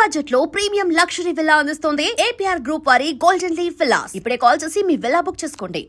Budget లో premium luxury villa అందిస్తోంది APR group వారి గోల్డెన్ లీవ్ విల్లాస్. ఇప్పుడే కాల్ చేసి మీ విల్లా బుక్ చేసుకోండి.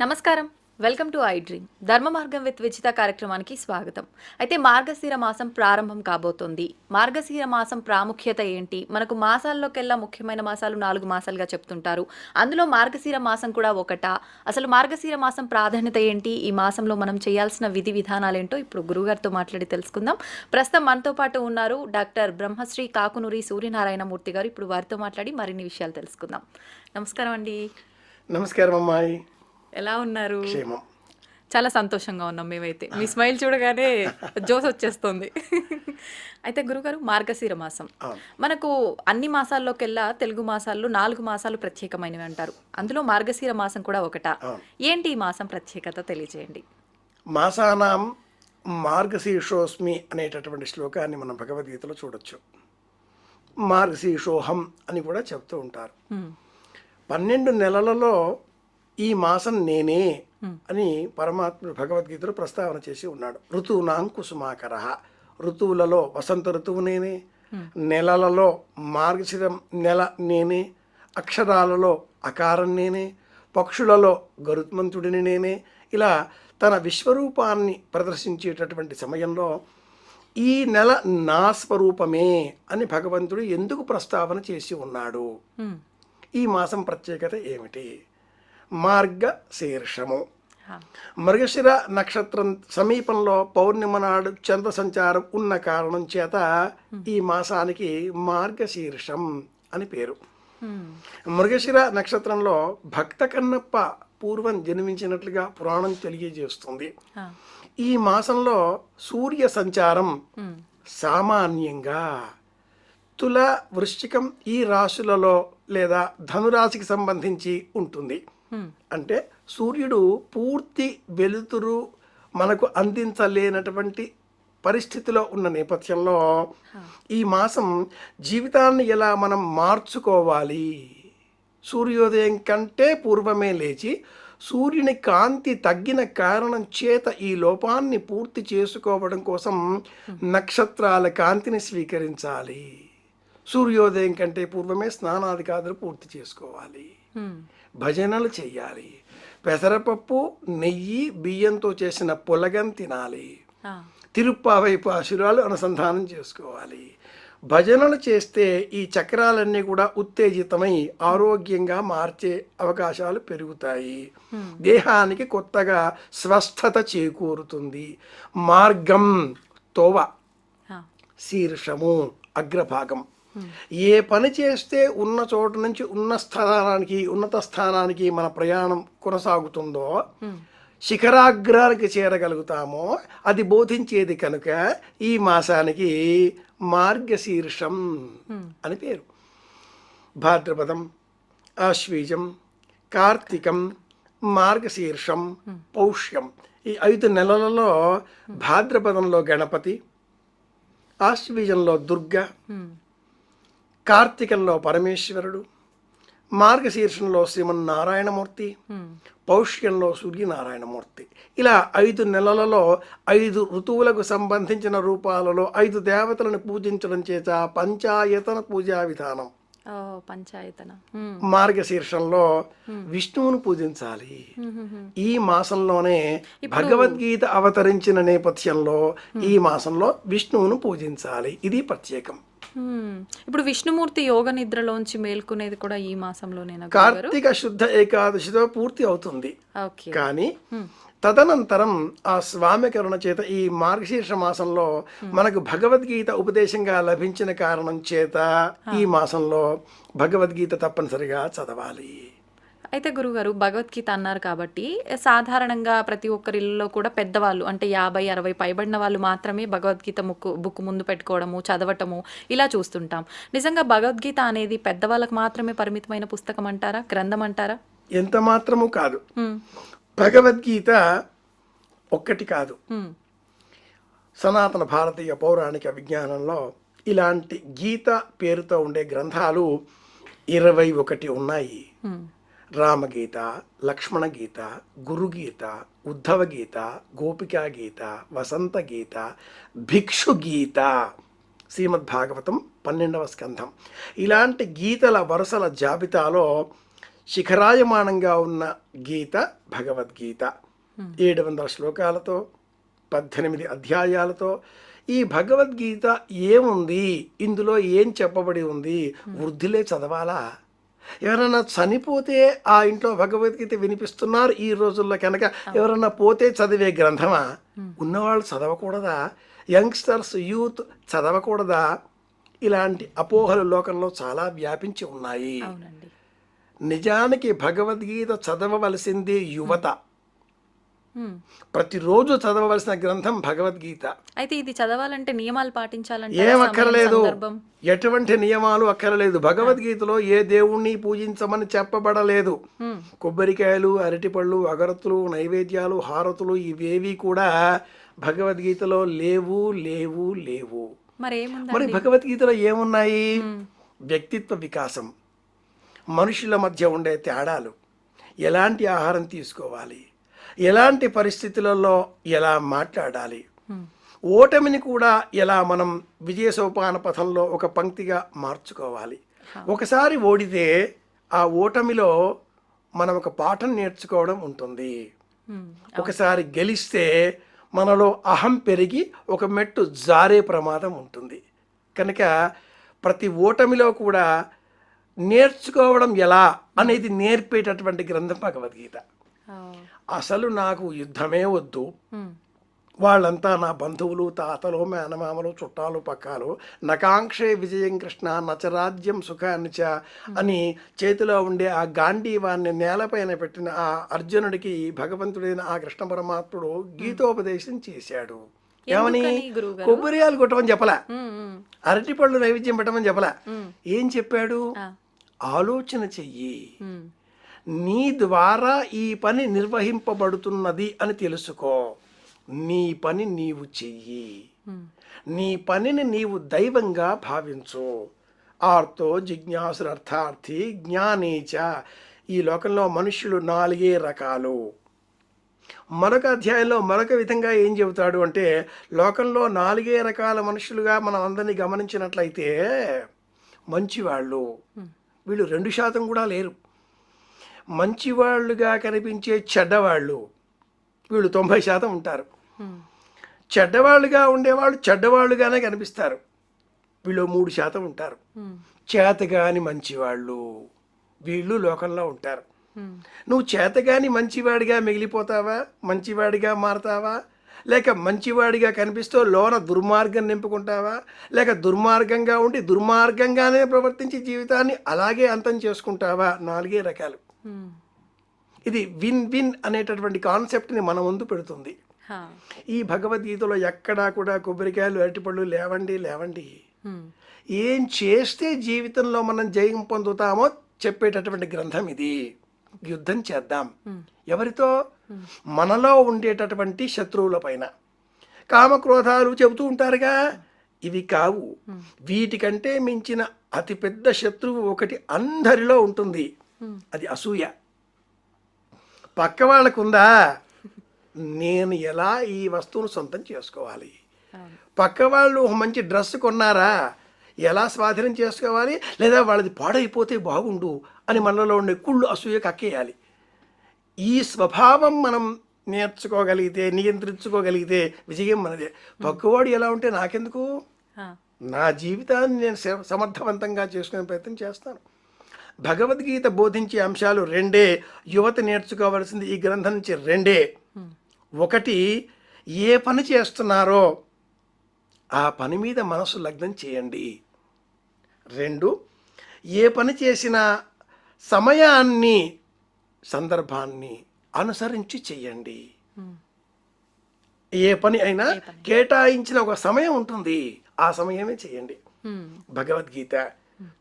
నమస్కారం, వెల్కమ్ టు ఐ డ్రీమ్. ధర్మ మార్గం విత్ విజిత కార్యక్రమానికి స్వాగతం. అయితే మార్గశిర మాసం ప్రారంభం కాబోతోంది. మార్గశిర మాసం ప్రాముఖ్యత ఏంటి? మనకు మాసాల్లోకెల్లా ముఖ్యమైన మాసాలు 4 మాసాలుగా చెప్తుంటారు. అందులో మార్గశిర మాసం కూడా ఒకటా? అసలు మార్గశిర మాసం ప్రాధాన్యత ఏంటి? ఈ మాసంలో మనం చేయాల్సిన విధి విధానాలేంటో ఇప్పుడు గురుగారితో మాట్లాడి తెలుసుకుందాం. ప్రస్తుతం మనతో పాటు ఉన్నారు డాక్టర్ బ్రహ్మశ్రీ కాకునూరి సూర్యనారాయణమూర్తి గారు. ఇప్పుడు వారితో మాట్లాడి మరిన్ని విషయాలు తెలుసుకుందాం. నమస్కారం అండి. నమస్కారం అమ్మాయి, ఎలా ఉన్నారు? క్షేమం. చాలా సంతోషంగా ఉన్నాం మేమైతే. మీ స్మైల్ చూడగానే జోస్ వచ్చేస్తుంది. అయితే గురుగారు, మార్గశిర మాసం మనకు అన్ని మాసాల్లోకెల్లా తెలుగు మాసాల్లో 4 మాసాలు ప్రత్యేకమైనవి అంటారు. అందులో మార్గశిర మాసం కూడా ఒకటా? ఏంటి ఈ మాసం ప్రత్యేకత తెలియజేయండి. మాసానాం మార్గశీర్షోస్మి అనేటటువంటి శ్లోకాన్ని మనం భగవద్గీతలో చూడొచ్చు. మార్గశీర్షోహం అని కూడా చెప్తూ ఉంటారు. 12 నెలలలో ఈ మాసం నేనే అని పరమాత్ముడు భగవద్గీతలో ప్రస్తావన చేసి ఉన్నాడు. ఋతువునాం కుసుమాకర, ఋతువులలో వసంత ఋతువు నేనే, నెలలలో మార్గశిరం నెల నేనే, అక్షరాలలో అకారం నేనే, పక్షులలో గరుత్మంతుడిని నేనే. ఇలా తన విశ్వరూపాన్ని ప్రదర్శించేటటువంటి సమయంలో ఈ నెల నా స్వరూపమే అని భగవంతుడు ఎందుకు ప్రస్తావన చేసి ఉన్నాడు? ఈ మాసం ప్రత్యేకత ఏమిటి? మార్గశీర్షము. మృగశిర నక్షత్రం సమీపంలో పౌర్ణిమ నాడు చంద్ర సంచారం ఉన్న కారణం చేత ఈ మాసానికి మార్గశీర్షం అని పేరు. మృగశిర నక్షత్రంలో భక్త కన్నప్ప పూర్వం జన్మించినట్లుగా పురాణం తెలియజేస్తుంది. ఈ మాసంలో సూర్య సంచారం సామాన్యంగా తుల, వృశ్చికం ఈ రాశులలో లేదా ధనురాశికి సంబంధించి ఉంటుంది. అంటే సూర్యుడు పూర్తి వెలుతురు మనకు అందించలేనటువంటి పరిస్థితిలో ఉన్న నేపథ్యంలో ఈ మాసం జీవితాన్ని ఎలా మనం మార్చుకోవాలి, సూర్యోదయం కంటే పూర్వమే లేచి సూర్యుని కాంతి తగ్గిన కారణం చేత ఈ లోపాన్ని పూర్తి చేసుకోవడం కోసం నక్షత్రాల కాంతిని స్వీకరించాలి. సూర్యోదయం కంటే పూర్వమే స్నానాధికారులు పూర్తి చేసుకోవాలి, భజనలు చెయ్యాలి, పెసరపప్పు, నెయ్యి, బియ్యంతో చేసిన పులగం తినాలి, తిరుప్పావై పాశురాలు అనుసంధానం చేసుకోవాలి. భజనలు చేస్తే ఈ చక్రాలన్నీ కూడా ఉత్తేజితమై ఆరోగ్యంగా మార్చే అవకాశాలు పెరుగుతాయి. దేహానికి కొత్తగా స్వస్థత చేకూరుతుంది. మార్గం తోవ, శీర్షము అగ్రభాగం. ఏ పని చేస్తే ఉన్న చోటు నుంచి ఉన్నత స్థానానికి మన ప్రయాణం కొనసాగుతుందో, శిఖరాగ్రానికి చేరగలుగుతామో అది బోధించేది కనుక ఈ మాసానికి మార్గశీర్షం అని పేరు. భాద్రపదం, ఆశ్వీజం, కార్తీకం, మార్గశీర్షం, పౌష్యం ఈ 5 నెలలలో భాద్రపదంలో గణపతి, ఆశ్వీజంలో దుర్గ, కార్తీకంలో పరమేశ్వరుడు, మార్గశీర్షంలో శ్రీమన్నారాయణమూర్తి, పౌష్యంలో సూర్యనారాయణమూర్తి. ఇలా 5 నెలలలో 5 ఋతువులకు సంబంధించిన రూపాలలో 5 దేవతలను పూజించడం చేత పంచాయతన పూజా విధానం. మార్గశీర్షంలో విష్ణువును పూజించాలి. ఈ మాసంలోనే భగవద్గీత అవతరించిన నేపథ్యంలో ఈ మాసంలో విష్ణువును పూజించాలి. ఇది ప్రత్యేకం. ఇప్పుడు విష్ణుమూర్తి యోగ నిద్రలోంచి మేల్కొనేది కూడా ఈ మాసంలోనేనా? కార్తీక శుద్ధ ఏకాదశితో పూర్తి అవుతుంది. కానీ తదనంతరం ఆ స్వామి కరుణ చేత ఈ మార్గశీర్ష మాసంలో మనకు భగవద్గీత ఉపదేశంగా లభించిన కారణం చేత ఈ మాసంలో భగవద్గీత తప్పనిసరిగా చదవాలి. అయితే గురుగారు, భగవద్గీత అన్నారు కాబట్టి సాధారణంగా ప్రతి ఒక్కరిలో కూడా పెద్దవాళ్ళు అంటే 50-60 పైబడిన వాళ్ళు మాత్రమే భగవద్గీత బుక్ ముందు పెట్టుకోవడము, చదవటము ఇలా చూస్తుంటాం. నిజంగా భగవద్గీత అనేది పెద్దవాళ్ళకు మాత్రమే పరిమితమైన పుస్తకం అంటారా, గ్రంథం అంటారా? ఎంత మాత్రము కాదు. భగవద్గీత ఒక్కటి కాదు. సనాతన భారతీయ పౌరాణిక విజ్ఞానంలో ఇలాంటి గీత పేరుతో ఉండే గ్రంథాలు 21 ఉన్నాయి. రామగీత, లక్ష్మణ గీత, గురుగీత, ఉద్ధవ గీత, గోపికా గీత, వసంత గీత, భిక్షు గీత, శ్రీమద్భాగవతం 12వ స్కంధం. ఇలాంటి గీతల వరుసల జాబితాలో శిఖరాయమానంగా ఉన్న గీత భగవద్గీత. 700 శ్లోకాలతో 18 అధ్యాయాలతో ఈ భగవద్గీత ఏముంది, ఇందులో ఏం చెప్పబడి ఉంది, వృద్ధులే చదవాలా? ఎవరైనా చనిపోతే ఆ ఇంట్లో భగవద్గీత వినిపిస్తున్నారు ఈ రోజుల్లో కనుక ఎవరన్నా పోతే చదివే గ్రంథమా? ఉన్నవాళ్ళు చదవకూడదా? Youngsters, youth చదవకూడదా? ఇలాంటి అపోహలు లోకంలో చాలా వ్యాపించి ఉన్నాయి. నిజానికి భగవద్గీత చదవవలసింది యువత. ప్రతిరోజు చదవవలసిన గ్రంథం భగవద్గీత. అయితే ఇది చదవాలంటే నియమాలు పాటించాలంటే ఏం అక్కర్లేదు, ఎటువంటి నియమాలు అక్కర్లేదు. భగవద్గీతలో ఏ దేవుణ్ణి పూజించమని చెప్పబడలేదు. కొబ్బరికాయలు, అరటిపళ్ళు, అగరత్తులు, నైవేద్యాలు, హారతులు ఇవేవి కూడా భగవద్గీతలో లేవు లేవు లేవు. మరి భగవద్గీతలో ఏమున్నాయి? వ్యక్తిత్వ వికాసం, మనుషుల మధ్య ఉండే తేడాలు, ఎలాంటి ఆహారం తీసుకోవాలి, ఎలాంటి పరిస్థితులలో ఎలా మాట్లాడాలి, ఓటమిని కూడా ఎలా మనం విజయ సోపాన పథంలో ఒక పంక్తిగా మార్చుకోవాలి. ఒకసారి ఓడితే ఆ ఓటమిలో మనం ఒక పాఠం నేర్చుకోవడం ఉంటుంది. ఒకసారి గెలిస్తే మనలో అహం పెరిగి ఒక మెట్టు జారే ప్రమాదం ఉంటుంది. కనుక ప్రతి ఓటమిలో కూడా నేర్చుకోవడం ఎలా అనేది నేర్పేటటువంటి గ్రంథం భగవద్గీత. అసలు నాకు యుద్ధమే వద్దు, వాళ్ళంతా నా బంధువులు, తాతలు, మేనమామలు, చుట్టాలు, పక్కాలు, నకాంక్షే విజయం కృష్ణ నచరాజ్యం సుఖాన్ని చ అని చేతిలో ఉండే ఆ గాంధీవాన్ని నేలపైన పెట్టిన ఆ అర్జునుడికి భగవంతుడైన ఆ కృష్ణ పరమాత్ముడు గీతోపదేశం చేశాడు. ఏమని? కొబ్బరియాలు కొట్టమని చెప్పలా, అరటిపళ్ళు నైవేద్యం పెట్టమని చెప్పలా. ఏం చెప్పాడు? ఆలోచన చెయ్యి, నీ ద్వారా ఈ పని నిర్వహింపబడుతున్నది అని తెలుసుకో, నీ పని నీవు చెయ్యి, నీ పనిని నీవు దైవంగా భావించు. ఆర్తో జిజ్ఞాసురర్థార్థి జ్ఞానీచ. ఈ లోకంలో మనుష్యులు 4 రకాలు. మరొక అధ్యాయంలో మరొక విధంగా ఏం చెబుతాడు అంటే, లోకంలో 4 రకాల మనుషులుగా మనం అందరినీ గమనించినట్లయితే, మంచివాళ్ళు వీళ్ళు 2% కూడా లేరు. మంచివాళ్ళుగా కనిపించే చెడ్డవాళ్ళు వీళ్ళు 90% ఉంటారు. చెడ్డవాళ్ళుగా ఉండేవాళ్ళు చెడ్డవాళ్ళుగానే కనిపిస్తారు, వీళ్ళు 3% ఉంటారు. చేతగాని మంచివాళ్ళు వీళ్ళు లోకంలో ఉంటారు. నువ్వు చేతగాని మంచివాడిగా మిగిలిపోతావా, మంచివాడిగా మారతావా, లేక మంచివాడిగా కనిపిస్తూ లోన దుర్మార్గం నింపుకుంటావా, లేక దుర్మార్గంగా ఉండి దుర్మార్గంగానే ప్రవర్తించి జీవితాన్ని అలాగే అంతం చేసుకుంటావా? 4 రకాలు. ఇది విన్ విన్ అనేటటువంటి కాన్సెప్ట్ని మన ముందు పెడుతుంది. ఈ భగవద్గీతలో ఎక్కడా కూడా కొబ్బరికాయలు, అరటిపళ్ళు లేవండి లేవండి. ఏం చేస్తే జీవితంలో మనం జయం పొందుతామో చెప్పేటటువంటి గ్రంథం ఇది. యుద్ధం చేద్దాం. ఎవరితో? మనలో ఉండేటటువంటి శత్రువుల పైన. కామక్రోధాలు చెబుతూ ఉంటారుగా, ఇవి కావు. వీటికంటే మించిన అతిపెద్ద శత్రువు ఒకటి అందరిలో ఉంటుంది, అది అసూయ. పక్క వాళ్ళకుందా, నేను ఎలా ఈ వస్తువును సొంతం చేసుకోవాలి, పక్క వాళ్ళు మంచి డ్రెస్ కొన్నారా, ఎలా స్వాధీనం చేసుకోవాలి, లేదా వాళ్ళది పాడైపోతే బాగుండు అని మనలో ఉండే కుళ్ళు అసూయ కక్కేయాలి. ఈ స్వభావం మనం నేర్చుకోగలిగితే, నియంత్రించుకోగలిగితే విజయం మనదే. పక్కవాడు ఎలా ఉంటే నాకెందుకు, నా జీవితాన్ని నేను సమర్థవంతంగా చేసుకునే ప్రయత్నం చేస్తాను. భగవద్గీత బోధించే అంశాలు 2. యువత నేర్చుకోవాల్సింది ఈ గ్రంథం నుంచి 2. 1, ఏ పని చేస్తున్నారో ఆ పని మీద మనసు లగ్నం చేయండి. 2, ఏ పని చేసినా సమయాన్ని, సందర్భాన్ని అనుసరించి చెయ్యండి. ఏ పని అయినా కేటాయించిన ఒక సమయం ఉంటుంది, ఆ సమయమే చేయండి. భగవద్గీత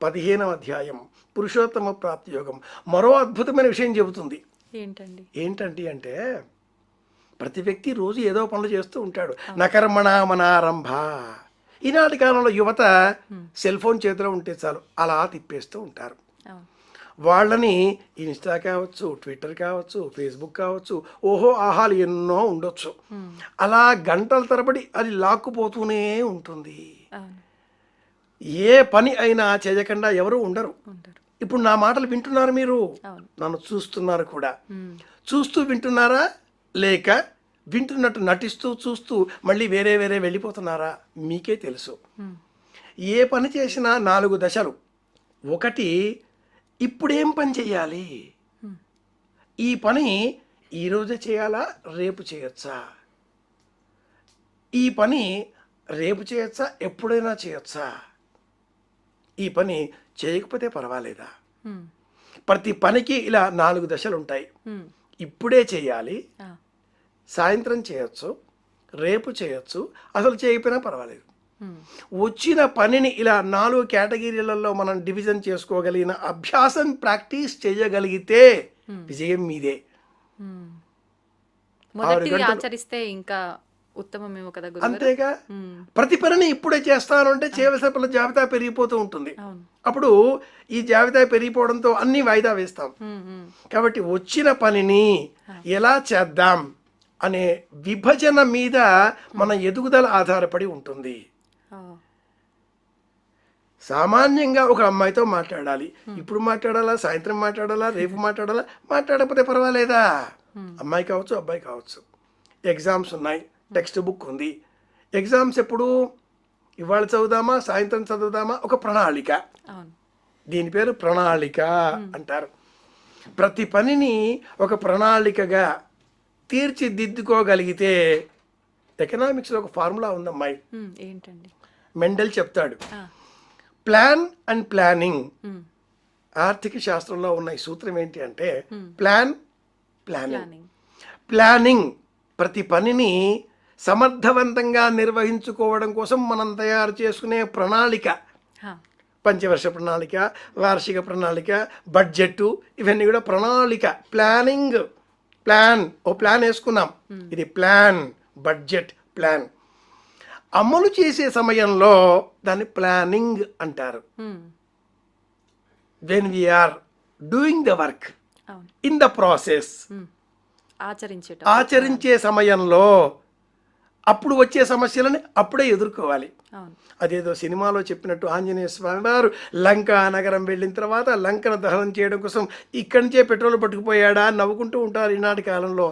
15వ అధ్యాయం పురుషోత్తమ ప్రాప్తి యోగం మరో అద్భుతమైన విషయం చెబుతుంది. ఏంటండి అంటే, ప్రతి వ్యక్తి రోజు ఏదో పనులు చేస్తూ ఉంటాడు. నకర్మణ మనారంభ. ఈనాటి కాలంలో యువత సెల్ ఫోన్ చేతిలో ఉంటే చాలు అలా తిప్పేస్తూ ఉంటారు. వాళ్ళని ఇన్స్టా కావచ్చు, ట్విట్టర్ కావచ్చు, ఫేస్బుక్ కావచ్చు, ఓహో ఆహాలు ఎన్నో ఉండొచ్చు. అలా గంటల తరబడి అది లాక్కుపోతూనే ఉంటుంది. అవును. ఏ పని అయినా చేయకుండా ఎవరు ఉండరు. ఉంటారు. ఇప్పుడు నా మాటలు వింటున్నారు మీరు, అవును. నన్ను చూస్తున్నారు కూడా. చూస్తూ వింటున్నారా, లేక వింటున్నట్టు నటిస్తూ చూస్తూ మళ్ళీ వేరే వేరే వెళ్ళిపోతున్నారా? మీకే తెలుసు. ఏ పని చేసినా 4 దశలు. ఒకటి, ఇప్పుడేం పని చేయాలి? ఈ పని ఈరోజే చేయాలా, రేపు చేయొచ్చా? ఈ పని రేపు చేయొచ్చా, ఎప్పుడైనా చేయొచ్చా? ఈ పని చేయకపోతే పర్వాలేదా? ప్రతి పనికి ఇలా 4 దశలు ఉంటాయి. ఇప్పుడే చేయాలి, సాయంత్రం చేయొచ్చు, రేపు చేయొచ్చు, అసలు చేయకపోయినా పర్వాలేదు. వచ్చిన పనిని ఇలా 4 కేటగిరీలలో మనం డివిజన్ చేసుకోగలిగిన అభ్యాసం, ప్రాక్టీస్ చేయగలిగితే విజయం మీదే. మొదటిది ఆచరిస్తే ఇంకా ఉత్తమమేమో కదా గురుగారు. అంతేగా, ప్రతి పనిని ఇప్పుడే చేస్తాను అంటే చేయవలసిన పనుల జాబితా పెరిగిపోతూ ఉంటుంది. అప్పుడు ఈ జాబితా పెరిగిపోవడంతో అన్ని వాయిదా వేస్తాం. కాబట్టి వచ్చిన పనిని ఎలా చేద్దాం అనే విభజన మీద మన ఎదుగుదల ఆధారపడి ఉంటుంది. సామాన్యంగా ఒక అమ్మాయితో మాట్లాడాలి, ఇప్పుడు మాట్లాడాలా, సాయంత్రం మాట్లాడాలా, రేపు మాట్లాడాలా, మాట్లాడకపోతే పర్వాలేదా? అమ్మాయి కావచ్చు, అబ్బాయి కావచ్చు. ఎగ్జామ్స్ ఉన్నాయి, టెక్స్ట్ బుక్ ఉంది. ఎగ్జామ్స్ ఎప్పుడు? ఇవాళ చదువుదామా, సాయంత్రం చదువుదామా? ఒక ప్రణాళిక. దీని పేరు ప్రణాళిక అంటారు. ప్రతి పనిని ఒక ప్రణాళికగా తీర్చిదిద్దుకోగలిగితే, ఎకనామిక్స్లో ఒక ఫార్ములా ఉంది అమ్మాయి, ఏంటండి? మెండల్ చెప్తాడు, ప్లాన్ అండ్ ప్లానింగ్. ఆర్థిక శాస్త్రంలో ఉన్న ఈ సూత్రం ఏంటి అంటే ప్లాన్, ప్లానింగ్. ప్లానింగ్ ప్రతి పనిని సమర్థవంతంగా నిర్వహించుకోవడం కోసం మనం తయారు చేసుకునే ప్రణాళిక. పంచవర్ష ప్రణాళిక, వార్షిక ప్రణాళిక, బడ్జెట్, ఇవన్నీ కూడా ప్రణాళిక. ప్లానింగ్, ప్లాన్, ఓ ప్లాన్ వేసుకున్నాం, ఇది ప్లాన్, బడ్జెట్, ప్లాన్. అమలు చేసే సమయంలో దాన్ని ప్లానింగ్ అంటారు. When we're doing the work, in the process, ఆచరించే సమయంలో అప్పుడు వచ్చే సమస్యలని అప్పుడే ఎదుర్కోవాలి. అదేదో సినిమాలో చెప్పినట్టు ఆంజనేయ స్వామి వారు లంకా నగరం వెళ్ళిన తర్వాత లంకను దహనం చేయడం కోసం ఇక్కడి నుంచే పెట్రోల్ పట్టుకుపోయాడా నవ్వుకుంటూ ఉంటారు ఈనాటి కాలంలో.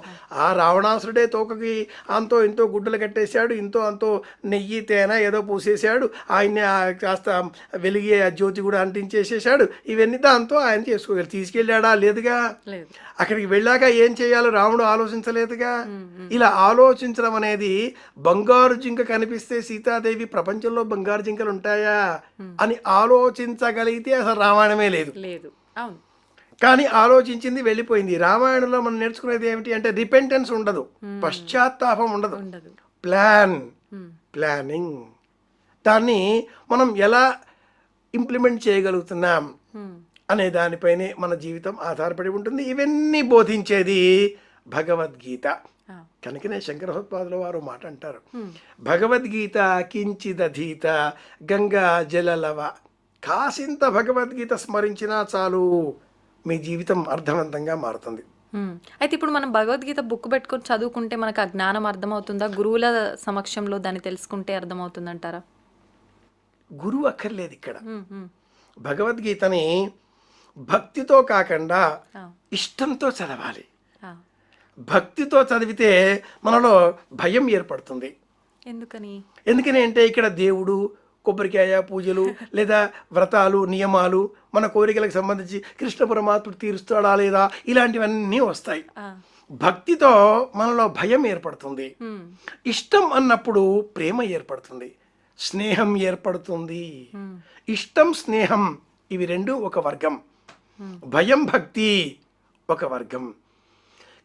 ఆ రావణాసురుడే తోకకి అంతో ఇంతో గుడ్డలు కట్టేశాడు, ఇంతో అంతో నెయ్యి తేనె ఏదో పూసేశాడు, ఆయన్ని కాస్త వెలిగే జ్యోతి కూడా అంటించేసేసాడు. ఇవన్నీ దాంతో ఆయన చేసుకోగలి తీసుకెళ్ళాడా? లేదుగా. అక్కడికి వెళ్ళాక ఏం చేయాలో రాముడు ఆలోచించలేదుగా. ఇలా ఆలోచించడం అనేది, బంగారు జింక కనిపిస్తే సీతాదేవి ప్రపంచంలో బంగారు జింకలు ఉంటాయా అని ఆలోచించగలిగితే అసలు రామాయణమే లేదు. కానీ ఆలోచించింది, వెళ్ళిపోయింది. రామాయణంలో మనం నేర్చుకునేది ఏమిటి అంటే రిపెంటెన్స్ ఉండదు, పశ్చాత్తాపం ఉండదు. Plan, planning. దాన్ని మనం ఎలా ఇంప్లిమెంట్ చేయగలుగుతున్నాం అనే దానిపైనే మన జీవితం ఆధారపడి ఉంటుంది. ఇవన్నీ బోధించేది భగవద్గీత. కనుకనే శంకరభగవత్పాదుల వారు మాట అంటారు, భగవద్గీత కించిదధీత గంగా జలలవ. కాసింత భగవద్గీత స్మరించినా చాలు, మీ జీవితం అర్థవంతంగా మారుతుంది. అయితే ఇప్పుడు మనం భగవద్గీత బుక్ పెట్టుకొని చదువుకుంటే మనకు ఆ జ్ఞానం అర్థమవుతుందా? గురువుల సమక్షంలో దాన్ని తెలుసుకుంటే అర్థమవుతుందంటారా? గురువు అక్కర్లేదు ఇక్కడ. భగవద్గీతని భక్తితో కాకుండా ఇష్టంతో చదవాలి. భక్తితో చదివితే మనలో భయం ఏర్పడుతుంది. ఎందుకని అంటే ఇక్కడ దేవుడు, కొబ్బరికాయ పూజలు, లేదా వ్రతాలు, నియమాలు, మన కోరికలకు సంబంధించి కృష్ణ పరమాత్ముడు తీరుస్తాడా లేదా, ఇలాంటివన్నీ వస్తాయి. భక్తితో మనలో భయం ఏర్పడుతుంది. ఇష్టం అన్నప్పుడు ప్రేమ ఏర్పడుతుంది, స్నేహం ఏర్పడుతుంది. ఇష్టం, స్నేహం ఇవి రెండు ఒక వర్గం. భయం, భక్తి ఒక వర్గం.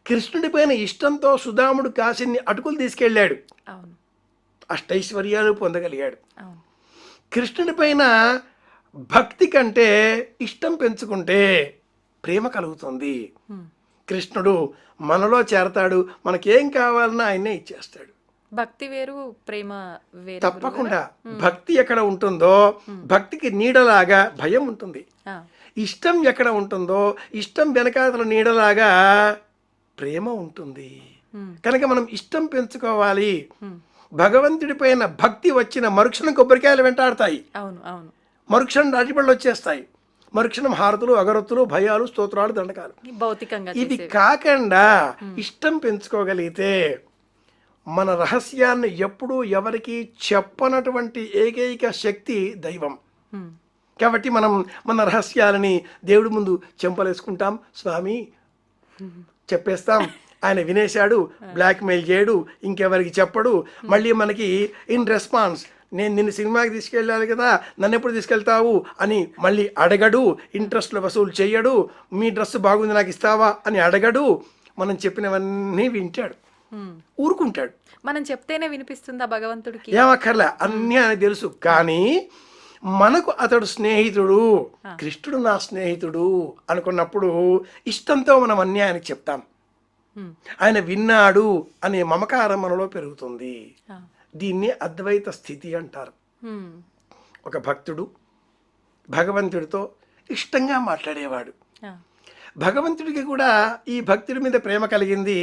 కృష్ణుడి పైన ఇష్టంతో సుధాముడు కాశీని అటుకులు తీసుకెళ్ళాడు, అష్టైశ్వర్యాలు పొందగలిగాడు. కృష్ణుడి పైన భక్తి కంటే ఇష్టం పెంచుకుంటే ప్రేమ కలుగుతుంది. కృష్ణుడు మనలో చేరతాడు, మనకేం కావాలన్నా ఆయనే ఇచ్చేస్తాడు. భక్తి వేరు, ప్రేమ వేరు. తప్పకుండా. భక్తి ఎక్కడ ఉంటుందో భక్తికి నీడలాగా భయం ఉంటుంది. ఇష్టం ఎక్కడ ఉంటుందో ఇష్టం వెనకాతల నీడలాగా ప్రేమ ఉంటుంది. కనుక మనం ఇష్టం పెంచుకోవాలి. భగవంతుడి పైన భక్తి వచ్చిన మరుక్షణం కొబ్బరికాయలు వెంటాడతాయి, అవును అవును, మరుక్షణం అరటిపళ్ళు వచ్చేస్తాయి, మరుక్షణం హారతులు, అగరొత్తులు, భయాలు, స్తోత్రాలు, దండకాలు. భౌతికంగా ఇది కాకుండా ఇష్టం పెంచుకోగలిగితే మన రహస్యాన్ని ఎప్పుడూ ఎవరికి చెప్పనటువంటి ఏకైక శక్తి దైవం. కాబట్టి మనం మన రహస్యాలని దేవుడి ముందు చెంపలేసుకుంటాం, స్వామి చెప్పేస్తాం, ఆయన వినేశాడు, బ్లాక్మెయిల్ చేయడు, ఇంకెవరికి చెప్పడు. మళ్ళీ మనకి ఇన్ రెస్పాన్స్ నేను నిన్ను సినిమాకి తీసుకెళ్ళాలి కదా, నన్ను ఎప్పుడు తీసుకెళ్తావు అని మళ్ళీ అడగడు, ఇంట్రెస్ట్లో వసూలు చెయ్యడు, మీ డ్రెస్ బాగుంది నాకు ఇస్తావా అని అడగడు. మనం చెప్పినవన్నీ వింటాడు, ఊరుకుంటాడు. మనం చెప్తేనే వినిపిస్తుందా భగవంతుడికి? ఏమక్కర్లే, అన్నీ ఆయన తెలుసు. కానీ మనకు అతడు స్నేహితుడు, కృష్ణుడు నా స్నేహితుడు అనుకున్నప్పుడు ఇష్టంతో మనం అన్నీ ఆయనకి చెప్తాం. ఆయన విన్నాడు అనే మమకారం మనలో పెరుగుతుంది. దీన్ని అద్వైత స్థితి అంటారు. ఒక భక్తుడు భగవంతుడితో ఇష్టంగా మాట్లాడేవాడు. భగవంతుడికి కూడా ఈ భక్తుడి మీద ప్రేమ కలిగింది,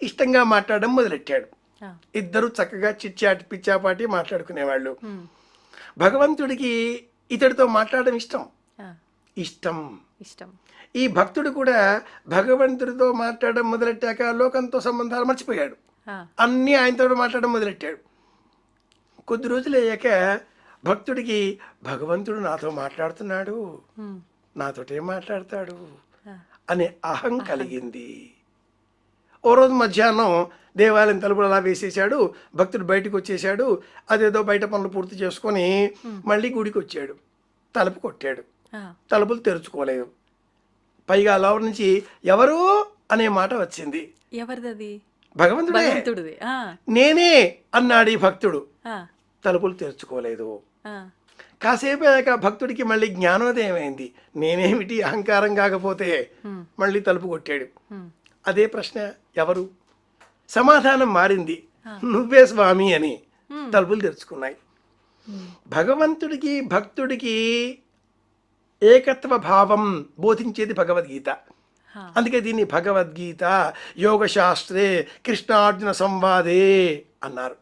ఇష్టంగా మాట్లాడడం మొదలెట్టాడు. ఇద్దరు చక్కగా చిచ్చాటి పిచ్చాపాటి మాట్లాడుకునేవాళ్ళు. భగవంతుడికి ఇతడితో మాట్లాడడం ఇష్టం. ఈ భక్తుడు కూడా భగవంతుడితో మాట్లాడడం మొదలెట్టాక లోకంతో సంబంధాలు మర్చిపోయాడు, అన్నీ ఆయనతో మాట్లాడడం మొదలెట్టాడు. కొద్ది రోజులు అయ్యాక భక్తుడికి భగవంతుడు నాతో మాట్లాడుతున్నాడు, నాతోటేం మాట్లాడతాడు అనే అహం కలిగింది. ఓ రోజు మధ్యాహ్నం దేవాలయం తలుపులు అలా వేసేసాడు, భక్తుడు బయటకు వచ్చేసాడు. అదేదో బయట పనులు పూర్తి చేసుకొని మళ్ళీ గుడికి వచ్చాడు. తలుపు కొట్టాడు, తలుపులు తెరుచుకోలేదు. పైగా లోపల నుంచి ఎవరు అనే మాట వచ్చింది. ఎవరిది? భగవంతుడే. నేనే అన్నాడు ఈ భక్తుడు. తలుపులు తెరుచుకోలేదు. కాసేపు అయ్యాక భక్తుడికి మళ్ళీ జ్ఞానోదయం అయింది. నేనేమిటి అహంకారం కాకపోతే? మళ్ళీ తలుపు కొట్టాడు. అదే ప్రశ్న, ఎవరు? సమాధానం మారింది, నువ్వే స్వామి అని. తలుపులు తెరుచుకున్నాయి. భగవంతుడికి భక్తుడికి ఏకత్వ భావం బోధించేది భగవద్గీత. అందుకే దీన్ని భగవద్గీత యోగశాస్త్రే కృష్ణార్జున సంవాదే అన్నారు.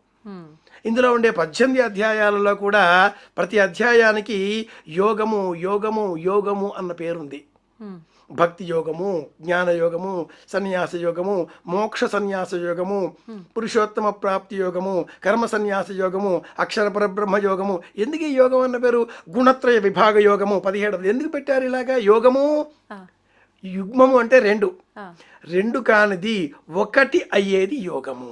ఇందులో ఉండే 18 అధ్యాయాలలో కూడా ప్రతి అధ్యాయానికి యోగము యోగము యోగము అన్న పేరుంది. భక్తి యోగము, జ్ఞాన యోగము, సన్యాస యోగము, మోక్ష సన్యాస యోగము, పురుషోత్తమ ప్రాప్తి యోగము, కర్మ సన్యాస యోగము, అక్షర పరబ్రహ్మ యోగము. ఎందుకు ఈ యోగం అన్న పేరు? గుణత్రయ విభాగ యోగము 17. ఎందుకు పెట్టారు ఇలాగా యోగము? యుగ్మము అంటే రెండు కానిది ఒకటి అయ్యేది యోగము.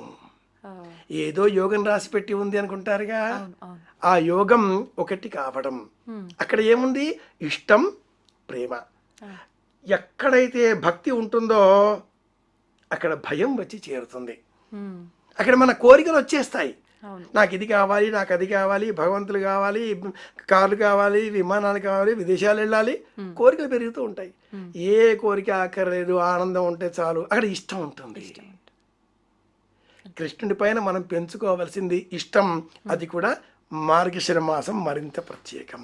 ఏదో యోగం రాసి పెట్టి ఉంది అనుకుంటారుగా, ఆ యోగం ఒకటి కావడం. అక్కడ ఏముంది? ఇష్టం, ప్రేమ. ఎక్కడైతే భక్తి ఉంటుందో అక్కడ భయం వచ్చి చేరుతుంది. అక్కడ మన కోరికలు వచ్చేస్తాయి. నాకు ఇది కావాలి, నాకు అది కావాలి, భగవంతులు కావాలి, కార్లు కావాలి, విమానాలు కావాలి, విదేశాలు వెళ్ళాలి, కోరికలు పెరుగుతూ ఉంటాయి. ఏ కోరిక ఆఖరలేదు, ఆనందం ఉంటే చాలు. అక్కడ ఇష్టం ఉంటుంది. కృష్ణుడి పైన మనం పెంచుకోవాల్సింది ఇష్టం. అది కూడా మార్గశిర మాసం మరింత ప్రత్యేకం.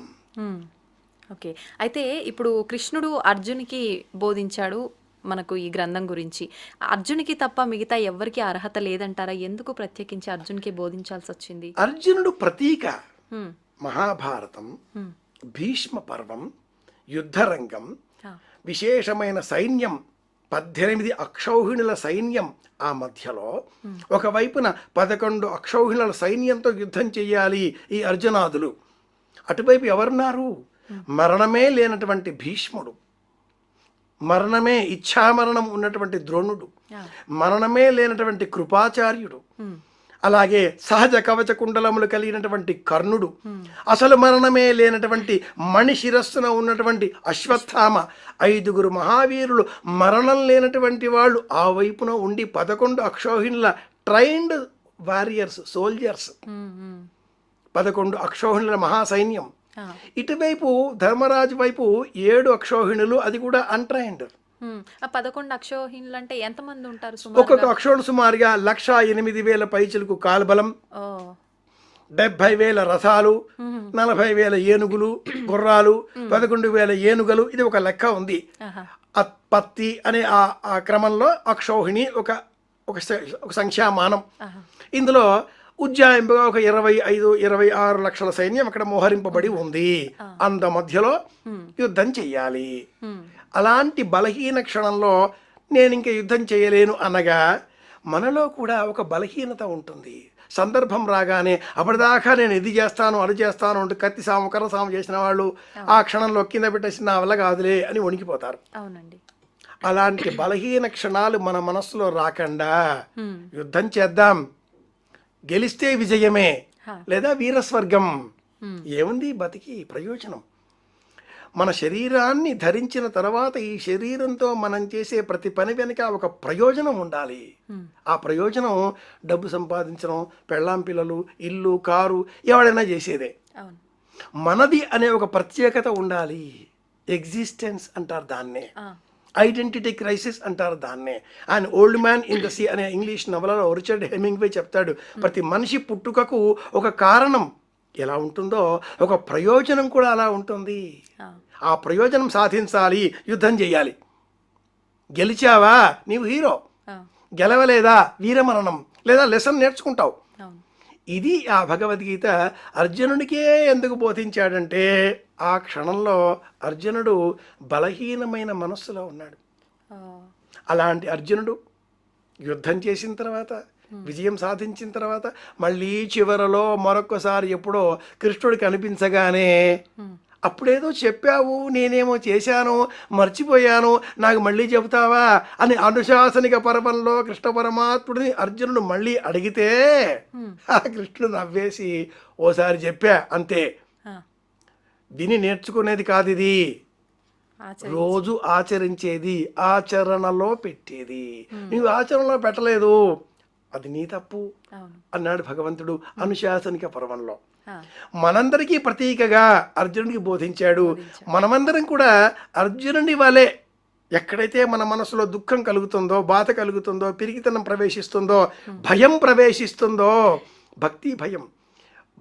ఓకే, అయితే ఇప్పుడు కృష్ణుడు అర్జునికి బోధించాడు మనకు ఈ గ్రంథం గురించి. అర్జునికి తప్ప మిగతా ఎవరికి అర్హత లేదంటారా? ఎందుకు ప్రత్యేకించి అర్జునికి బోధించాల్సి వచ్చింది? అర్జునుడు ప్రతీక. మహాభారతం, భీష్మ పర్వం, యుద్ధరంగం, విశేషమైన సైన్యం, 18 అక్షౌహిణుల సైన్యం. ఆ మధ్యలో ఒకవైపున 11 అక్షౌహిణుల సైన్యంతో యుద్ధం చెయ్యాలి ఈ అర్జునాదులు. అటువైపు ఎవరున్నారు? మరణమే లేనటువంటి భీష్ముడు, మరణమే ఇచ్ఛామరణం ఉన్నటువంటి ద్రోణుడు, మరణమే లేనటువంటి కృపాచార్యుడు, అలాగే సహజ కవచ కుండలములు కలిగినటువంటి కర్ణుడు, అసలు మరణమే లేనటువంటి మణి శిరస్సున ఉన్నటువంటి అశ్వత్థామ. 5 మహావీరులు మరణం లేనటువంటి వాళ్ళు ఆ వైపున ఉండి 11 అక్షౌహిణుల ట్రైన్డ్ వారియర్స్, సోల్జర్స్, 11 అక్షౌహిణుల మహాసైన్యం. ఇటువైపు ధర్మరాజు వైపు 7 అక్షౌహిణులు, అది కూడా అన్ట్రైన్డ్. 11 అక్షౌహిణులు అంటే ఎంతమంది ఉంటారు? ఒక్కొక్క అక్షౌహిణుడు సుమారుగా 1,08,000 పైచిలకు కాల్బలం. 70,000 రథాలు, 40,000 ఏనుగులు, గుర్రాలు, 11,000 ఏనుగలు, ఇది ఒక లెక్క ఉంది. పత్తి అనే ఆ క్రమంలో అక్షౌహిణి ఒక సంఖ్యామానం. ఇందులో ఉజ్జాయింపుగా ఒక 25-26 లక్షల సైన్యం అక్కడ మోహరింపబడి ఉంది. అంత మధ్యలో యుద్ధం చెయ్యాలి. అలాంటి బలహీన క్షణంలో నేను ఇంక యుద్ధం చేయలేను అనగా మనలో కూడా ఒక బలహీనత ఉంటుంది. సందర్భం రాగానే అప్పటిదాకా నేను ఇది చేస్తాను అది చేస్తాను అంటూ కత్తి సాము కర్ర సాము చేసిన వాళ్ళు ఆ క్షణంలో కింద పెట్టేసి నా వల్ల కాదులే అని వణికిపోతారు. అవునండి. అలాంటి బలహీన క్షణాలు మన మనస్సులో రాకుండా యుద్ధం చేద్దాం, గెలిస్తే విజయమే లేదా వీరస్వర్గం. ఏముంది బతికి ప్రయోజనం? మన శరీరాన్ని ధరించిన తర్వాత ఈ శరీరంతో మనం చేసే ప్రతి పని వెనుక ఒక ప్రయోజనం ఉండాలి. ఆ ప్రయోజనం డబ్బు సంపాదించడం, పెళ్ళాం పిల్లలు, ఇల్లు, కారు ఎవడైనా చేసేదే. మనది అనే ఒక ప్రత్యేకత ఉండాలి. ఎగ్జిస్టెన్స్ అంటారు దాన్నే, ఐడెంటిటీ క్రైసిస్ అంటారు దాన్నే. And old man in the sea అనే ఇంగ్లీష్ నవలలో రిచర్డ్ హెమింగ్వే చెప్తాడు, ప్రతి మనిషి పుట్టుకకు ఒక కారణం ఎలా ఉంటుందో ఒక ప్రయోజనం కూడా అలా ఉంటుంది. ఆ ప్రయోజనం సాధించాలి, యుద్ధం చేయాలి. గెలిచావా నీవు హీరో, గెలవలేదా వీరమరణం లేదా లెసన్ నేర్చుకుంటావు. ఇది ఆ భగవద్గీత అర్జునుడికే ఎందుకు బోధించాడంటే ఆ క్షణంలో అర్జునుడు బలహీనమైన మనస్సులో ఉన్నాడు. అలాంటి అర్జునుడు యుద్ధం చేసిన తర్వాత విజయం సాధించిన తర్వాత మళ్ళీ చివరలో మరొక్కసారి ఎప్పుడో కృష్ణుడు కనిపించగానే అప్పుడేదో చెప్పావు, నేనేమో చేశాను, మర్చిపోయాను, నాకు మళ్ళీ చెబుతావా అని అనుశాసనిక పర్వంలో కృష్ణ పరమాత్ముడిని అర్జునుడు మళ్ళీ అడిగితే ఆ కృష్ణుడు నవ్వేసి ఓసారి చెప్పా అంతే, విని నేర్చుకునేది కాదు ఇది, రోజు ఆచరించేది, ఆచరణలో పెట్టేది. నీవు ఆచరణలో పెట్టలేదు, అది నీ తప్పు అన్నాడు భగవంతుడు అనుశాసనిక పర్వంలో. మనందరికీ ప్రతీకగా అర్జునుడికి బోధించాడు. మనమందరం కూడా అర్జునుడి వలె ఎక్కడైతే మన మనసులో దుఃఖం కలుగుతుందో, బాధ కలుగుతుందో, పిరికితనం ప్రవేశిస్తుందో, భయం ప్రవేశిస్తుందో, భక్తి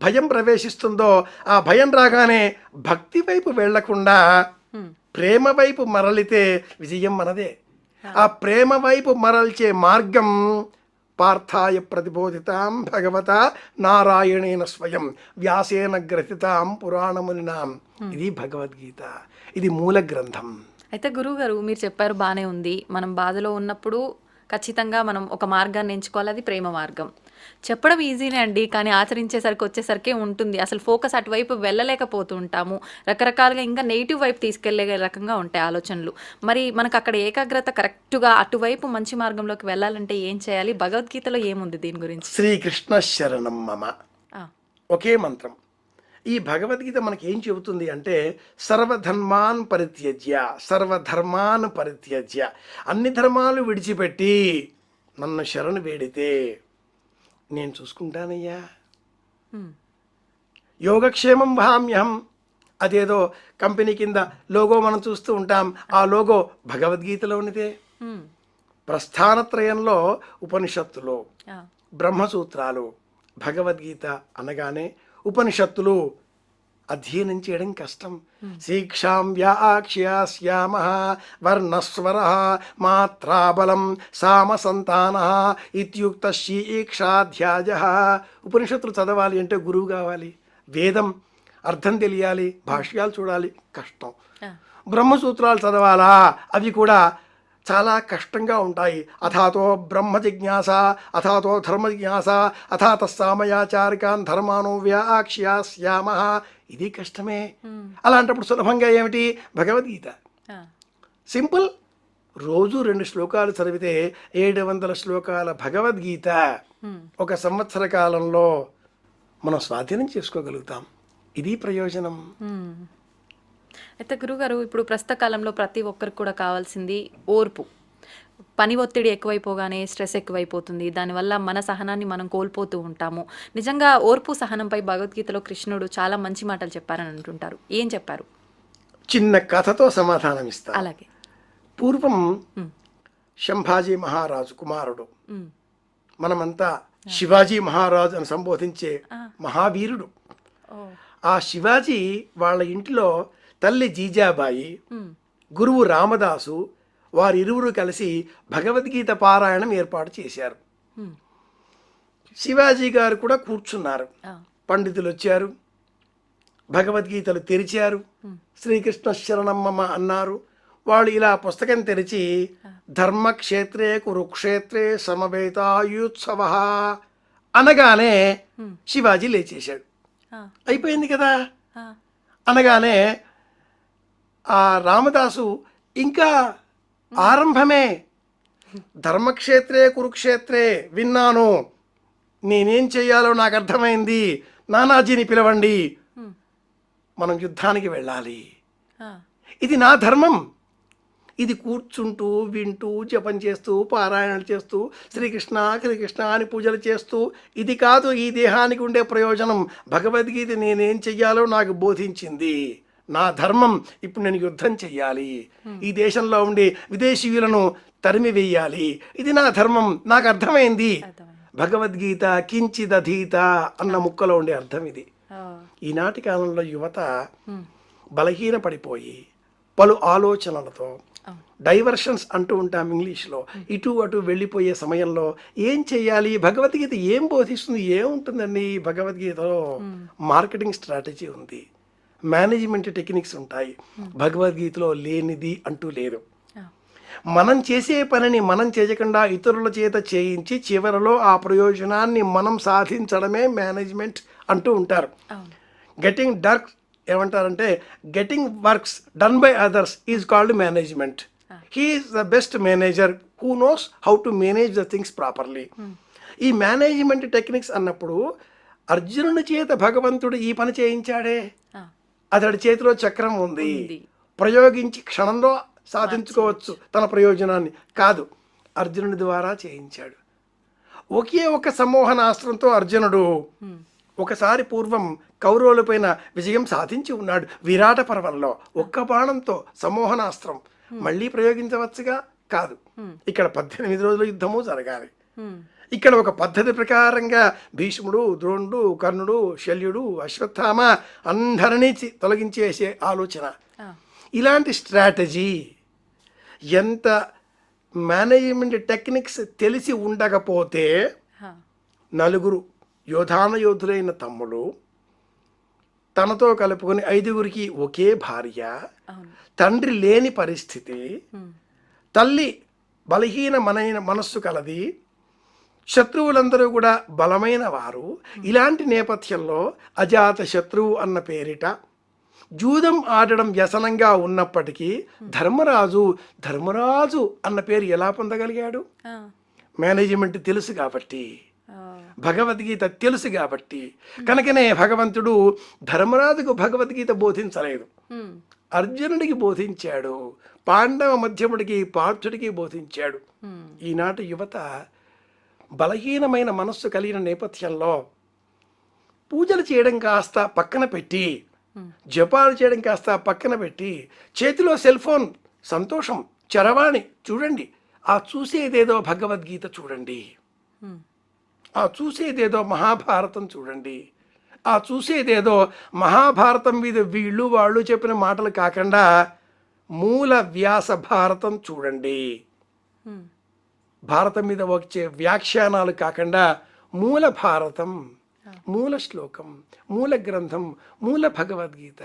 భయం ప్రవేశిస్తుందో, ఆ భయం రాగానే భక్తి వైపు వెళ్లకుండా ప్రేమ వైపు మరలితే విజయం మనదే. ఆ ప్రేమ వైపు మరల్చే మార్గం పార్థాయ ప్రతిబోధితాం భగవత నారాయణేన స్వయం వ్యాసేన గ్రథితాం పురాణమునినాం. ఇది భగవద్గీత, ఇది మూల గ్రంథం. అయితే గురువు గారు మీరు చెప్పారు బాగానే ఉంది, మనం బాధలో ఉన్నప్పుడు ఖచ్చితంగా మనం ఒక మార్గాన్ని ఎంచుకోవాలి, అది ప్రేమ మార్గం. చెప్పడం ఈజీనే అండి, కానీ ఆచరించేసరికి వచ్చేసరికి ఉంటుంది. అసలు ఫోకస్ అటువైపు వెళ్ళలేకపోతూ ఉంటాము. రకరకాలుగా ఇంకా నెగిటివ్ వైపు తీసుకెళ్లే రకంగా ఉంటాయి ఆలోచనలు. మరి మనకు అక్కడ ఏకాగ్రత కరెక్ట్గా అటువైపు మంచి మార్గంలోకి వెళ్ళాలంటే ఏం చేయాలి? భగవద్గీతలో ఏముంది దీని గురించి? శ్రీకృష్ణ శరణం మమ ఒకే మంత్రం. ఈ భగవద్గీత మనకి ఏం చెబుతుంది అంటే సర్వధర్మాన్ పరిత్యజ్య, అన్ని ధర్మాలు విడిచిపెట్టి నన్ను శరణు వేడితే నేను చూసుకుంటానయ్యా. యోగక్షేమం వహామ్యహం, అదేదో కంపెనీ కింద లోగో మనం చూస్తూ ఉంటాం, ఆ లోగో భగవద్గీతలోనిదే. ప్రస్థానత్రయంలో ఉపనిషత్తులు, బ్రహ్మసూత్రాలు, భగవద్గీత అనగానే ఉపనిషత్తులు అధ్యయనం చేయడం కష్టం. శిక్షాం వ్యాక్ష్యాస్యామ వర్ణస్వర మాత్రాబలం సామసంతాన ఇత్యుక్త శీక్షాధ్యాయ. ఉపనిషత్తులు చదవాలి అంటే గురువు కావాలి, వేదం అర్థం తెలియాలి, భాష్యాలు చూడాలి, కష్టం. బ్రహ్మసూత్రాలు చదవాలా, అవి కూడా చాలా కష్టంగా ఉంటాయి. అథాతో బ్రహ్మ జిజ్ఞాస, అథాతో ధర్మ జిజ్ఞాస, అథాత సామయాచారికాన్ ధర్మానో వ్యాక్ష్యాస్యామ, ఇది కష్టమే. అలాంటప్పుడు సులభంగా ఏమిటి? భగవద్గీత సింపుల్. రోజు 2 శ్లోకాలు చదివితే 700 శ్లోకాల భగవద్గీత ఒక సంవత్సర కాలంలో మనం స్వాధీనం చేసుకోగలుగుతాం. ఇది ప్రయోజనం. అయితే గురుగారు, ఇప్పుడు ప్రస్తుత కాలంలో ప్రతి ఒక్కరికి కూడా కావాల్సింది ఓర్పు. పని ఒత్తిడి ఎక్కువైపోగానే స్ట్రెస్ ఎక్కువైపోతుంది, దానివల్ల మన సహనాన్ని మనం కోల్పోతూ ఉంటాము. నిజంగా ఓర్పు సహనంపై భగవద్గీతలో కృష్ణుడు చాలా మంచి మాటలు చెప్పారని అంటుంటారు. ఏం చెప్పారు? చిన్న కథతో సమాధానం ఇస్తా. అలాగే. పూర్వం శంభాజీ మహారాజు కుమారుడు, మనమంతా శివాజీ మహారాజు అని సంబోధించే మహావీరుడు. ఆ శివాజీ వాళ్ళ ఇంటిలో తల్లి జీజాబాయి, గురువు రామదాసు వారిరువురు కలిసి భగవద్గీత పారాయణం ఏర్పాటు చేశారు. శివాజీ గారు కూడా కూర్చున్నారు. పండితులు వచ్చారు, భగవద్గీతలు తెరిచారు, శ్రీకృష్ణ శరణం మమ అన్నారు. వాళ్ళు ఇలా పుస్తకం తెరిచి ధర్మక్షేత్రే కురుక్షేత్రే సమవేతాయుత్సవ అనగానే శివాజీ లేచేశాడు. అయిపోయింది కదా అనగానే ఆ రామదాసు ఇంకా ఆరంభమే, ధర్మక్షేత్రే కురుక్షేత్రే విన్నాను, నేనేం చెయ్యాలో నాకు అర్థమైంది, నానాజీని పిలవండి, మనం యుద్ధానికి వెళ్ళాలి, ఇది నా ధర్మం. ఇది కూర్చుంటూ వింటూ జపం చేస్తూ పారాయణలు చేస్తూ శ్రీకృష్ణ శ్రీకృష్ణ అని పూజలు చేస్తూ ఇది కాదు ఈ దేహానికి ఉండే ప్రయోజనం. భగవద్గీత నేనేం చెయ్యాలో నాకు బోధించింది, నా ధర్మం. ఇప్పుడు నేను యుద్ధం చెయ్యాలి, ఈ దేశంలో ఉండే విదేశీయులను తరిమి వేయాలి, ఇది నా ధర్మం, నాకు అర్థమైంది. భగవద్గీత కించిదధీత అన్న ముక్కలో ఉండే అర్థం ఇది. ఈనాటి కాలంలో యువత బలహీన పడిపోయి పలు ఆలోచనలతో డైవర్షన్స్ అంటూ ఉంటాం ఇంగ్లీష్లో, ఇటు అటు వెళ్ళిపోయే సమయంలో ఏం చేయాలి, భగవద్గీత ఏం బోధిస్తుంది, ఏముంటుందండి భగవద్గీతలో? మార్కెటింగ్ స్ట్రాటజీ ఉంది, మేనేజ్మెంట్ టెక్నిక్స్ ఉంటాయి. భగవద్గీతలో లేనిది అంటూ లేదు. మనం చేసే పనిని మనం చేయకుండా ఇతరుల చేత చేయించి చివరిలో ఆ ప్రయోజనాన్ని మనం సాధించడమే మేనేజ్మెంట్ అంటూ ఉంటారు. గెటింగ్ డర్క్ ఏమంటారంటే getting works done by others is called management. He is the best manager who knows how to manage the things properly. ఈ మేనేజ్మెంట్ టెక్నిక్స్ అన్నప్పుడు అర్జునుడి చేత భగవంతుడు ఈ పని చేయించాడే, అతడి చేతిలో చక్రం ఉంది, ప్రయోగించి క్షణంలో సాధించుకోవచ్చు తన ప్రయోజనాన్ని. కాదు, అర్జునుడి ద్వారా చేయించాడు. ఒకే ఒక సమ్మోహనాస్త్రంతో అర్జునుడు ఒకసారి పూర్వం కౌరవులపైన విజయం సాధించి ఉన్నాడు. విరాట పర్వంలో ఒక్క బాణంతో సమ్మోహనాస్త్రం మళ్ళీ ప్రయోగించవచ్చుగా? కాదు, ఇక్కడ 18 రోజుల యుద్ధము జరగాలి. ఇక్కడ ఒక పద్ధతి ప్రకారంగా భీష్ముడు, ద్రోణుడు, కర్ణుడు, శల్యుడు, అశ్వత్థామ అందరినీ తొలగించేసే ఆలోచన. ఇలాంటి స్ట్రాటజీ, ఎంత మేనేజ్మెంట్ టెక్నిక్స్ తెలిసి ఉండకపోతే నలుగురు యోధులైన తమ్ముడు తనతో కలుపుకొని 5గురికి ఒకే భార్య, తండ్రి లేని పరిస్థితి, తల్లి బలహీనమైన మనస్సు కలది, శత్రువులందరూ కూడా బలమైన వారు. ఇలాంటి నేపథ్యంలో అజాత శత్రువు అన్న పేరిట జూదం ఆడడం వ్యసనంగా ఉన్నప్పటికీ ధర్మరాజు అన్న పేరు ఎలా పొందగలిగాడు? మేనేజ్మెంట్ తెలుసు కాబట్టి, భగవద్గీత తెలుసు కాబట్టి. కనుకనే భగవంతుడు ధర్మరాజుకు భగవద్గీత బోధించలేదు, అర్జునుడికి బోధించాడు, పాండవ మధ్యముడికి పార్థుడికి బోధించాడు. ఈనాటి యువత బలహీనమైన మనస్సు కలిగిన నేపథ్యంలో పూజలు చేయడం కాస్త పక్కన పెట్టి, జపాలు చేయడం కాస్త పక్కన పెట్టి, చేతిలో సెల్ ఫోన్ సంతోషం, చరవాణి చూడండి, ఆ చూసేదేదో భగవద్గీత చూడండి, ఆ చూసేదేదో మహాభారతం చూడండి, ఆ చూసేదేదో మహాభారతం మీద వీళ్ళు వాళ్ళు చెప్పిన మాటలు కాకుండా మూల వ్యాస భారతం చూడండి. భారతం మీద వచ్చే వ్యాఖ్యానాలు కాకుండా మూల భారతం, మూల శ్లోకం, మూల గ్రంథం, మూల భగవద్గీత,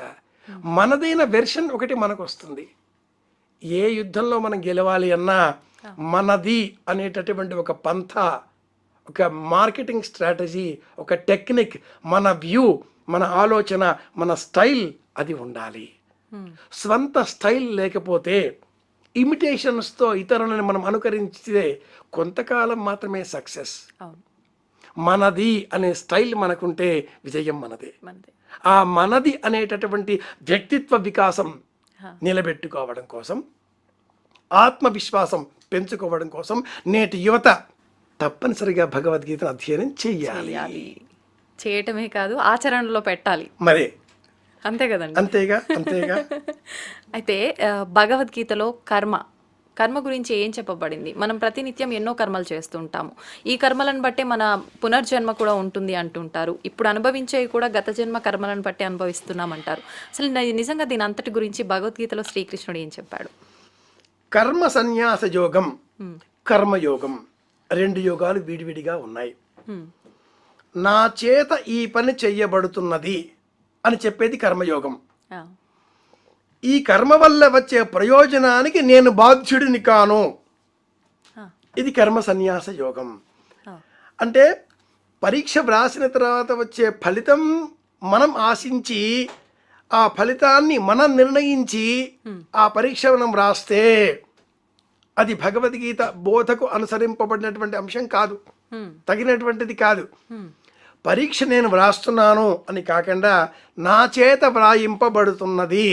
మనదైన వెర్షన్ ఒకటి మనకు వస్తుంది. ఏ యుద్ధంలో మనం గెలవాలి అన్నా మనది అనేటటువంటి ఒక పంథ, ఒక మార్కెటింగ్ స్ట్రాటజీ, ఒక టెక్నిక్, మన వ్యూ, మన ఆలోచన, మన స్టైల్ అది ఉండాలి. స్వంత స్టైల్ లేకపోతే ఇమిటేషన్స్తో ఇతరులను మనం అనుకరించితే కొంతకాలం మాత్రమే సక్సెస్. మనది అనే స్టైల్ మనకుంటే విజయం మనదే. ఆ మనది అనేటటువంటి వ్యక్తిత్వ వికాసం నిలబెట్టుకోవడం కోసం, ఆత్మవిశ్వాసం పెంచుకోవడం కోసం నేటి యువత తప్పనిసరిగా భగవద్గీతను అధ్యయనం చెయ్యాలి. చేయటమే కాదు, ఆచరణలో పెట్టాలి. మరే అంతే కదండి. అంతేగా. అయితే భగవద్గీతలో కర్మ కర్మ గురించి ఏం చెప్పబడింది? మనం ప్రతినిత్యం ఎన్నో కర్మలు చేస్తుంటాము. ఈ కర్మలను బట్టే మన పునర్జన్మ కూడా ఉంటుంది అంటుంటారు. ఇప్పుడు అనుభవించేవి కూడా గత జన్మ కర్మలను బట్టి అనుభవిస్తున్నామంటారు. అసలు నిజంగా దీని అంతటి గురించి భగవద్గీతలో శ్రీకృష్ణుడు ఏం చెప్పాడు? కర్మ సన్యాస యోగం, కర్మయోగం, 2 యోగాలు విడివిడిగా ఉన్నాయి. నా చేత ఈ పని చెయ్యబడుతున్నది అని చెప్పేది కర్మయోగం. ఆ, ఈ కర్మ వల్ల వచ్చే ప్రయోజనానికి నేను బాధ్యుడిని కాను, ఆ, ఇది కర్మ సన్యాస యోగం. ఆ, అంటే పరీక్ష వ్రాసిన తర్వాత వచ్చే ఫలితం మనం ఆశించి ఆ ఫలితాన్ని మనం నిర్ణయించి ఆ పరీక్ష మనం వ్రాస్తే అది భగవద్గీత బోధకు అనుసరింపబడినటువంటి అంశం కాదు, తగినటువంటిది కాదు. పరీక్ష నేను వ్రాస్తున్నాను అని కాకుండా నా చేత వ్రాయింపబడుతున్నది,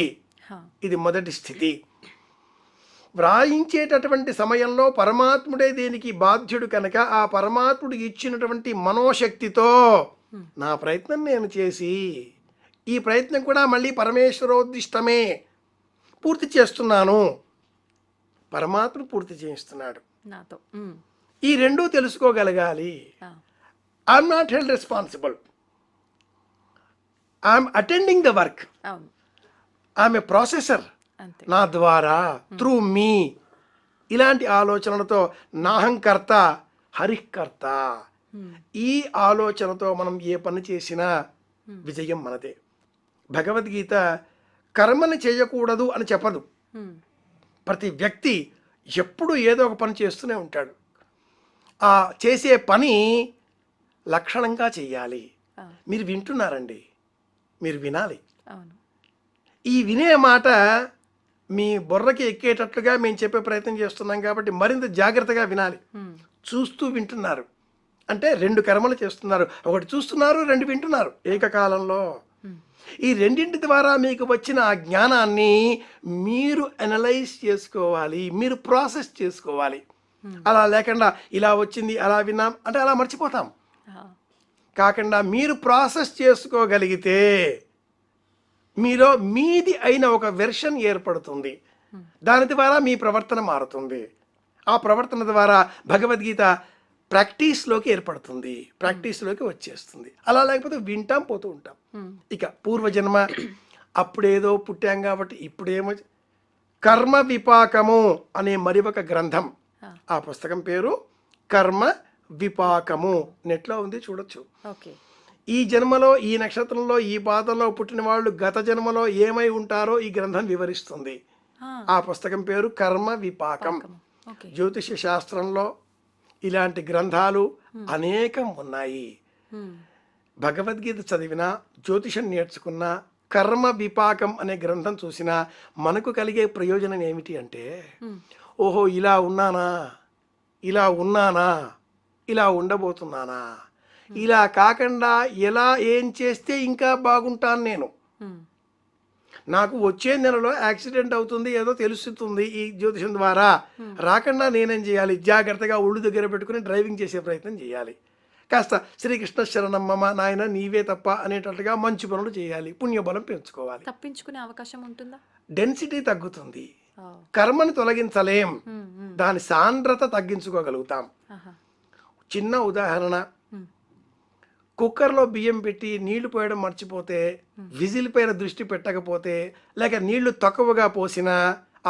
ఇది మొదటి స్థితి. వ్రాయించేటటువంటి సమయంలో పరమాత్ముడే దీనికి బాధ్యుడు కనుక ఆ పరమాత్ముడు ఇచ్చినటువంటి మనోశక్తితో నా ప్రయత్నం నేను చేసి ఈ ప్రయత్నం కూడా మళ్ళీ పరమేశ్వరోద్దిష్టమే పూర్తి చేస్తున్నాను, పరమాత్ముడు పూర్తి చేయిస్తున్నాడు. నాతో. ఈ రెండూ తెలుసుకోగలగాలి. I'm not held responsible, I'm attending the work, అవును, ఐఎమ్ ఏ ప్రాసెసర్, అంతే. నా ద్వారా, త్రూ మీ, ఇలాంటి ఆలోచనలతో నాహంకర్త హరికర్త, ఈ ఆలోచనతో మనం ఏ పని చేసినా విజయం మనదే. భగవద్గీత కర్మని చేయకూడదు అని చెప్పదు. ప్రతి వ్యక్తి ఎప్పుడు ఏదో ఒక పని చేస్తూనే ఉంటాడు. ఆ చేసే పని లక్షణంగా చెయ్యాలి. మీరు వింటున్నారండి, మీరు వినాలి. అవును, ఈ వినే మాట మీ బుర్రకి ఎక్కేటట్లుగా మేము చెప్పే ప్రయత్నం చేస్తున్నాం కాబట్టి మరింత జాగ్రత్తగా వినాలి. చూస్తూ వింటున్నారు అంటే 2 కర్మలు చేస్తున్నారు. ఒకటి చూస్తున్నారు, 2 వింటున్నారు ఏకకాలంలో. ఈ రెండింటి ద్వారా మీకు వచ్చిన ఆ జ్ఞానాన్ని మీరు అనలైజ్ చేసుకోవాలి, మీరు ప్రాసెస్ చేసుకోవాలి. అలా లేకుండా ఇలా వచ్చింది అలా విన్నాం అంటే అలా మర్చిపోతాం. కాకుండా మీరు ప్రాసెస్ చేసుకోగలిగితే మీలో మీది అయిన ఒక వెర్షన్ ఏర్పడుతుంది. దాని ద్వారా మీ ప్రవర్తన మారుతుంది. ఆ ప్రవర్తన ద్వారా భగవద్గీత ప్రాక్టీస్లోకి ఏర్పడుతుంది, ప్రాక్టీస్లోకి వచ్చేస్తుంది. అలా లేకపోతే వింటాం, పోతూ ఉంటాం. ఇక పూర్వజన్మ అప్పుడేదో పుట్టాం కాబట్టి ఇప్పుడేమో. కర్మ విపాకము అనే మరి ఒక గ్రంథం, ఆ పుస్తకం పేరు కర్మ విపాకము. నెట్లో ఉంది, చూడొచ్చు. ఈ జన్మలో ఈ నక్షత్రంలో ఈ పాదంలో పుట్టిన వాళ్ళు గత జన్మలో ఏమై ఉంటారో ఈ గ్రంథం వివరిస్తుంది. ఆ పుస్తకం పేరు కర్మ విపాకం. జ్యోతిష శాస్త్రంలో ఇలాంటి గ్రంథాలు అనేకం ఉన్నాయి. భగవద్గీత చదివినా, జ్యోతిషం నేర్చుకున్నా, కర్మ విపాకం అనే గ్రంథం చూసినా మనకు కలిగే ప్రయోజనం ఏమిటి అంటే, ఓహో ఇలా ఉన్నానా, ఇలా ఉన్నానా, ఇలా ఉండబోతున్నానా, ఇలా కాకుండా ఎలా ఏం చేస్తే ఇంకా బాగుంటాను నేను, నాకు వచ్చే నెలలో యాక్సిడెంట్ అవుతుంది ఏదో తెలుస్తుంది ఈ జ్యోతిషం ద్వారా, రాకుండా నేనేం చేయాలి, జాగ్రత్తగా ఒళ్ళు దగ్గర పెట్టుకుని డ్రైవింగ్ చేసే ప్రయత్నం చేయాలి. కాస్త శ్రీకృష్ణ శరణమ్మమ్మ నాయన నీవే తప్ప అనేటట్టుగా మంచి పనులు చేయాలి, పుణ్యబలం పెంచుకోవాలి. తప్పించుకునే అవకాశం ఉంటుందా? డెన్సిటీ తగ్గుతుంది, కర్మని తొలగించలేం, దాని సాంద్రత తగ్గించుకోగలుగుతాం. చిన్న ఉదాహరణ, కుక్కర్లో బియ్యం పెట్టి నీళ్లు పోయడం మర్చిపోతే, విజిల్ పైన దృష్టి పెట్టకపోతే, లేక నీళ్లు తక్కువగా పోసినా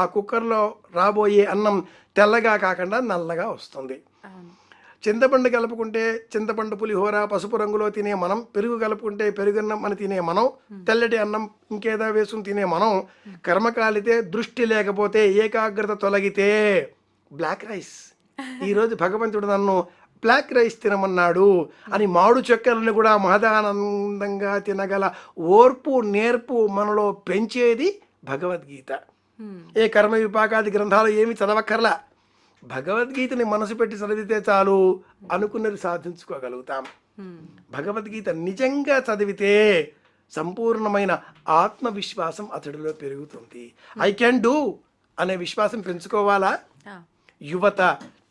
ఆ కుక్కర్లో రాబోయే అన్నం తెల్లగా కాకుండా నల్లగా వస్తుంది. చింతపండు కలుపుకుంటే చింతపండు పులిహోర పసుపు రంగులో తినే మనం, పెరుగు కలుపుకుంటే పెరుగన్నం అని తినే మనం, తెల్లటి అన్నం ఇంకేదో వేసుకుని తినే మనం, కర్మ కాలితే, దృష్టి లేకపోతే, ఏకాగ్రత తొలగితే బ్లాక్ రైస్. ఈరోజు భగవంతుడు నన్ను బ్లాక్ రైస్ తినమన్నాడు అని మాడు చెక్కలను కూడా మహదానందంగా తినగల ఓర్పు నేర్పు మనలో పెంచేది భగవద్గీత. ఏ కర్మ విపాకాది గ్రంథాలు ఏమి చదవక్కర్లా, భగవద్గీతని మనసు పెట్టి చదివితే చాలు అనుకున్నది సాధించుకోగలుగుతాం. భగవద్గీత నిజంగా చదివితే సంపూర్ణమైన ఆత్మవిశ్వాసం అతడిలో పెరుగుతుంది. ఐ కెన్ డూ అనే విశ్వాసం పెంచుకోవాలా? యువత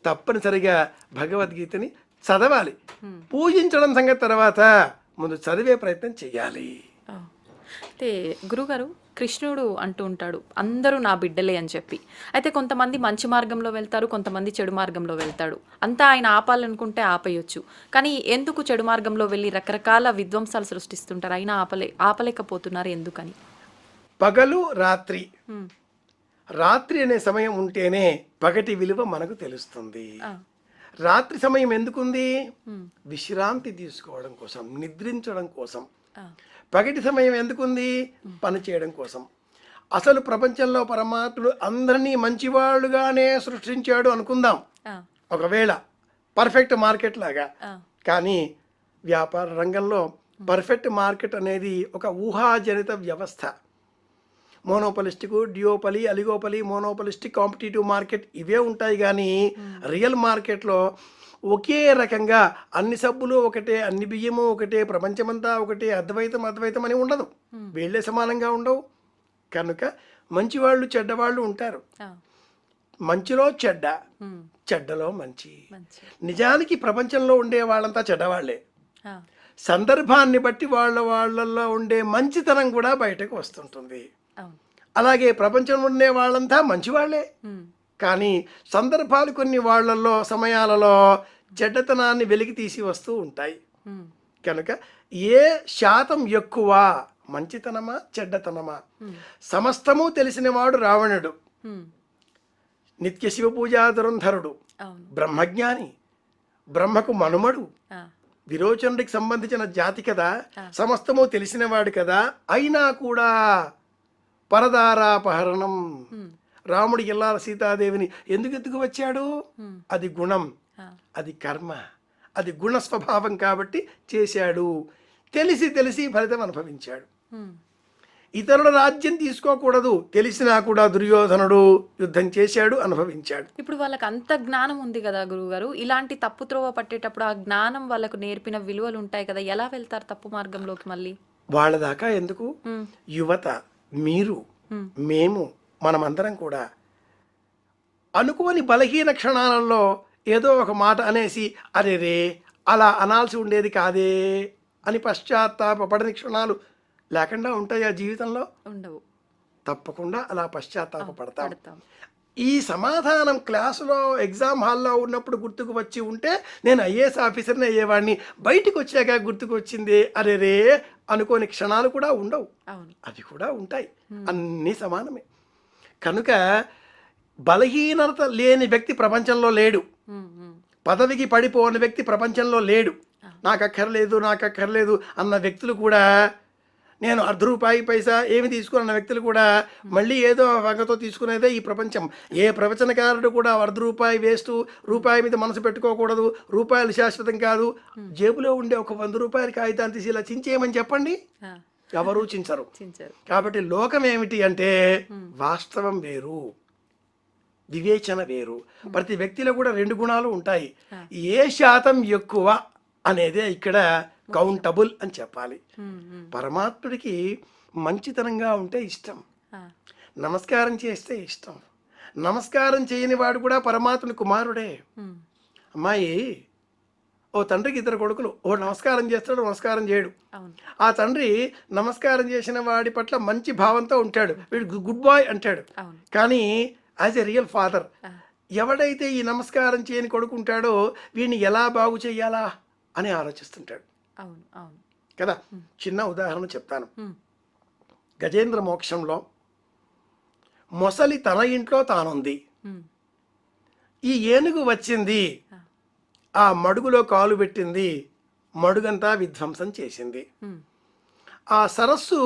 తప్పనిసరిగా భగవద్గీతని చదవాలి. పూజించడం సంగతి తర్వాత ముందు చదివే ప్రయత్నం చేయాలి. అయితే గురుగారు కృష్ణుడు అంటూ ఉంటాడు అందరూ నా బిడ్డలే అని చెప్పి. అయితే కొంతమంది మంచి మార్గంలో వెళ్తారు, కొంతమంది చెడు మార్గంలో వెళ్తాడు. అంతా ఆయన ఆపాలనుకుంటే ఆపేయొచ్చు. కానీ ఎందుకు చెడు మార్గంలో వెళ్ళి రకరకాల విధ్వంసాలు సృష్టిస్తుంటారు, అయినా ఆపలేకపోతున్నారు ఎందుకని? పగలు రాత్రి, ఉమ్, రాత్రి అనే సమయం ఉంటేనే పగటి విలువ మనకు తెలుస్తుంది. ఆ, రాత్రి సమయం ఎందుకుంది? ఉమ్, విశ్రాంతి తీసుకోవడం కోసం, నిద్రించడం కోసం. ఆ, పగటి సమయం ఎందుకుంది? పని చేయడం కోసం. అసలు ప్రపంచంలో పరమాత్ముడు అందరినీ మంచివాళ్ళుగానే సృష్టించాడు అనుకుందాం, ఆ, ఒకవేళ పర్ఫెక్ట్ మార్కెట్ లాగా. ఆ, కానీ వ్యాపార రంగంలో పర్ఫెక్ట్ మార్కెట్ అనేది ఒక ఊహాజనిత వ్యవస్థ. మోనోపలిస్టిక్, డ్యూయోపలి, అలిగోపలి, మోనోపలిస్టిక్, కాంపిటేటివ్ మార్కెట్ ఇవే ఉంటాయి. కానీ రియల్ మార్కెట్లో ఒకే రకంగా అన్ని సబ్బులు ఒకటే, అన్ని బియ్యము ఒకటే, ప్రపంచమంతా ఒకటే, అద్వైతం అని ఉండదు. వీళ్ళే సమానంగా ఉండవు. కనుక మంచివాళ్ళు చెడ్డవాళ్ళు ఉంటారు. ఆ, మంచిలో చెడ్డ, ఉమ్, చెడ్డలో మంచి. మంచి, నిజానికి ప్రపంచంలో ఉండే వాళ్ళంతా చెడ్డవాళ్లే. ఆ, సందర్భాన్ని బట్టి వాళ్ళల్లో ఉండే మంచితనం కూడా బయటకు వస్తుంటుంది. అవును, అలాగే ప్రపంచంలో ఉండే వాళ్ళంతా మంచివాళ్లే. ఉమ్, కానీ సందర్భాలు కొన్ని వాళ్ళల్లో సమయాలలో చెడ్డతనాన్ని వెలికి తీసి వస్తూ ఉంటాయి. ఉమ్, కనుక ఏ శాతం ఎక్కువ, మంచితనమా చెడ్డతనమా? సమస్తము తెలిసినవాడు రావణుడు, ఉమ్, నిత్య శివ పూజా దురంధరుడు, అవును, బ్రహ్మజ్ఞాని, బ్రహ్మకు మనుమడు, ఆ, విరోచనుడికి సంబంధించిన జాతి కదా, సమస్తము తెలిసినవాడు కదా. అయినా కూడా పరదారాపహరణం, రాముడు ఇల్లాల సీతాదేవిని ఎందుకు ఎత్తుకు వచ్చాడు? అది గుణం, ఆ, అది కర్మ, అది గుణ స్వభావం కాబట్టి చేశాడు. తెలిసి ఫలితం అనుభవించాడు. ఉమ్, ఇతరుల రాజ్యం తీసుకోకూడదు తెలిసినా కూడా దుర్యోధనుడు యుద్ధం చేశాడు, అనుభవించాడు. ఇప్పుడు వాళ్ళకి అంత జ్ఞానం ఉంది కదా గురువుగారు, ఇలాంటి తప్పు త్రోవ పట్టేటప్పుడు ఆ జ్ఞానం వాళ్ళకు నేర్పిన విలువలు ఉంటాయి కదా, ఎలా వెళ్తారు తప్పు మార్గంలోకి మళ్ళీ? వాళ్ళ దాకా ఎందుకు? ఉమ్, యువత, మీరు, మేము, మనమందరం కూడా అనుకోని బలహీన క్షణాలలో ఏదో ఒక మాట అనేసి అరే రే అలా అనాల్సి ఉండేది కాదే అని పశ్చాత్తాపపడని క్షణాలు లేకుండా ఉంటాయి ఆ జీవితంలో? ఉండవు. తప్పకుండా అలా పశ్చాత్తాపపడతాం. పడతాం. ఈ సమాధానం క్లాసులో ఎగ్జామ్ హాల్లో ఉన్నప్పుడు గుర్తుకు వచ్చి ఉంటే నేను ఐఏఎస్ ఆఫీసర్ని అయ్యేవాడిని, బయటికి వచ్చాక గుర్తుకు వచ్చింది అరే రే అనుకోని క్షణాలు కూడా ఉండవు. అవును, అవి కూడా ఉంటాయి. అన్నీ సమానమే. కనుక బలహీనత లేని వ్యక్తి ప్రపంచంలో లేడు. ఉమ్, ఉమ్, పదవికి పడిపోని వ్యక్తి ప్రపంచంలో లేడు. నాకు అక్కర్లేదు అన్న వ్యక్తులు కూడా, నేను ₹1 పైసా ఏమి తీసుకున్న వ్యక్తులు కూడా మళ్ళీ ఏదో వంగతో తీసుకునేదే ఈ ప్రపంచం. ఏ ప్రవచనకారుడు కూడా ₹1 వేస్ట్, రూపాయి మీద మనసు పెట్టుకోకూడదు, రూపాయలు శాశ్వతం కాదు. జేబులో ఉండే ఒక ₹100 కాగితాన్ని తీసి ఇలా చించేయమని చెప్పండి, ఆ, ఎవరూ చించరు. చించారు. కాబట్టి లోకం ఏమిటి అంటే వాస్తవం వేరు, వివేచన వేరు. ప్రతి వ్యక్తిలో కూడా 2 గుణాలు ఉంటాయి. ఏ శాతం ఎక్కువ అనేదే ఇక్కడ కౌంటబుల్ అని చెప్పాలి. ఉమ్, ఉమ్, పరమాత్ముడికి మంచితనంగా ఉంటే ఇష్టం, ఆ, నమస్కారం చేస్తే ఇష్టం. నమస్కారం చేయని వాడు కూడా పరమాత్ముని కుమారుడే. ఉమ్, అమ్మాయి, ఓ తండ్రికి 2 కొడుకులు, ఓ నమస్కారం చేస్తాడు, నమస్కారం చేయడు. అవును, ఆ తండ్రి నమస్కారం చేసిన వాడి పట్ల మంచి భావంతో ఉంటాడు, వీడు గుడ్ బాయ్ అంటాడు. అవును, కానీ యాజ్ ఎ రియల్ ఫాదర్ ఎవడైతే ఈ నమస్కారం చేయని కొడుకుంటాడో వీడిని ఎలా బాగు చేయాలా అని ఆలోచిస్తుంటాడు అవును, అవును, కదా. చిన్న ఉదాహరణ చెప్తాను. ఉమ్, గజేంద్ర మోక్షంలో మొసలి తన ఇంట్లో తానుంది. ఉమ్, ఈ ఏనుగు వచ్చింది, ఆ మడుగులో కాలు పెట్టింది, మడుగంతా విధ్వంసం చేసింది. ఉమ్, ఆ సరస్సు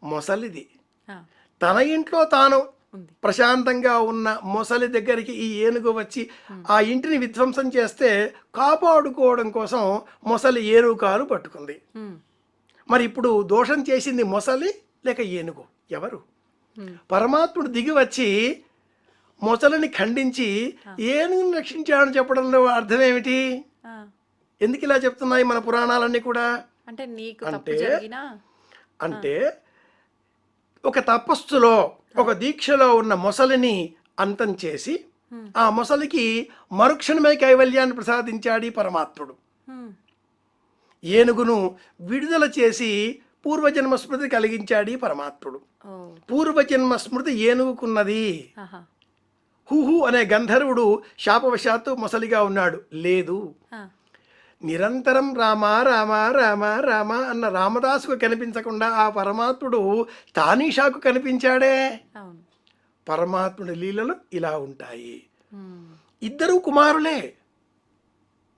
మొసలిది. ఆ, తన ఇంట్లో తాను ఉంది. ప్రశాంతంగా ఉన్న మొసలి దగ్గరికి ఈ ఏనుగు వచ్చి ఆ ఇంటిని విధ్వంసం చేస్తే కాపాడుకోవడం కోసం మొసలి ఏనుగు కాలు పట్టుకుంది. ఉమ్, మరి ఇప్పుడు దోషం చేసింది మొసలి లేక ఏనుగు? ఎవరు? పరమాత్ముడు దిగి వచ్చి మొసలిని ఖండించి ఏనుగుని రక్షించాడని చెప్పడంలో అర్థం ఏమిటి? ఆ, ఎందుకు ఇలా చెప్తున్నాయి మన పురాణాలన్నీ కూడా? అంటే నీకు తప్పు జరిగినా అంటే ఒక తపస్సులో, ఒక దీక్షలో ఉన్న మొసలిని అంతం చేసి ఆ మొసలికి మరుక్షణమే కైవల్యాన్ని ప్రసాదించాడు పరమాత్ముడు. ఉమ్, ఏనుగును విడుదల చేసి పూర్వజన్మ స్మృతి కలిగించాడు ఈ పరమాత్ముడు. ఓ పూర్వజన్మ స్మృతి ఏనుగుకున్నది. ఆహా హుహు అనే గంధర్వుడు శాపవశాత్తు మొసలిగా ఉన్నాడు. లేదు, ఆ, నిరంతరం రామ రామ రామ రామ అన్న రామదాసుకు కనిపించకుండా ఆ పరమాత్ముడు తానీషాకు కనిపించాడే. అవును. పరమాత్ముడి లీలలు ఇలా ఉంటాయి. ఉమ్, ఇద్దరూ కుమారులే.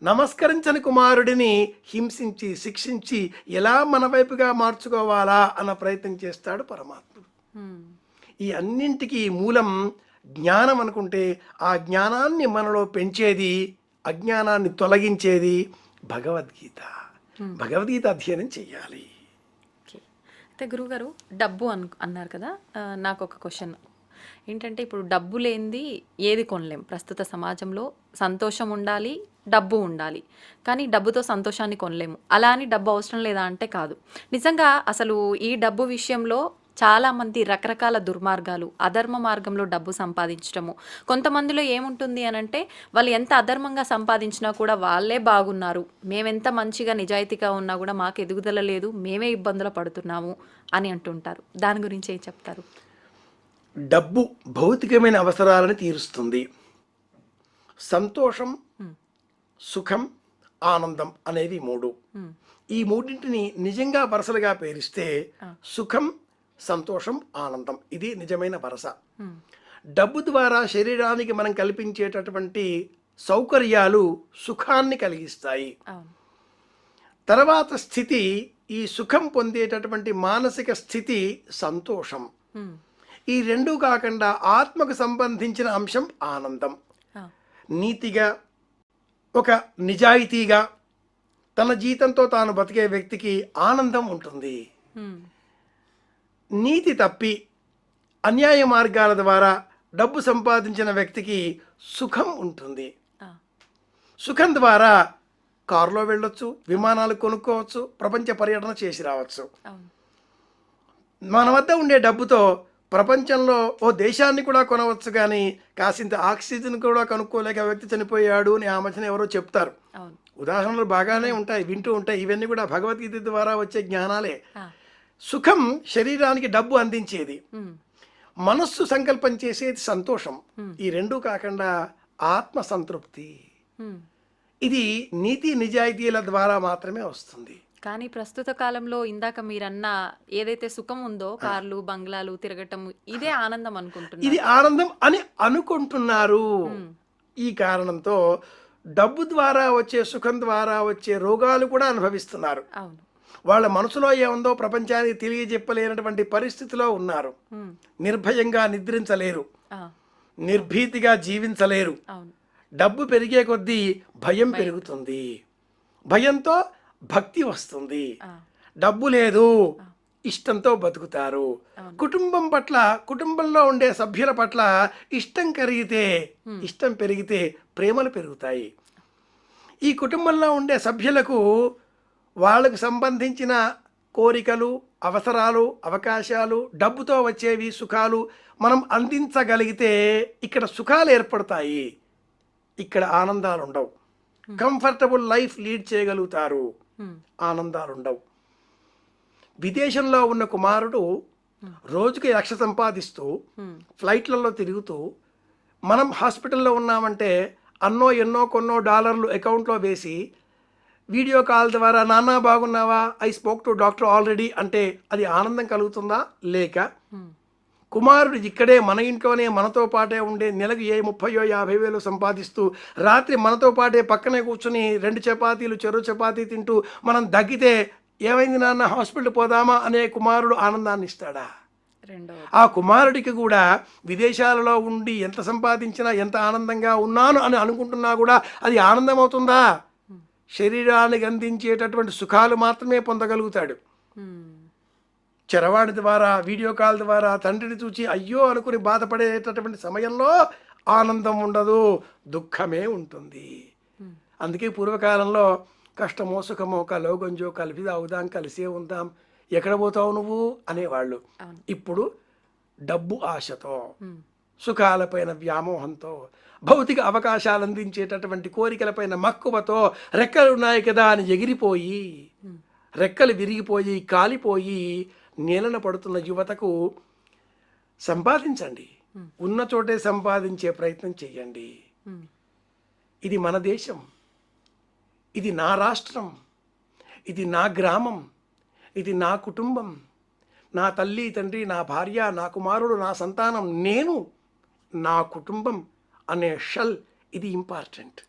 నమస్కరించని కుమారుడిని హింసించి శిక్షించి ఎలా మన వైపుగా మార్చుకోవాలా అన్న ప్రయత్నం చేస్తాడు పరమాత్ముడు. ఉమ్, ఈ అన్నింటికీ మూలం జ్ఞానం అనుకుంటే ఆ జ్ఞానాన్ని మనలో పెంచేది, అజ్ఞానాన్ని తొలగించేది భగవద్గీత. భగవద్గీత అధ్యయనం చెయ్యాలి. ఓకే. అయితే గురువుగారు డబ్బు అన్నారు కదా, నాకు ఒక క్వశ్చన్ ఏంటంటే, ఇప్పుడు డబ్బు లేనిది ఏది కొనలేం. ప్రస్తుత సమాజంలో సంతోషం ఉండాలి, డబ్బు ఉండాలి, కానీ డబ్బుతో సంతోషాన్ని కొనలేము. అలా అని డబ్బు అవసరం లేదా అంటే కాదు. నిజంగా అసలు ఈ డబ్బు విషయంలో చాలామంది రకరకాల దుర్మార్గాలు, అధర్మ మార్గంలో డబ్బు సంపాదించడము. కొంతమందిలో ఏముంటుంది అని అంటే, వాళ్ళు ఎంత అధర్మంగా సంపాదించినా కూడా వాళ్ళే బాగున్నారు, మేమెంత మంచిగా నిజాయితీగా ఉన్నా కూడా మాకు ఎదుగుదల లేదు, మేమే ఇబ్బందులు పడుతున్నాము అని అంటుంటారు. దాని గురించి ఏం చెప్తారు? డబ్బు భౌతికమైన అవసరాలను తీరుస్తుంది. సంతోషం, సుఖం, ఆనందం అనేవి మూడు. ఈ మూడింటిని నిజంగా వరసలుగా పేరిస్తే సుఖం, సంతోషం, ఆనందం ఇది నిజమైన వరస. డబ్బు ద్వారా శరీరానికి మనం కల్పించేటటువంటి సౌకర్యాలు సుఖాన్ని కలిగిస్తాయి. అవును. తర్వాత స్థితి, ఈ సుఖం పొందేటటువంటి మానసిక స్థితి సంతోషం. ఈ రెండూ కాకుండా ఆత్మకు సంబంధించిన అంశం ఆనందం. నీతిగా, ఒక నిజాయితీగా తన జీతంతో తాను బతికే వ్యక్తికి ఆనందం ఉంటుంది. నీతి తప్పి అన్యాయ మార్గాల ద్వారా డబ్బు సంపాదించిన వ్యక్తికి సుఖం ఉంటుంది. సుఖం ద్వారా కారులో వెళ్ళొచ్చు, విమానాలు కొనుక్కోవచ్చు, ప్రపంచ పర్యటన చేసి రావచ్చు. మన వద్ద ఉండే డబ్బుతో ప్రపంచంలో ఓ దేశాన్ని కూడా కొనవచ్చు, కానీ కాసింత ఆక్సిజన్ కూడా కనుక్కోలేక వ్యక్తి చనిపోయాడు అని ఆ మధ్యన ఎవరో చెప్తారు. ఉదాహరణలు బాగానే ఉంటాయి, వింటూ ఉంటాయి. ఇవన్నీ కూడా భగవద్గీత ద్వారా వచ్చే జ్ఞానాలే. సుఖం శరీరానికి డబ్బు అందించేది, మనస్సు సంకల్పం చేసేది సంతోషం. ఈ రెండూ కాకుండా ఆత్మ సంతృప్తి, ఇది నీతి నిజాయితీల ద్వారా మాత్రమే వస్తుంది. కానీ ప్రస్తుత కాలంలో ఇందాక మీరన్న ఏదైతే సుఖం ఉందో, కార్లు బంగ్లాలు తిరగటం, ఇదే ఆనందం అనుకుంటున్నారు. ఇది ఆనందం అని అనుకుంటున్నారు. ఈ కారణంతో డబ్బు ద్వారా వచ్చే సుఖం ద్వారా వచ్చే రోగాలు కూడా అనుభవిస్తున్నారు. అవును. వాళ్ళ మనసులో ఏముందో ప్రపంచానికి తెలియజెప్పలేనటువంటి పరిస్థితిలో ఉన్నారు. నిర్భయంగా నిద్రించలేరు, నిర్భీతిగా జీవించలేరు. అవును. డబ్బు పెరిగే కొద్దీ భయం పెరుగుతుంది, భయంతో భక్తి వస్తుంది. డబ్బు లేదు, ఇష్టంతో బతుకుతారు. కుటుంబం పట్ల, కుటుంబంలో ఉండే సభ్యుల పట్ల ఇష్టం పెరిగితే ప్రేమలు పెరుగుతాయి. ఈ కుటుంబంలో ఉండే సభ్యులకు వాళ్ళకు సంబంధించిన కోరికలు, అవసరాలు, అవకాశాలు, డబ్బుతో వచ్చేవి సుఖాలు మనం అందించగలిగితే ఇక్కడ సుఖాలు ఏర్పడతాయి, ఇక్కడ ఆనందాలు ఉండవు. కంఫర్టబుల్ లైఫ్ లీడ్ చేయగలుగుతారు, ఆనందాలు ఉండవు. విదేశంలో ఉన్న కుమారుడు రోజుకి 1,00,000 సంపాదిస్తూ ఫ్లైట్లలో తిరుగుతూ, మనం హాస్పిటల్లో ఉన్నామంటే ఎన్నో కొన్నో డాలర్లు అకౌంట్లో వేసి వీడియో కాల్ ద్వారా నాన్న బాగున్నావా, I spoke to doctor already అంటే అది ఆనందం కలుగుతుందా? లేక కుమారుడు ఇక్కడే మన ఇంట్లోనే మనతో పాటే ఉండే నెలకు 30,000-50,000 సంపాదిస్తూ రాత్రి మనతో పాటే పక్కనే కూర్చుని 2 చపాతీలు చెరో చపాతీ తింటూ మనం దగ్గితే ఏమైంది నాన్న హాస్పిటల్ పోదామా అనే కుమారుడు ఆనందాన్ని ఇస్తాడా? ఆ కుమారుడికి కూడా విదేశాలలో ఉండి ఎంత సంపాదించినా, ఎంత ఆనందంగా ఉన్నాను అని అనుకుంటున్నా కూడా అది ఆనందం అవుతుందా? శరీరానికి అందించేటటువంటి సుఖాలు మాత్రమే పొందగలుగుతాడు. చరవాణి ద్వారా, వీడియో కాల్ ద్వారా తండ్రిని చూచి అయ్యో అనుకుని బాధపడేటటువంటి సమయంలో ఆనందం ఉండదు, దుఃఖమే ఉంటుంది. అందుకే పూర్వకాలంలో కష్టమో సుఖమో కలో గంజో కలిపి తాగుదాం, కలిసే ఉందాం, ఎక్కడ పోతావు నువ్వు అనేవాళ్ళు. ఇప్పుడు డబ్బు ఆశతో, సుఖాలపైన వ్యామోహంతో, భౌతిక అవకాశాలు అందించేటటువంటి కోరికలపైన మక్కువతో రెక్కలున్నాయి కదా అని ఎగిరిపోయి రెక్కలు విరిగిపోయి కాలిపోయి నేలన పడుతున్న యువతకు సంపాదించండి, ఉన్న చోటే సంపాదించే ప్రయత్నం చేయండి. ఇది మన దేశం, ఇది నా రాష్ట్రం, ఇది నా గ్రామం, ఇది నా కుటుంబం, నా తల్లి తండ్రి, నా భార్య, నా కుమారుడు, నా సంతానం, నేను, నా కుటుంబం అనే షల్, ఇది ఇంపార్టెంట్.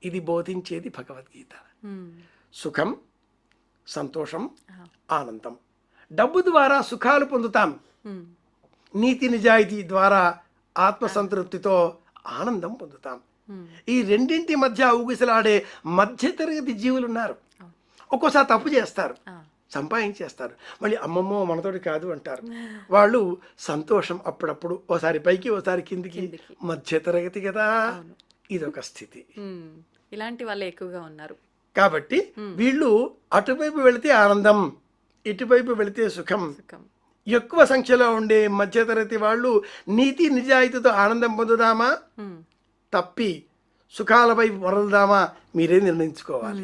ఇది బోధించేది భగవద్గీత. సుఖం, సంతోషం, ఆనందం. డబ్బు ద్వారా సుఖాలు పొందుతాం, నీతి నిజాయితీ ద్వారా ఆత్మసంతృప్తితో ఆనందం పొందుతాం. ఈ రెండింటి మధ్య ఊగిసలాడే మధ్యతరగతి జీవులు ఉన్నారు. ఒక్కోసారి తప్పు చేస్తారు, సంపాదించేస్తారు, మళ్ళీ అమ్మమ్మో మనతోటి కాదు అంటారు. వాళ్ళు సంతోషం అప్పుడప్పుడు ఓసారి పైకి ఓసారి కిందికి, మధ్యతరగతి కదా. ఇదొక స్థితి. ఇలాంటి వాళ్ళు ఎక్కువగా ఉన్నారు. కాబట్టి వీళ్ళు అటువైపు వెళితే ఆనందం, ఇటువైపు వెళితే సుఖం. ఎక్కువ సంఖ్యలో ఉండే మధ్యతరగతి వాళ్ళు నీతి నిజాయితీతో ఆనందం పొందుదామా, తప్పి సుఖాల వైపు మరలుదామా, మీరే నిర్ణయించుకోవాలి.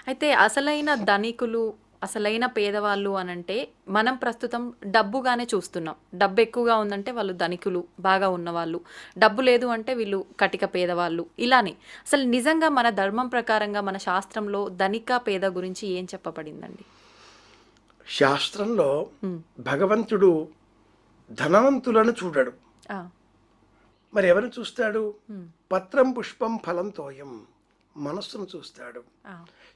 అయితే అసలైన ధనికులు, అసలైన పేదవాళ్ళు అనంటే మనం ప్రస్తుతం డబ్బుగానే చూస్తున్నాం. డబ్బు ఎక్కువగా ఉందంటే వాళ్ళు ధనికులు, బాగా ఉన్నవాళ్ళు. డబ్బు లేదు అంటే వీళ్ళు కటిక పేదవాళ్ళు. ఇలానే అసలు నిజంగా మన ధర్మం ప్రకారంగా మన శాస్త్రంలో ధనిక పేద గురించి ఏం చెప్పబడిందండి? శాస్త్రంలో భగవంతుడు ధనవంతులను చూడడు, మరి ఎవరిని చూస్తాడు? పత్రం పుష్పం ఫలం తోయం, మనస్సును చూస్తాడు.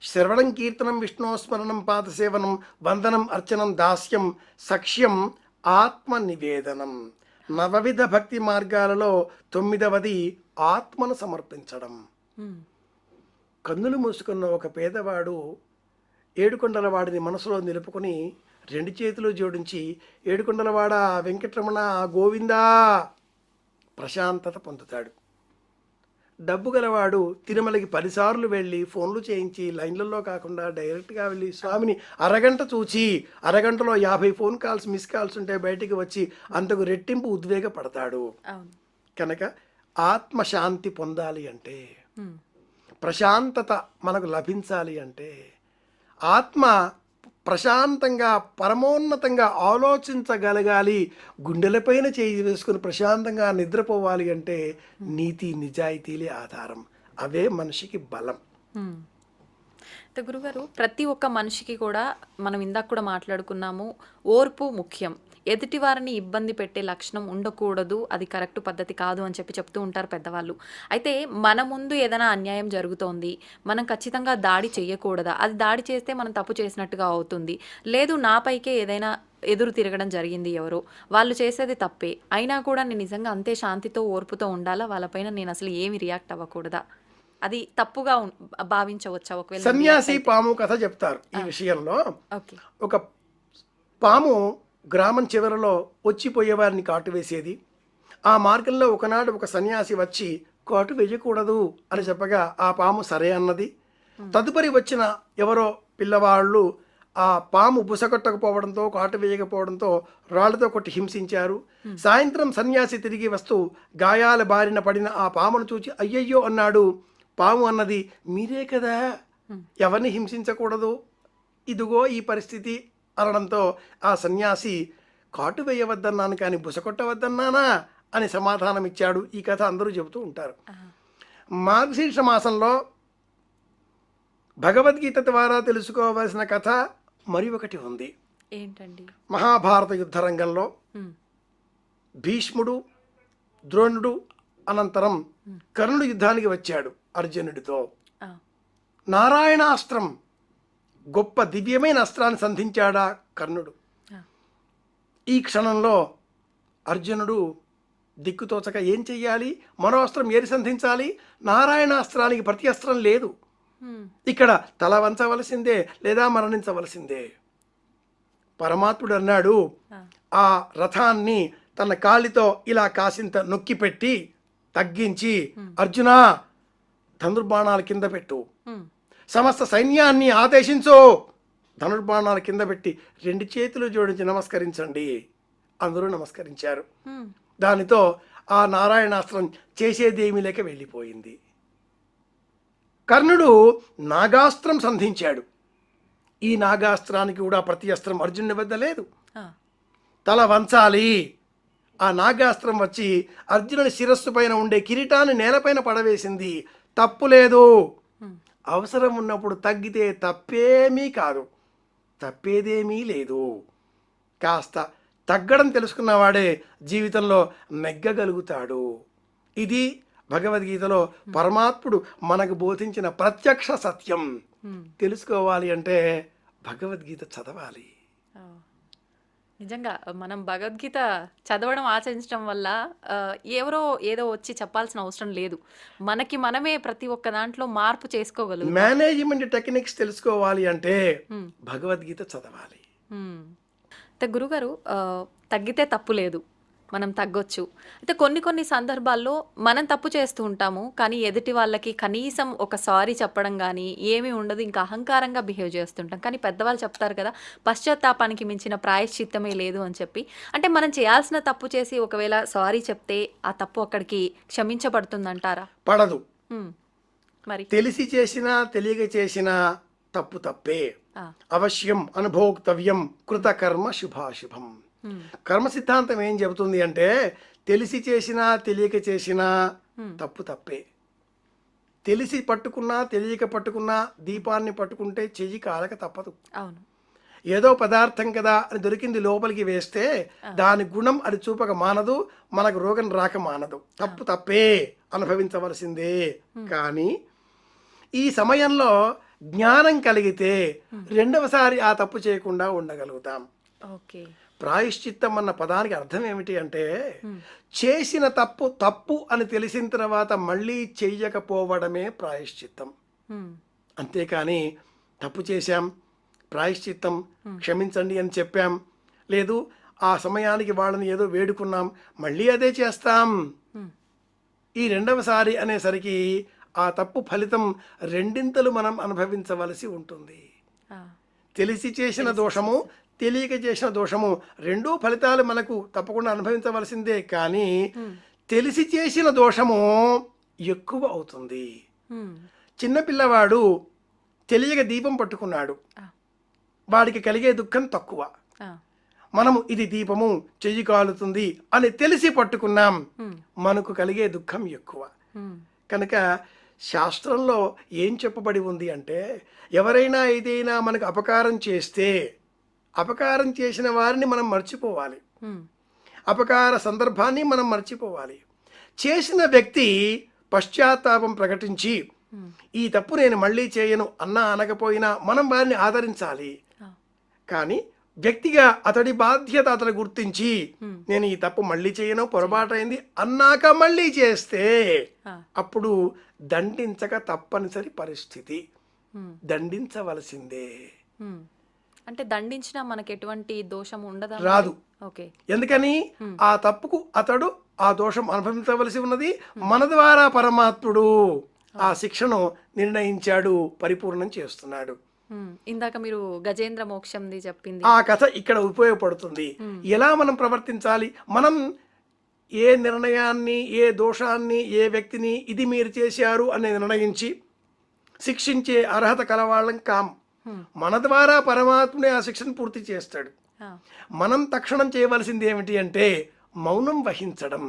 శ్రవణం కీర్తనం విష్ణోస్మరణం పాదసేవనం వందనం అర్చనం దాస్యం సఖ్యం ఆత్మ నివేదనం. 9 భక్తి మార్గాలలో 9వది ఆత్మను సమర్పించడం. కన్నులు మూసుకున్న ఒక పేదవాడు ఏడుకొండలవాడిని మనసులో నిలుపుకొని 2 చేతులు జోడించి ఏడుకొండలవాడ వెంకటరమణ గోవిందా ప్రశాంతత పొందుతాడు. డబ్బు గలవాడు తిరుమలకి 10 సార్లు వెళ్ళి ఫోన్లు చేయించి లైన్లలో కాకుండా డైరెక్ట్గా వెళ్ళి స్వామిని అరగంట చూచి అరగంటలో 50 ఫోన్ కాల్స్ మిస్ కాల్స్ ఉంటే బయటికి వచ్చి అంతకు రెట్టింపు ఉద్వేగపడతాడు. కనుక ఆత్మశాంతి పొందాలి అంటే, ప్రశాంతత మనకు లభించాలి అంటే, ఆత్మ ప్రశాంతంగా పరమోన్నతంగా ఆలోచించగలగాలి, గుండెలపైన చేయి వేసుకుని ప్రశాంతంగా నిద్రపోవాలి అంటే నీతి నిజాయితీలే ఆధారం. అవే మనిషికి బలం. గురుగారు, ప్రతి ఒక్క మనిషికి కూడా మనం ఇందాక కూడా మాట్లాడుకున్నాము, ఓర్పు ముఖ్యం. ఎదుటి వారిని ఇబ్బంది పెట్టే లక్షణం ఉండకూడదు, అది కరెక్ట్ పద్ధతి కాదు అని చెప్తూ ఉంటారు పెద్దవాళ్ళు. అయితే మన ముందు ఏదైనా అన్యాయం జరుగుతోంది, మనం ఖచ్చితంగా దాడి చేయకూడదా? అది దాడి చేస్తే మనం తప్పు చేసినట్టుగా అవుతుంది. లేదు, నాపైకే ఏదైనా ఎదురు తిరగడం జరిగింది, ఎవరో వాళ్ళు చేసేది తప్పే, అయినా కూడా నేను నిజంగా అంతే శాంతితో ఓర్పుతో ఉండాలా? వాళ్ళపైన నేను అసలు ఏమి రియాక్ట్ అవ్వకూడదా? అది తప్పుగా భావించవచ్చా? ఒకవేళ సన్యాసి పాము కథ చెప్తారు ఈ విషయంలో. ఒక పాము గ్రామం చివరలో వచ్చిపోయేవారిని కాటు వేసేది. ఆ మార్గంలో ఒకనాడు ఒక సన్యాసి వచ్చి కాటు వేయకూడదు అని చెప్పగా ఆ పాము సరే అన్నది. తదుపరి వచ్చిన ఎవరో పిల్లవాళ్ళు ఆ పాము బుసకొట్టకపోవడంతో కాటు వేయకపోవడంతో రాళ్లతో కొట్టి హింసించారు. సాయంత్రం సన్యాసి తిరిగి వస్తూ గాయాల బారిన పడిన ఆ పామును చూచి అయ్యయ్యో అన్నాడు. పాము అన్నది, మీరే కదా ఎవరిని హింసించకూడదు, ఇదిగో ఈ పరిస్థితి అనడంతో ఆ సన్యాసి కాటు వేయవద్దన్నాను కానీ బుసకొట్టవద్దన్నానా అని సమాధానం ఇచ్చాడు. ఈ కథ అందరూ చెబుతూ ఉంటారు. మార్గశీర్ష మాసంలో భగవద్గీత ద్వారా తెలుసుకోవాల్సిన కథ మరి ఒకటి ఉంది. ఏంటండి? మహాభారత యుద్ధ రంగంలో భీష్ముడు, ద్రోణుడు అనంతరం కర్ణుడు యుద్ధానికి వచ్చాడు అర్జునుడితో. నారాయణాస్త్రం, గొప్ప దివ్యమైన అస్త్రాన్ని సంధించాడా కర్ణుడు. ఈ క్షణంలో అర్జునుడు దిక్కుతోచక ఏం చెయ్యాలి, మరో అస్త్రం ఏది సంధించాలి? నారాయణాస్త్రానికి ప్రతి అస్త్రం లేదు, ఇక్కడ తల వంచవలసిందే లేదా మరణించవలసిందే. పరమాత్ముడు అన్నాడు, ఆ రథాన్ని తన కాలితో ఇలా కాసింత నొక్కి పెట్టి తగ్గించి, అర్జునా ధనుర్బాణాల కింద పెట్టు, సమస్త సైన్యాన్ని ఆదేశించు, ధనుర్బాణాల కింద పెట్టి 2 చేతులు జోడించి నమస్కరించండి. అందరూ నమస్కరించారు. దానితో ఆ నారాయణాస్త్రం చేసేదేమీ లేక వెళ్ళిపోయింది. కర్ణుడు నాగాస్త్రం సంధించాడు. ఈ నాగాస్త్రానికి కూడా ప్రతి అస్త్రం అర్జునుడి వద్ద లేదు. ఆ, తల వంచాలి. ఆ నాగాస్త్రం వచ్చి అర్జునుని శిరస్సు పైన ఉండే కిరీటాన్ని నేలపైన పడవేసింది. తప్పు లేదు. అవసరం ఉన్నప్పుడు తగ్గితే తప్పేమీ కాదు, తప్పేదేమీ లేదు. కాస్త తగ్గడం తెలుసుకున్నవాడే జీవితంలో నెగ్గగలుగుతాడు. ఇది భగవద్గీతలో పరమాత్ముడు మనకు బోధించిన ప్రత్యక్ష సత్యం. తెలుసుకోవాలి అంటే భగవద్గీత చదవాలి. ఆ. నిజంగా మనం భగవద్గీత చదవడం ఆచరించడం వల్ల ఎవరో ఏదో వచ్చి చెప్పాల్సిన అవసరం లేదు. మనకి మనమే ప్రతి ఒక్క దాంట్లో మార్పు చేసుకోగలుగుతాం. మేనేజ్మెంట్ టెక్నిక్స్ తెలుసుకోవాలి అంటే భగవద్గీత చదవాలి. అయితే గురుగారు, తగ్గితే తప్పు లేదు, మనం తగ్గొచ్చు. అయితే కొన్ని సందర్భాల్లో మనం తప్పు చేస్తూ ఉంటాము, కానీ ఎదుటి వాళ్ళకి కనీసం ఒక సారీ చెప్పడం కానీ ఏమీ ఉండదు, ఇంకా అహంకారంగా బిహేవ్ చేస్తుంటాం. కానీ పెద్దవాళ్ళు చెప్తారు కదా, పశ్చాత్తాపానికి మించిన ప్రాయశ్చిత్తమే లేదు అని చెప్పి. అంటే మనం చేయాల్సిన తప్పు చేసి ఒకవేళ సారీ చెప్తే ఆ తప్పు అక్కడికి క్షమించబడుతుందంటారా? పడదు. మరి తెలిసి చేసినా తెలియక చేసినా తప్పు తప్పే. ఆ, అవశ్యం అనుభోక్తవ్యం కృతకర్మ శుభాశుభం. కర్మ సిద్ధాంతం ఏం చెబుతుంది అంటే తెలిసి చేసినా తెలియక చేసినా తప్పు తప్పే. తెలిసి పట్టుకున్నా తెలియక పట్టుకున్నా దీపాన్ని పట్టుకుంటే చెయ్యి కాలక తప్పదు. అవును. ఏదో పదార్థం కదా అని దొరికింది లోపలికి వేస్తే దాని గుణం అది చూపక మానదు, మనకు రోగం రాక మానదు. తప్పు తప్పే, అనుభవించవలసిందే. కానీ ఈ సమయంలో జ్ఞానం కలిగితే రెండవసారి ఆ తప్పు చేయకుండా ఉండగలుగుతాం. ఓకే. ప్రాయశ్చిత్తం అన్న పదానికి అర్థం ఏమిటి అంటే చేసిన తప్పు తప్పు అని తెలిసిన తర్వాత మళ్ళీ చెయ్యకపోవడమే ప్రాయశ్చిత్తం. అంతేకాని తప్పు చేశాం, ప్రాయశ్చిత్తం క్షమించండి అని చెప్పాం, లేదు ఆ సమయానికి వాళ్ళని ఏదో వేడుకున్నాం, మళ్ళీ అదే చేస్తాం, ఈ రెండవసారి అనేసరికి ఆ తప్పు ఫలితం రెండింతలు మనం అనుభవించవలసి ఉంటుంది. తెలిసి చేసిన దోషము తెలియక చేసిన దోషము రెండూ ఫలితాలు మనకు తప్పకుండా అనుభవించవలసిందే. కానీ తెలిసి చేసిన దోషము ఎక్కువ అవుతుంది. చిన్నపిల్లవాడు తెలియక దీపం పట్టుకున్నాడు, వాడికి కలిగే దుఃఖం తక్కువ. మనము ఇది దీపము చెయ్యి కాలుతుంది అని తెలిసి పట్టుకున్నాం, మనకు కలిగే దుఃఖం ఎక్కువ. కనుక శాస్త్రంలో ఏం చెప్పబడి ఉంది అంటే ఎవరైనా ఏదైనా మనకు అపకారం చేస్తే అపకారం చేసిన వారిని మనం మర్చిపోవాలి, అపకార సందర్భాన్ని మనం మర్చిపోవాలి. చేసిన వ్యక్తి పశ్చాత్తాపం ప్రకటించి ఈ తప్పు నేను మళ్ళీ చేయను అన్నా అనకపోయినా మనం వారిని ఆదరించాలి. కానీ వ్యక్తిగా అతడి బాధ్యత అతను గుర్తించి నేను ఈ తప్పు మళ్ళీ చేయను, పొరపాటైంది అన్నాక మళ్ళీ చేస్తే అప్పుడు దండించక తప్పనిసరి పరిస్థితి, దండించవలసిందే. అంటే దండించినా మనకి ఎటువంటి దోషం ఉండదా? రాదు. ఓకే. ఎందుకని ఆ తప్పుకు అతడు ఆ దోషం అనుభవించవలసి ఉన్నది, మన ద్వారా పరమాత్ముడు ఆ శిక్షను నిర్ణయించాడు, పరిపూర్ణం చేస్తున్నాడు. ఇందాక మీరు గజేంద్ర మోక్షంది చెప్పింది, ఆ కథ ఇక్కడ ఉపయోగపడుతుంది. ఎలా మనం ప్రవర్తించాలి, మనం ఏ నిర్ణయాన్ని ఏ దోషాన్ని ఏ వ్యక్తిని ఇది మీరు చేశారు అని నిర్ణయించి శిక్షించే అర్హత కలవాళ్ళం కాం. మన ద్వారా పరమాత్ముడే ఆ శిక్షను పూర్తి చేస్తాడు. మనం తక్షణం చేయవలసింది ఏమిటి అంటే మౌనం వహించడం,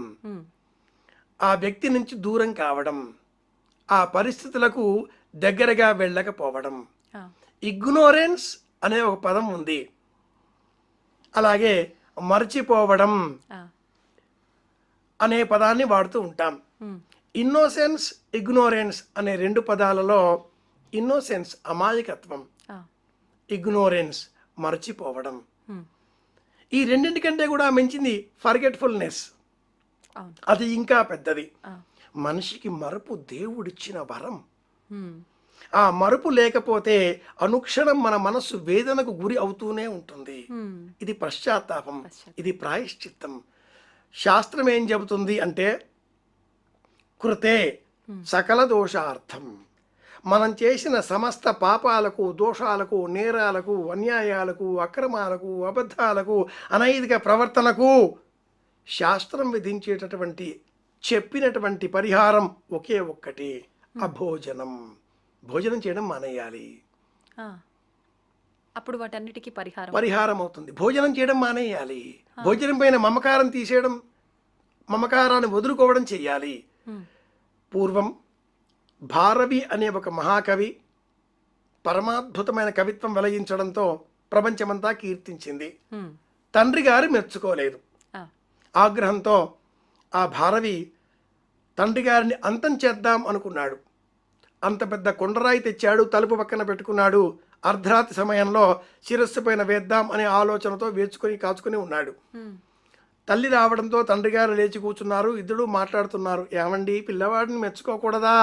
ఆ వ్యక్తి నుంచి దూరం కావడం, ఆ పరిస్థితులకు దగ్గరగా వెళ్ళకపోవడం. ఇగ్నోరెన్స్ అనే ఒక పదం ఉంది, అలాగే మర్చిపోవడం అనే పదాన్ని వాడుతూ ఉంటాం. ఇన్నోసెన్స్ ఇగ్నోరెన్స్ అనే రెండు పదాలలో ఇన్నోసెన్స్ అమాయకత్వం, ఇగ్నోరెన్స్ మర్చిపోవడం. ఈ రెండింటికంటే కూడా మించింది ఫర్గెట్ఫుల్నెస్, అది ఇంకా పెద్దది. మనిషికి మరపు దేవుడిచ్చిన వరం. ఆ మరుపు లేకపోతే అనుక్షణం మన మనస్సు వేదనకు గురి అవుతూనే ఉంటుంది. ఇది పశ్చాత్తాపం, ఇది ప్రాయశ్చిత్తం. శాస్త్రం ఏం చెబుతుంది అంటే కృతే సకల దోషార్థం, మనం చేసిన సమస్త పాపాలకు దోషాలకు నేరాలకు అన్యాయాలకు అక్రమాలకు అబద్ధాలకు అనైతిక ప్రవర్తనకు శాస్త్రం విధించేటటువంటి చెప్పినటువంటి పరిహారం ఒకే ఒక్కటి, అభోజనం. భోజనం చేయడం మానేయాలి. అప్పుడు వాటన్నిటికీ పరిహారం అవుతుంది. భోజనం చేయడం మానేయాలి. భోజనం పైన మమకారం తీసేయడం, మమకారాన్ని వదులుకోవడం చెయ్యాలి. పూర్వం భారవి అనే ఒక మహాకవి పరమాద్భుతమైన కవిత్వం వెలయించడంతో ప్రపంచమంతా కీర్తించింది. తండ్రి గారు మెచ్చుకోలేదు. ఆగ్రహంతో ఆ భారవి తండ్రి గారిని అంతం చేద్దాం అనుకున్నాడు. అంత పెద్ద కొండరాయి తెచ్చాడు, తలుపు పక్కన పెట్టుకున్నాడు. అర్ధరాత్రి సమయంలో శిరస్సు పైన వేద్దాం అనే ఆలోచనతో వేచుకొని కాచుకొని ఉన్నాడు. తల్లి రావడంతో తండ్రి గారు లేచి కూర్చున్నారు. ఇద్దరు మాట్లాడుతున్నారు. ఏమండి, పిల్లవాడిని మెచ్చుకోకూడదా?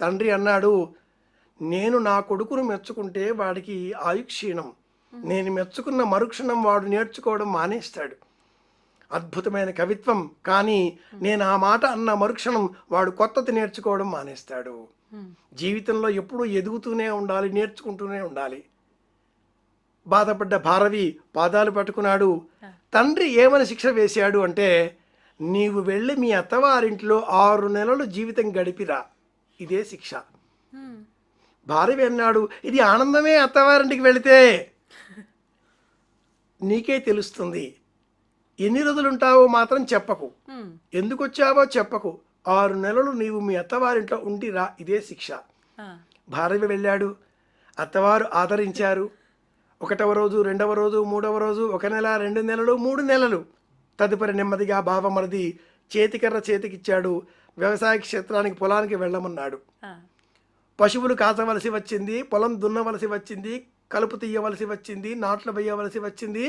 తండ్రి అన్నాడు, నేను నా కొడుకును మెచ్చుకుంటే వాడికి ఆయుక్షీణం. నేను మెచ్చుకున్న మరుక్షణం వాడు నేర్చుకోవడం మానేస్తాడు. అద్భుతమైన కవిత్వం, కానీ నేను ఆ మాట అన్న మరుక్షణం వాడు కొత్తది నేర్చుకోవడం మానేస్తాడు. జీవితంలో ఎప్పుడూ ఎదుగుతూనే ఉండాలి, నేర్చుకుంటూనే ఉండాలి. బాధపడ్డ భారవి పాదాలు పట్టుకున్నాడు. తండ్రి ఏమని శిక్ష వేశాడు అంటే, నీవు వెళ్ళి మీ అత్తవారింట్లో 6 నెలలు జీవితం గడిపిరా, ఇదే శిక్ష. భారవి అన్నాడు, ఇది ఆనందమే. అత్తవారింటికి వెళితే నీకే తెలుస్తుంది. ఎన్ని రోజులుంటావో మాత్రం చెప్పకు, ఎందుకు వచ్చావో చెప్పకు. 6 నెలలు నీవు మీ అత్తవారింట్లో ఉండిరా, ఇదే శిక్ష. భారవి వెళ్ళాడు. అత్తవారు ఆదరించారు. 1వ రోజు, 2వ రోజు, 3వ రోజు, 1 నెల, 2 నెలలు, 3 నెలలు. తదుపరి నెమ్మదిగా బావమరిది చేతికర్ర చేతికిచ్చాడు. వ్యవసాయ క్షేత్రానికి, పొలానికి వెళ్ళమన్నాడు. పశువులు కాచవలసి వచ్చింది, పొలం దున్నవలసి వచ్చింది, కలుపు తీయవలసి వచ్చింది, నాట్లు వేయవలసి వచ్చింది,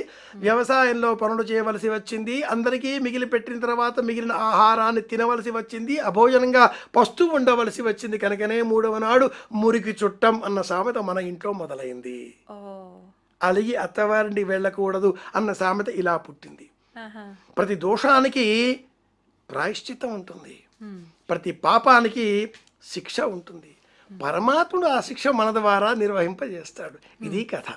వ్యవసాయంలో పనులు చేయవలసి వచ్చింది. అందరికీ మిగిలి పెట్టిన తర్వాత మిగిలిన ఆహారాన్ని తినవలసి వచ్చింది. అభోజనంగా పస్తు ఉండవలసి వచ్చింది. కనుకనే 3వ నాడు మురికి చుట్టం అన్న సామెత మన ఇంట్లో మొదలైంది. అలిగి అత్తవారింటికి వెళ్ళకూడదు అన్న సామెత ఇలా పుట్టింది. ప్రతి దోషానికి ప్రాయశ్చిత్తం ఉంటుంది, ప్రతి పాపానికి శిక్ష ఉంటుంది. పరమాత్ముడు ఆ శిక్ష మన ద్వారా నిర్వహింపజేస్తాడు. ఇది కథ.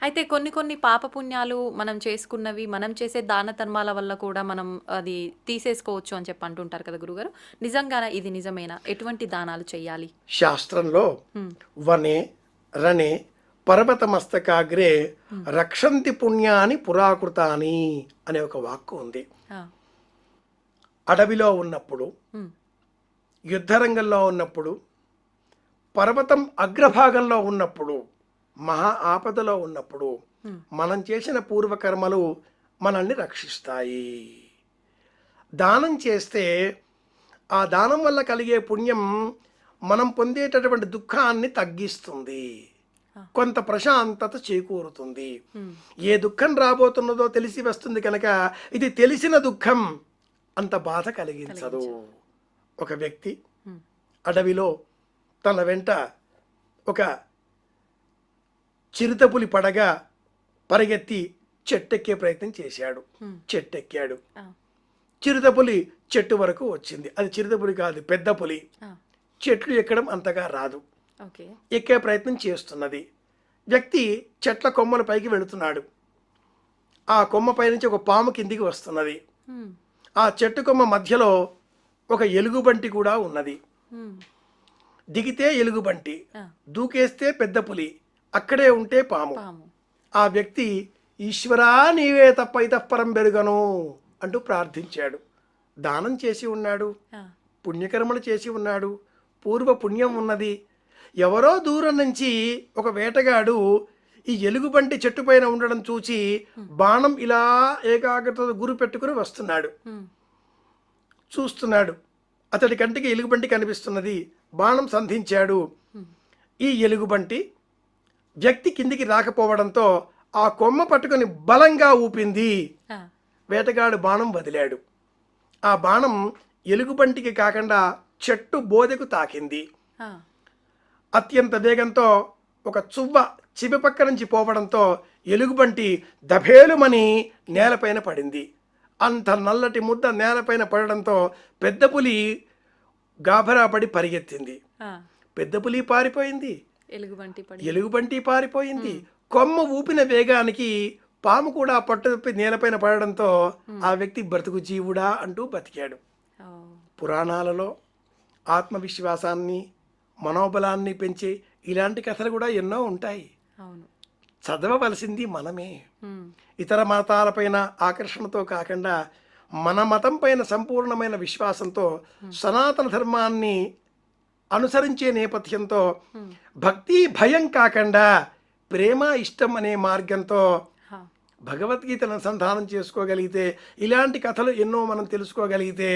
అయితే కొన్ని పాపపుణ్యాలు మనం చేసుకున్నవి, మనం చేసే దాన ధర్మాల వల్ల కూడా మనం అది తీసేసుకోవచ్చు అని చెప్పి అంటుంటారు కదా గురుగారు. నిజంగా ఇది నిజమేనా? ఎటువంటి దానాలు చేయాలి? శాస్త్రంలో వనే రణే పర్వత మస్తకాగ్రే రక్షంతి పుణ్యాని పురాకృతాని అనే ఒక వాక్కు ఉంది. అడవిలో ఉన్నప్పుడు, యుద్ధరంగంలో ఉన్నప్పుడు, పర్వతం అగ్రభాగంలో ఉన్నప్పుడు, మహా ఆపదలో ఉన్నప్పుడు మనం చేసిన పూర్వకర్మలు మనల్ని రక్షిస్తాయి. దానం చేస్తే ఆ దానం వల్ల కలిగే పుణ్యం మనం పొందేటటువంటి దుఃఖాన్ని తగ్గిస్తుంది, కొంత ప్రశాంతత చేకూరుతుంది. ఏ దుఃఖం రాబోతున్నదో తెలిసి వస్తుంది కనుక ఇది తెలిసిన దుఃఖం అంత బాధ కలిగించదు. ఒక వ్యక్తి అడవిలో తన వెంట ఒక చిరుతపులి పడగా పరిగెత్తి చెట్టెక్కే ప్రయత్నం చేశాడు. చెట్టెక్కాడు. చిరుతపులి చెట్టు వరకు వచ్చింది. అది చిరుతపులి కాదు, పెద్ద పులి. చెట్లు ఎక్కడం అంతగా రాదు. ఎక్కే ప్రయత్నం చేస్తున్నది. వ్యక్తి చెట్ల కొమ్మల పైకి వెళుతున్నాడు. ఆ కొమ్మ పై నుంచి ఒక పాము కిందికి వస్తున్నది. ఆ చెట్టు కొమ్మ మధ్యలో ఒక ఎలుగుబంటి కూడా ఉన్నది. దిగితే ఎలుగుబంటి, దూకేస్తే పెద్ద పులి, అక్కడే ఉంటే పాము. ఆ వ్యక్తి ఈశ్వరా నీవే తప్ప ఇతఃపరం బెరుగను అంటూ ప్రార్థించాడు. దానం చేసి ఉన్నాడు, పుణ్యకర్మలు చేసి ఉన్నాడు, పూర్వ పుణ్యం ఉన్నది. ఎవరో దూరం నుంచి ఒక వేటగాడు ఈ ఎలుగుబంటి చెట్టు పైన ఉండడం చూచి బాణం ఇలా ఏకాగ్రత గురి పెట్టుకుని వస్తున్నాడు. చూస్తున్నాడు. అతడి కంటికి ఎలుగుబంటి కనిపిస్తున్నది. బాణం సంధించాడు. ఈ ఎలుగుబంటి వ్యక్తి కిందికి రాకపోవడంతో ఆ కొమ్మ పట్టుకొని బలంగా ఊపింది. వేటగాడు బాణం వదిలాడు. ఆ బాణం ఎలుగుబంటికి కాకుండా చెట్టు బోదెకు తాకింది. అత్యంత వేగంతో ఒక చువ్వ చివి పక్క నుంచి పోవడంతో ఎలుగుబంటి దభేలుమని నేలపైన పడింది. అంత నల్లటి ముద్ద నేలపైన పడడంతో పెద్ద పులి గాభరా పడి పరిగెత్తింది. పెద్ద పులి పారిపోయింది, ఎలుగుబంటి పారిపోయింది. కొమ్మ ఊపిన వేగానికి పాము కూడా పట్టుదప్పి నేలపైన పడడంతో ఆ వ్యక్తి బ్రతుకు జీవుడా అంటూ బతికాడు. పురాణాలలో ఆత్మవిశ్వాసాన్ని, మనోబలాన్ని పెంచే ఇలాంటి కథలు కూడా ఎన్నో ఉంటాయి. చదవవలసింది మనమే. ఉమ్, ఇతర మతాలపైన ఆకర్షణతో కాకుండా మన మతం పైన సంపూర్ణమైన విశ్వాసంతో సనాతన ధర్మాన్ని అనుసరించే నేపథ్యంతో భక్తి భయం కాకుండా ప్రేమ ఇష్టం అనే మార్గంతో హా, భగవద్గీతను అనుసంధానం చేసుకోగలిగితే, ఇలాంటి కథలు ఎన్నో మనం తెలుసుకోగలిగితే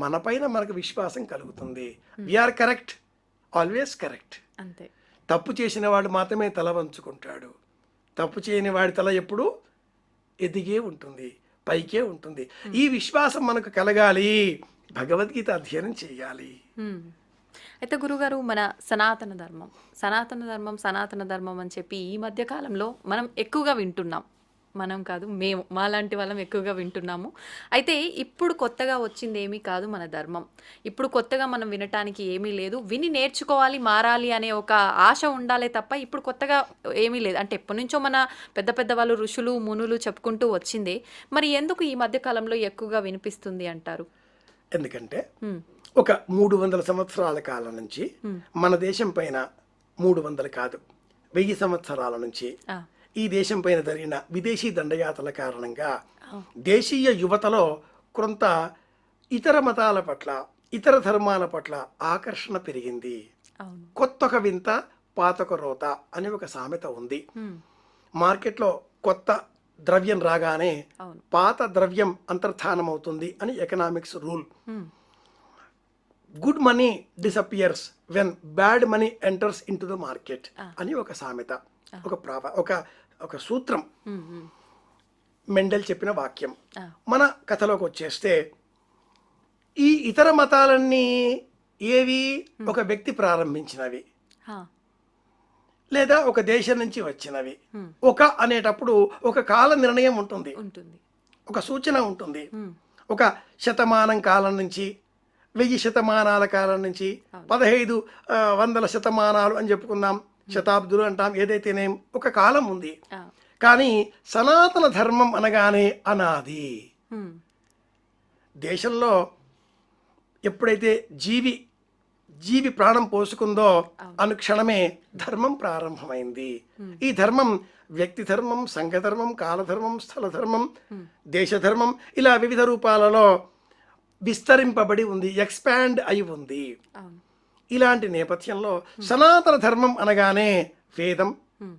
మనపైన మనకు విశ్వాసం కలుగుతుంది. We're correct, always correct. అంతే. తప్పు చేసిన వాడు మాత్రమే తల వంచుకుంటాడు. తప్పు చేయని వాడి తల ఎప్పుడు ఎదిగే ఉంటుంది, పైకే ఉంటుంది. ఈ విశ్వాసం మనకు కలగాలి, భగవద్గీత అధ్యయనం చేయాలి. ఉమ్. అయితే గురుగారు, మన సనాతన ధర్మం అని చెప్పి ఈ మధ్య కాలంలో మనం ఎక్కువగా వింటున్నాం. మనం కాదు, మేము మాలాంటి వాళ్ళం ఎక్కువగా వింటున్నాము. అయితే ఇప్పుడు కొత్తగా వచ్చింది ఏమీ కాదు మన ధర్మం. ఇప్పుడు కొత్తగా మనం వినటానికి ఏమీ లేదు. విని నేర్చుకోవాలి, మారాలి అనే ఒక ఆశ ఉండాలే తప్ప ఇప్పుడు కొత్తగా ఏమీ లేదు. అంటే ఎప్పటి నుంచో మన పెద్ద పెద్ద వాళ్ళు ఋషులు మునులు చెప్పుకుంటూ వచ్చిందే. మరి ఎందుకు ఈ మధ్య కాలంలో ఎక్కువగా వినిపిస్తుంది అంటారు? ఎందుకంటే ఒక 300 సంవత్సరాల కాలం నుంచి మన దేశం పైన 300 కాదు 1000 సంవత్సరాల నుంచి ఆ, ఈ దేశం పైన జరిగిన విదేశీ దండయాత్రల కారణంగా దేశీయ యువతలో కొంత ఇతర మతాల పట్ల, ఇతర ధర్మాల పట్ల ఆకర్షణ పెరిగింది. అవును. కొత్తొక వింత పాతొక రోత అనే ఒక సామెత ఉంది. ఉమ్, మార్కెట్లో కొత్త ద్రవ్యం రాగానే అవును. పాత ద్రవ్యం అంతర్ధానం అవుతుంది అని economics rule. Um, good money disappears when bad money enters in to the market అని ఒక సామెత, ఒక సూత్రం, ఉమ్, ఉమ్, మెండల్ చెప్పిన వాక్యం. ఆ, మన కథలోకి వచ్చేస్తే ఈ ఇతర మతాలన్నీ ఏవి ఒక వ్యక్తి ప్రారంభించినవి హా, లేదా ఒక దేశం నుంచి వచ్చినవి. Hmm. ఒక అనేటప్పుడు ఒక కాల నిర్ణయం ఉంటుంది, ఉంటుంది. ఒక సూచన ఉంటుంది. ఉమ్, ఒక శతమానం కాలం నుంచి 1000 శతమానాల కాలం నుంచి 1500 శతమానాలు అని చెప్పుకుందాం, శతాబ్దులు అంటాం, ఏదైతేనేం ఒక కాలం ఉంది. ఆ, కానీ సనాతన ధర్మం అనగానే అనాది. ఉమ్, దేశంలో ఎప్పుడైతే జీవి ప్రాణం పోసుకుందో అనుక్షణమే ధర్మం ప్రారంభమైంది. ఈ ధర్మం వ్యక్తి ధర్మం, సంఘ ధర్మం, కాలధర్మం, స్థల ధర్మం, దేశధర్మం, ఇలా వివిధ రూపాలలో విస్తరింపబడి ఉంది, ఎక్స్పాండ్ అయి ఉంది. అవును. ఇలాంటి నేపథ్యంలో సనాతన ధర్మం అనగానే వేదం, ఉమ్,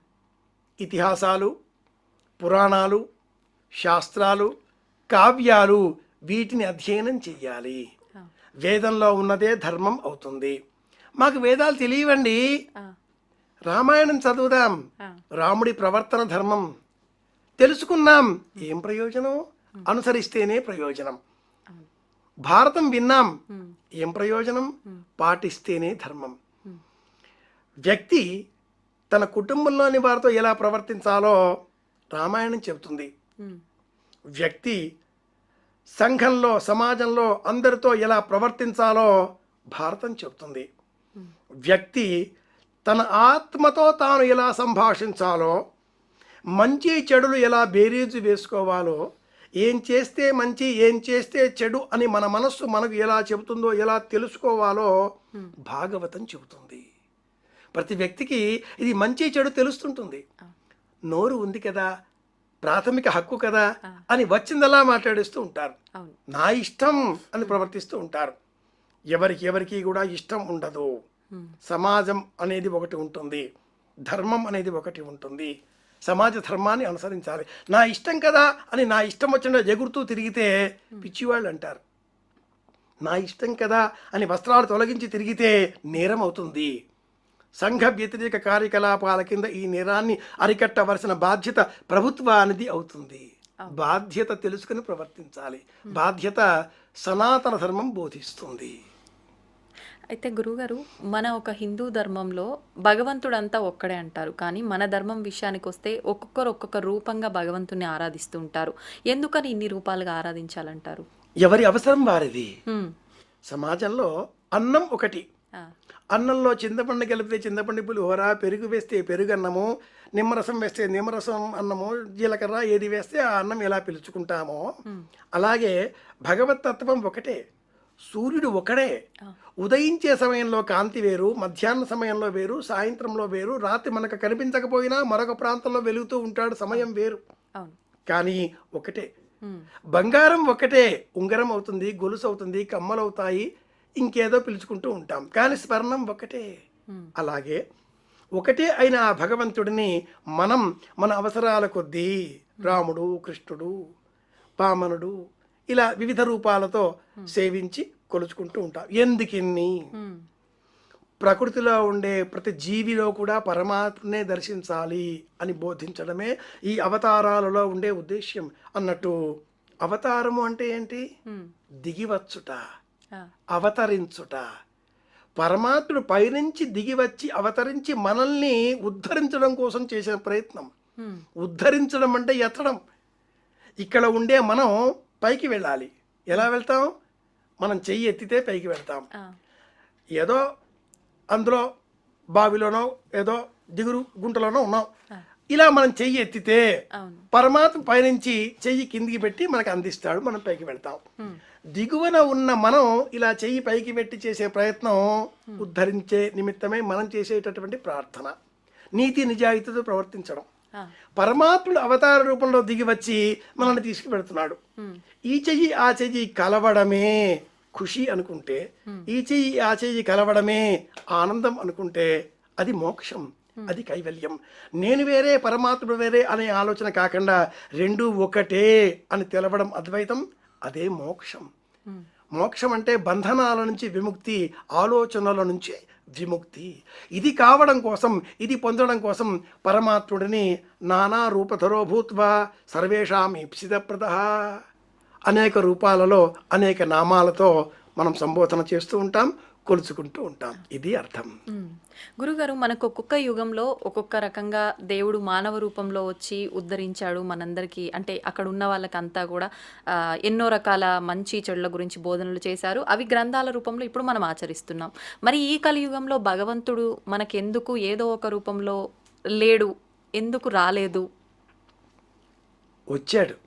ఇతిహాసాలు, పురాణాలు, శాస్త్రాలు, కావ్యాలు, వీటిని అధ్యయనం చెయ్యాలి. ఆ, వేదంలో ఉన్నదే ధర్మం అవుతుంది. మాకు వేదాలు తెలియవండి, ఆ, రామాయణం చదువుదాం, ఆ, రాముడి ప్రవర్తన ధర్మం తెలుసుకున్నాం, ఏం ప్రయోజనం? అనుసరిస్తేనే ప్రయోజనం. అవును. భారతం విన్నాం, ఉమ్, ఏం ప్రయోజనం? పాటిస్తేనే ధర్మం. వ్యక్తి తన కుటుంబంలోని వారితో ఎలా ప్రవర్తించాలో రామాయణం చెబుతుంది. ఉమ్, వ్యక్తి సంఘంలో, సమాజంలో అందరితో ఎలా ప్రవర్తించాలో భారతం చెబుతుంది. వ్యక్తి తన ఆత్మతో తాను ఎలా సంభాషించాలో, మంచి చెడులు ఎలా బేరీజు వేసుకోవాలో, ఏం చేస్తే మంచి ఏం చేస్తే చెడు అని మన మనస్సు మనకు ఎలా చెబుతుందో, ఎలా తెలుసుకోవాలో భాగవతం చెబుతుంది. ప్రతి వ్యక్తికి ఇది మంచి చెడు తెలుస్తుంటుంది. నోరు ఉంది కదా, ప్రాథమిక హక్కు కదా అని వచ్చిందలా మాట్లాడిస్తూ ఉంటారు. అవును. నా ఇష్టం అని ప్రవర్తిస్తూ ఉంటారు. ఎవరికి కూడా ఇష్టం ఉండదు. సమాజం అనేది ఒకటి ఉంటుంది, ధర్మం అనేది ఒకటి ఉంటుంది. సమాజ ధర్మాన్ని అనుసరించాలి. నా ఇష్టం కదా అని నా ఇష్టం వచ్చిన ఎగురుతూ తిరిగితే పిచ్చివాళ్ళు అంటారు. నా ఇష్టం కదా అని వస్త్రాలు తొలగించి తిరిగితే నేరం అవుతుంది. సంఘ వ్యతిరేక కార్యకలాపాల కింద ఈ నేరాన్ని అరికట్టవలసిన బాధ్యత ప్రభుత్వానిది అవుతుంది. బాధ్యత తెలుసుకుని ప్రవర్తించాలి. బాధ్యత సనాతన ధర్మం బోధిస్తుంది. అయితే గురుగారు, మన ఒక హిందూ ధర్మంలో భగవంతుడంతా ఒక్కడే అంటారు, కానీ మన ధర్మం విషయానికి వస్తే ఒక్కొక్కరు ఒక్కొక్క రూపంగా భగవంతుని ఆరాధిస్తూ ఉంటారు. ఎందుకని ఇన్ని రూపాలుగా ఆరాధించాలంటారు? ఎవరి అవసరం వారిది. ఉమ్, సమాజంలో అన్నం ఒకటి. ఆ, అన్నంలో చింతపండు కలిపితే చింతపండు పులిహోర, పెరుగు వేస్తే పెరుగు అన్నము, నిమ్మరసం వేస్తే నిమ్మరసం అన్నము, జీలకర్ర ఏది వేస్తే ఆ అన్నం ఎలా పిలుచుకుంటామో అలాగే భగవత్ తత్వం ఒకటే. సూర్యుడు ఒకడే. ఉదయించే సమయంలో కాంతి వేరు, మధ్యాహ్న సమయంలో వేరు, సాయంత్రంలో వేరు, రాత్రి మనకు కనిపించకపోయినా మరొక ప్రాంతంలో వెలుగుతూ ఉంటాడు, సమయం వేరు. అవును. కానీ ఒకటే. బంగారం ఒకటే, ఉంగరం అవుతుంది, గొలుసు అవుతుంది, కమ్మలు అవుతాయి, ఇంకేదో పిలుచుకుంటూ ఉంటాం, కానీ స్వర్ణం ఒకటే. అలాగే ఒకటే అయిన ఆ భగవంతుడిని మనం మన అవసరాల కొద్దీ రాముడు, కృష్ణుడు, వామనుడు ఇలా వివిధ రూపాలతో సేవించి కొలుచుకుంటూ ఉంటాం. ఎందుకిన్ని? ప్రకృతిలో ఉండే ప్రతి జీవిలో కూడా పరమాత్మనే దర్శించాలి అని బోధించడమే ఈ అవతారాలలో ఉండే ఉద్దేశ్యం. అన్నట్టు అవతారము అంటే ఏంటి? దిగివచ్చుట, అవతరించుట. పరమాత్ముడు పైనుంచి దిగివచ్చి అవతరించి మనల్ని ఉద్ధరించడం కోసం చేసిన ప్రయత్నం. ఉద్ధరించడం అంటే ఎత్తడం. ఇక్కడ ఉండే మనం పైకి వెళ్ళాలి. ఎలా వెళ్తాం? మనం చెయ్యి ఎత్తితే పైకి వెళ్తాం. ఏదో అందులో బావిలోనో ఏదో దిగురు గుంటలోనో ఉన్నాం. ఇలా మనం చెయ్యి ఎత్తితే పరమాత్మ పైనుంచి చెయ్యి కిందికి పెట్టి మనకు అందిస్తాడు, మనం పైకి వెళ్తాం. దిగువన ఉన్న మనం ఇలా చెయ్యి పైకి పెట్టి చేసే ప్రయత్నం ఉద్ధరించే నిమిత్తమే మనం చేసేటటువంటి ప్రార్థన, నీతి నిజాయితీతో ప్రవర్తించడం. పరమాత్ముడు అవతార రూపంలో దిగి వచ్చి మనల్ని తీసుకువెడుతున్నాడు. ఈ చెయ్యి ఆ చెయ్యి కలవడమే ఖుషి అనుకుంటే, ఈ చెయ్యి ఆ చెయ్యి కలవడమే ఆనందం అనుకుంటే అది మోక్షం, అది కైవల్యం. నేను వేరే పరమాత్ముడు వేరే అనే ఆలోచన కాకుండా రెండూ ఒకటే అని తెలవడం అద్వైతం, అదే మోక్షం. మోక్షం అంటే బంధనాల నుంచి విముక్తి, ఆలోచనల నుంచి విముక్తి. ఇది కావడం కోసం, ఇది పొందడం కోసం పరమాత్ముడిని నానా రూపధరో భూత్వా సర్వేషాం ఈప్సితప్రదః అనేక రూపాలలో అనేక నామాలతో మనం సంబోధన చేస్తూ ఉంటాం, కొలుచుకుంటూ ఉంటాం. ఇది అర్థం. గురుగారు, మనకు ఒక్కొక్క యుగంలో ఒక్కొక్క రకంగా దేవుడు మానవ రూపంలో వచ్చి ఉద్ధరించాడు మనందరికీ. అంటే అక్కడ ఉన్న వాళ్ళకంతా కూడా ఎన్నో రకాల మంచి చెడుల గురించి బోధనలు చేశారు. అవి గ్రంథాల రూపంలో ఇప్పుడు మనం ఆచరిస్తున్నాం. మరి ఈ కలియుగంలో భగవంతుడు మనకెందుకు ఏదో ఒక రూపంలో లేడు, ఎందుకు రాలేదు? వచ్చాడు,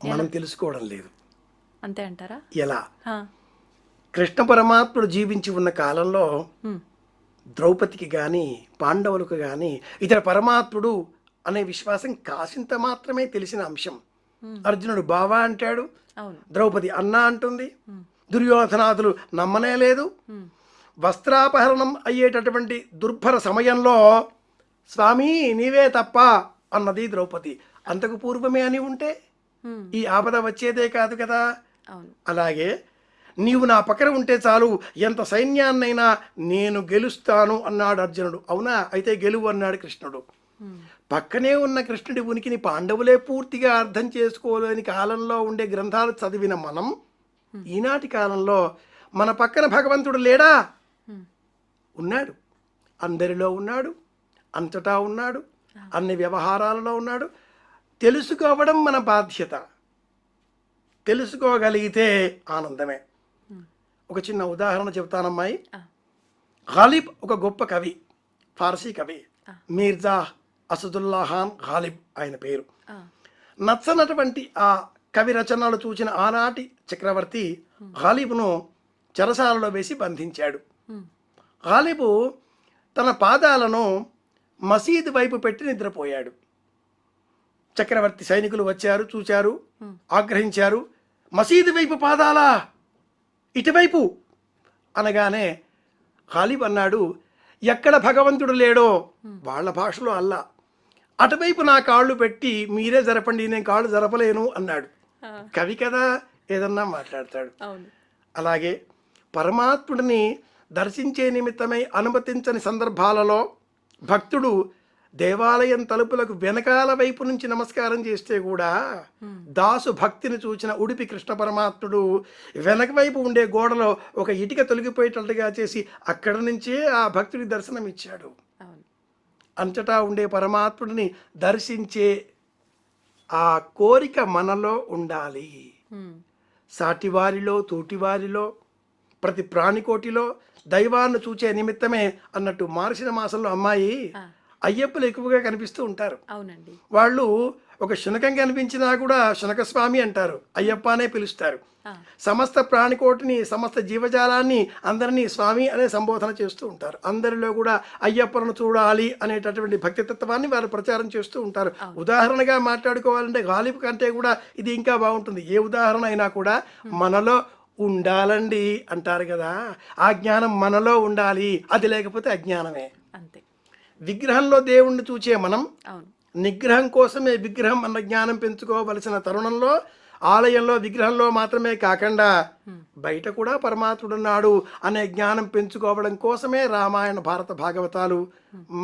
మనం తెలుసుకోవడం లేదు. అంతే అంటారా? ఎలా? కృష్ణ పరమాత్ముడు జీవించి ఉన్న కాలంలో ద్రౌపదికి కానీ పాండవులకు కానీ ఇతర పరమాత్ముడు అనే విశ్వాసం కాసింత మాత్రమే తెలిసిన అంశం. అర్జునుడు బావా అంటాడు, ద్రౌపది అన్న అంటుంది, దుర్యోధనాదులు నమ్మనే లేదు. వస్త్రాపహరణం అయ్యేటటువంటి దుర్భర సమయంలో స్వామి నీవే తప్ప అన్నది ద్రౌపది. అంతకు పూర్వమే అని ఉంటే ఈ ఆపద వచ్చేదే కాదు కదా. అలాగే నీవు నా పక్కన ఉంటే చాలు, ఎంత సైన్యాన్నైనా నేను గెలుస్తాను అన్నాడు అర్జునుడు. అవునా, అయితే గెలువు అన్నాడు కృష్ణుడు. పక్కనే ఉన్న కృష్ణుడి ఉనికిని పాండవులే పూర్తిగా అర్థం చేసుకోలేని కాలంలో ఉండే గ్రంథాలు చదివిన మనం ఈనాటి కాలంలో మన పక్కన భగవంతుడు లేడా? ఉన్నాడు, అందరిలో ఉన్నాడు, అంతటా ఉన్నాడు, అన్ని వ్యవహారాలలో ఉన్నాడు. తెలుసుకోవడం మన బాధ్యత. తెలుసుకోగలిగితే ఆనందమే. ఒక చిన్న ఉదాహరణ చెబుతానమ్మాయి. గాలిబ్ ఒక గొప్ప కవి, ఫార్సీ కవి, మీర్జా అసదుల్లా ఖాన్ గాలిబ్ ఆయన పేరు. నచ్చనటువంటి ఆ కవి రచనలు చూసిన ఆనాటి చక్రవర్తి గాలిబ్ను చెరసాలలో వేసి బంధించాడు. గాలిబు తన పాదాలను మసీదు వైపు పెట్టి నిద్రపోయాడు. చక్రవర్తి సైనికులు వచ్చారు, చూశారు, ఆగ్రహించారు. మసీదు వైపు పాదాలా, ఇటువైపు అనగానే గాలిబ్ అన్నాడు, ఎక్కడ భగవంతుడు లేడో వాళ్ళ భాషలో అల్లా, అటువైపు నా కాళ్ళు పెట్టి మీరే జరపండి, నేను కాళ్ళు జరపలేను అన్నాడు. కవి కదా, ఏదన్నా మాట్లాడతాడు. అలాగే పరమాత్ముడిని దర్శించే నిమిత్తమై అనుమతించని సందర్భాలలో భక్తుడు దేవాలయం తలుపులకు వెనకాల వైపు నుంచి నమస్కారం చేస్తే కూడా దాసు భక్తిని చూచిన ఉడిపి కృష్ణ పరమాత్ముడు వెనక వైపు ఉండే గోడలో ఒక ఇటుక తొలగిపోయేటట్టుగా చేసి అక్కడి నుంచే ఆ భక్తుడికి దర్శనం ఇచ్చాడు. అంతటా ఉండే పరమాత్ముడిని దర్శించే ఆ కోరిక మనలో ఉండాలి. సాటివారిలో, తోటివారిలో, ప్రతి ప్రాణికోటిలో దైవాన్ని చూచే నిమిత్తమే అన్నట్టు మార్చిన మాసంలో అమ్మాయి అయ్యప్పలు ఎక్కువగా కనిపిస్తూ ఉంటారు. అవునండి. వాళ్ళు ఒక శునకం కనిపించినా కూడా శునక స్వామి అంటారు, అయ్యప్ప అనే పిలుస్తారు. సమస్త ప్రాణికోటిని, సమస్త జీవజాలాన్ని, అందరినీ స్వామి అనే సంబోధన చేస్తూ ఉంటారు. అందరిలో కూడా అయ్యప్పను చూడాలి అనేటటువంటి భక్తితత్వాన్ని వారు ప్రచారం చేస్తూ ఉంటారు. ఉదాహరణగా మాట్లాడుకోవాలంటే గాలిబ్ కంటే కూడా ఇది ఇంకా బాగుంటుంది. ఏ ఉదాహరణ అయినా కూడా మనలో ఉండాలండి అంటారు కదా, ఆ జ్ఞానం మనలో ఉండాలి. అది లేకపోతే అజ్ఞానమే. అంతే. విగ్రహంలో దేవుణ్ణి చూచే మనం అవును. నిగ్రహం కోసమే విగ్రహం అన్న జ్ఞానం పెంచుకోవలసిన తరుణంలో ఆలయంలో విగ్రహంలో మాత్రమే కాకుండా బయట కూడా పరమాత్ముడున్నాడు అనే జ్ఞానం పెంచుకోవడం కోసమే రామాయణ, భారత, భాగవతాలు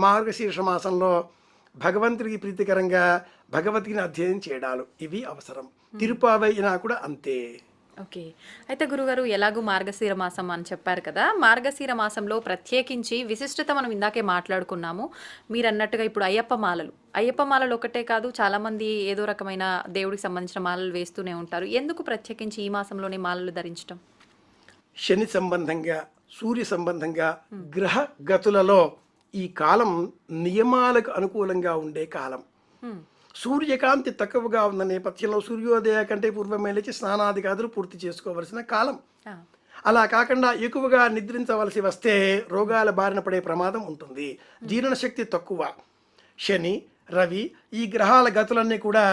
మార్గశీర్ష మాసంలో భగవంతుడికి ప్రీతికరంగా భగవద్గీత అధ్యయనం చేయడాలు ఇవి అవసరం. తిరుపావై అయినా కూడా అంతే. ఓకే. అయితే గురుగారు, ఎలాగూ మార్గశీర మాసం అని చెప్పారు కదా, మార్గశీర మాసంలో ప్రత్యేకించి విశిష్టత మనం ఇందాకే మాట్లాడుకున్నాము. మీరు అన్నట్టుగా ఇప్పుడు అయ్యప్ప మాలలు ఒకటే కాదు, చాలామంది ఏదో రకమైన దేవుడికి సంబంధించిన మాలలు వేస్తూనే ఉంటారు. ఎందుకు ప్రత్యేకించి ఈ మాసంలోనే మాలలు ధరించడం? శని సంబంధంగా, సూర్య సంబంధంగా, గ్రహ గతులలో ఈ కాలం నియమాలకు అనుకూలంగా ఉండే కాలం. సూర్యకాంతి తక్కువగా ఉన్న నేపథ్యంలో సూర్యోదయ కంటే పూర్వమే లేచి స్నానాదిగాదులు పూర్తి చేసుకోవలసిన కాలం. అలా కాకుండా ఎక్కువగా నిద్రించవలసి వస్తే రోగాల బారిన పడే ప్రమాదం ఉంటుంది. జీర్ణశక్తి తక్కువ. శని, రవి ఈ గ్రహాల గతులన్నీ కూడా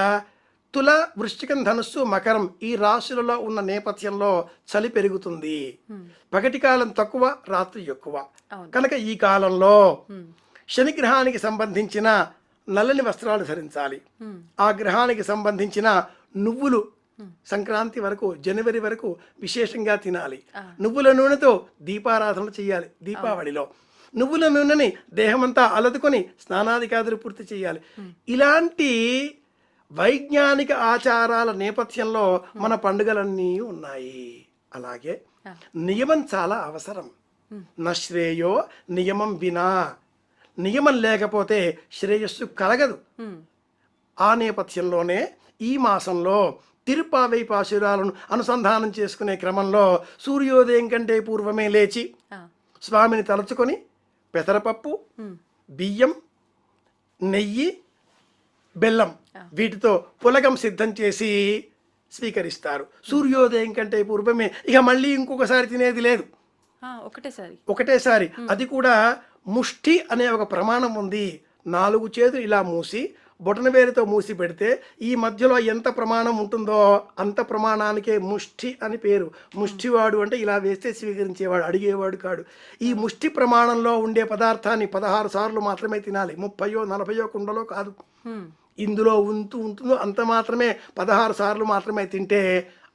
తుల, వృశ్చికం, ధనుస్సు, మకరం ఈ రాశులలో ఉన్న నేపథ్యంలో చలి పెరుగుతుంది. పగటి కాలం తక్కువ, రాత్రి ఎక్కువ. కనుక ఈ కాలంలో శని గ్రహానికి సంబంధించిన నల్లని వస్త్రాలు ధరించాలి. ఆ గ్రహానికి సంబంధించిన నువ్వులు సంక్రాంతి వరకు, జనవరి వరకు విశేషంగా తినాలి. నువ్వుల నూనెతో దీపారాధన చేయాలి. దీపావళిలో నువ్వుల నూనెని దేహమంతా అలదుకొని స్నానాదికాదులు పూర్తి చేయాలి. ఇలాంటి వైజ్ఞానిక ఆచారాల నేపథ్యంలో మన పండుగలన్నీ ఉన్నాయి. అలాగే నియమం చాలా అవసరం. నశ్రేయో నియమం వినా, నియమం లేకపోతే శ్రేయస్సు కలగదు. ఆ నేపథ్యంలోనే ఈ మాసంలో తిరుపావై పాశురాలను అనుసంధానం చేసుకునే క్రమంలో సూర్యోదయం కంటే పూర్వమే లేచి స్వామిని తలుచుకొని పెసరపప్పు, బియ్యం, నెయ్యి, బెల్లం వీటితో పులగం సిద్ధం చేసి స్వీకరిస్తారు. సూర్యోదయం కంటే పూర్వమే. ఇక మళ్ళీ ఇంకొకసారి తినేది లేదు, ఒకటేసారి. అది కూడా ముష్టి అనే ఒక ప్రమాణం ఉంది. 4 చేతులు ఇలా మూసి బొటనవేలుతో మూసి పెడితే ఈ మధ్యలో ఎంత ప్రమాణం ఉంటుందో అంత ప్రమాణానికే ముష్టి అని పేరు. ముష్టివాడు అంటే ఇలా వేస్తే స్వీకరించేవాడు, అడిగేవాడు కాడు. ఈ ముష్టి ప్రమాణంలో ఉండే పదార్థాన్ని 16 సార్లు మాత్రమే తినాలి. 30, 40 కుండలో కాదు. ఇందులో ఉంటుందో అంత మాత్రమే 16 సార్లు మాత్రమే తింటే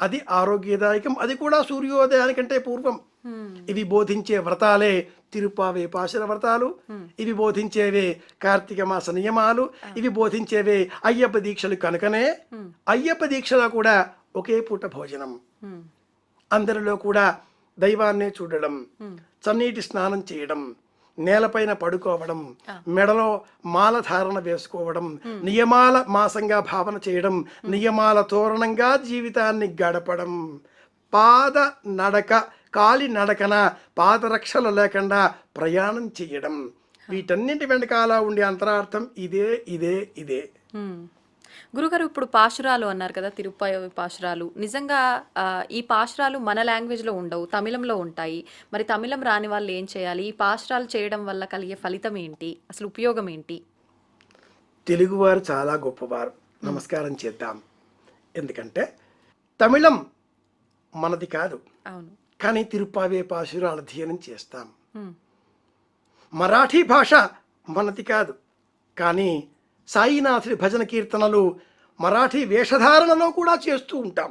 అది ఆరోగ్యదాయకం. అది కూడా సూర్యోదయానికంటే పూర్వం. ఇవి బోధించే వ్రతాలే తిరుపావే పాశుర వ్రతాలు. ఇవి బోధించేవే కార్తీక మాస నియమాలు. ఇవి బోధించేవే అయ్యప్ప దీక్షలు. కనుకనే అయ్యప్ప దీక్షలో కూడా ఒకే పూట భోజనం, అందరిలో కూడా దైవాన్నే చూడడం, చన్నీటి స్నానం చేయడం, నేలపైన పడుకోవడం, మెడలో మాల ధారణ వేసుకోవడం, నియమాల మాసంగా భావన చేయడం, నియమాల తోరణంగా జీవితాన్ని గడపడం, పాద నడక, కాలి నడకన పాదరక్షలు లేకుండా ప్రయాణం చేయడం. వీటన్నింటి వెనకాల ఉండే అంతరార్థం ఇదే. గురుగారు, ఇప్పుడు పాశురాలు అన్నారు కదా, తిరుపతి పాశురాలు. నిజంగా ఈ పాశురాలు మన లాంగ్వేజ్లో ఉండవు, తమిళంలో ఉంటాయి. మరి తమిళం రాని వాళ్ళు ఏం చేయాలి? ఈ పాశురాలు చేయడం వల్ల కలిగే ఫలితం ఏంటి, అసలు ఉపయోగం ఏంటి? తెలుగువారు చాలా గొప్పవారు, నమస్కారం చేద్దాం. ఎందుకంటే తమిళం మనది కాదు. అవును. కానీ తిరుపావే పాశురాలు అధ్యయనం చేస్తాం. మరాఠీ భాష మనది కాదు. కానీ సాయినాథుడి భజన కీర్తనలు మరాఠీ వేషధారణలో కూడా చేస్తూ ఉంటాం.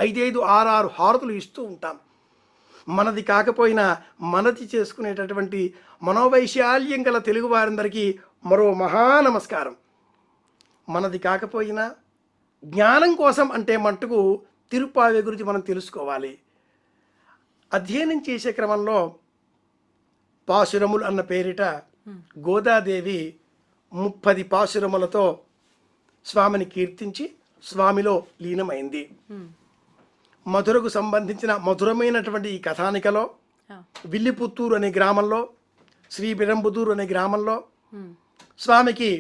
5, 6 హారతులు ఇస్తూ ఉంటాం. మనది కాకపోయినా మనది చేసుకునేటటువంటి మనోవైశాల్యం గల తెలుగు వారందరికీ మరో మహా నమస్కారం. మనది కాకపోయినా జ్ఞానం కోసం అంటే మట్టుకు తిరుపావే గురించి మనం తెలుసుకోవాలి. అధ్యయనం చేసే క్రమంలో పాశురములు అన్న పేరిట గోదాదేవి 30 పాశురములతో స్వామిని కీర్తించి స్వామిలో లీనమైంది. మధురకు సంబంధించిన మధురమైనటువంటి ఈ కథానికలో విల్లిపుత్తూరు అనే గ్రామంలో, శ్రీ బిరంబుదూరు అనే గ్రామంలో స్వామికి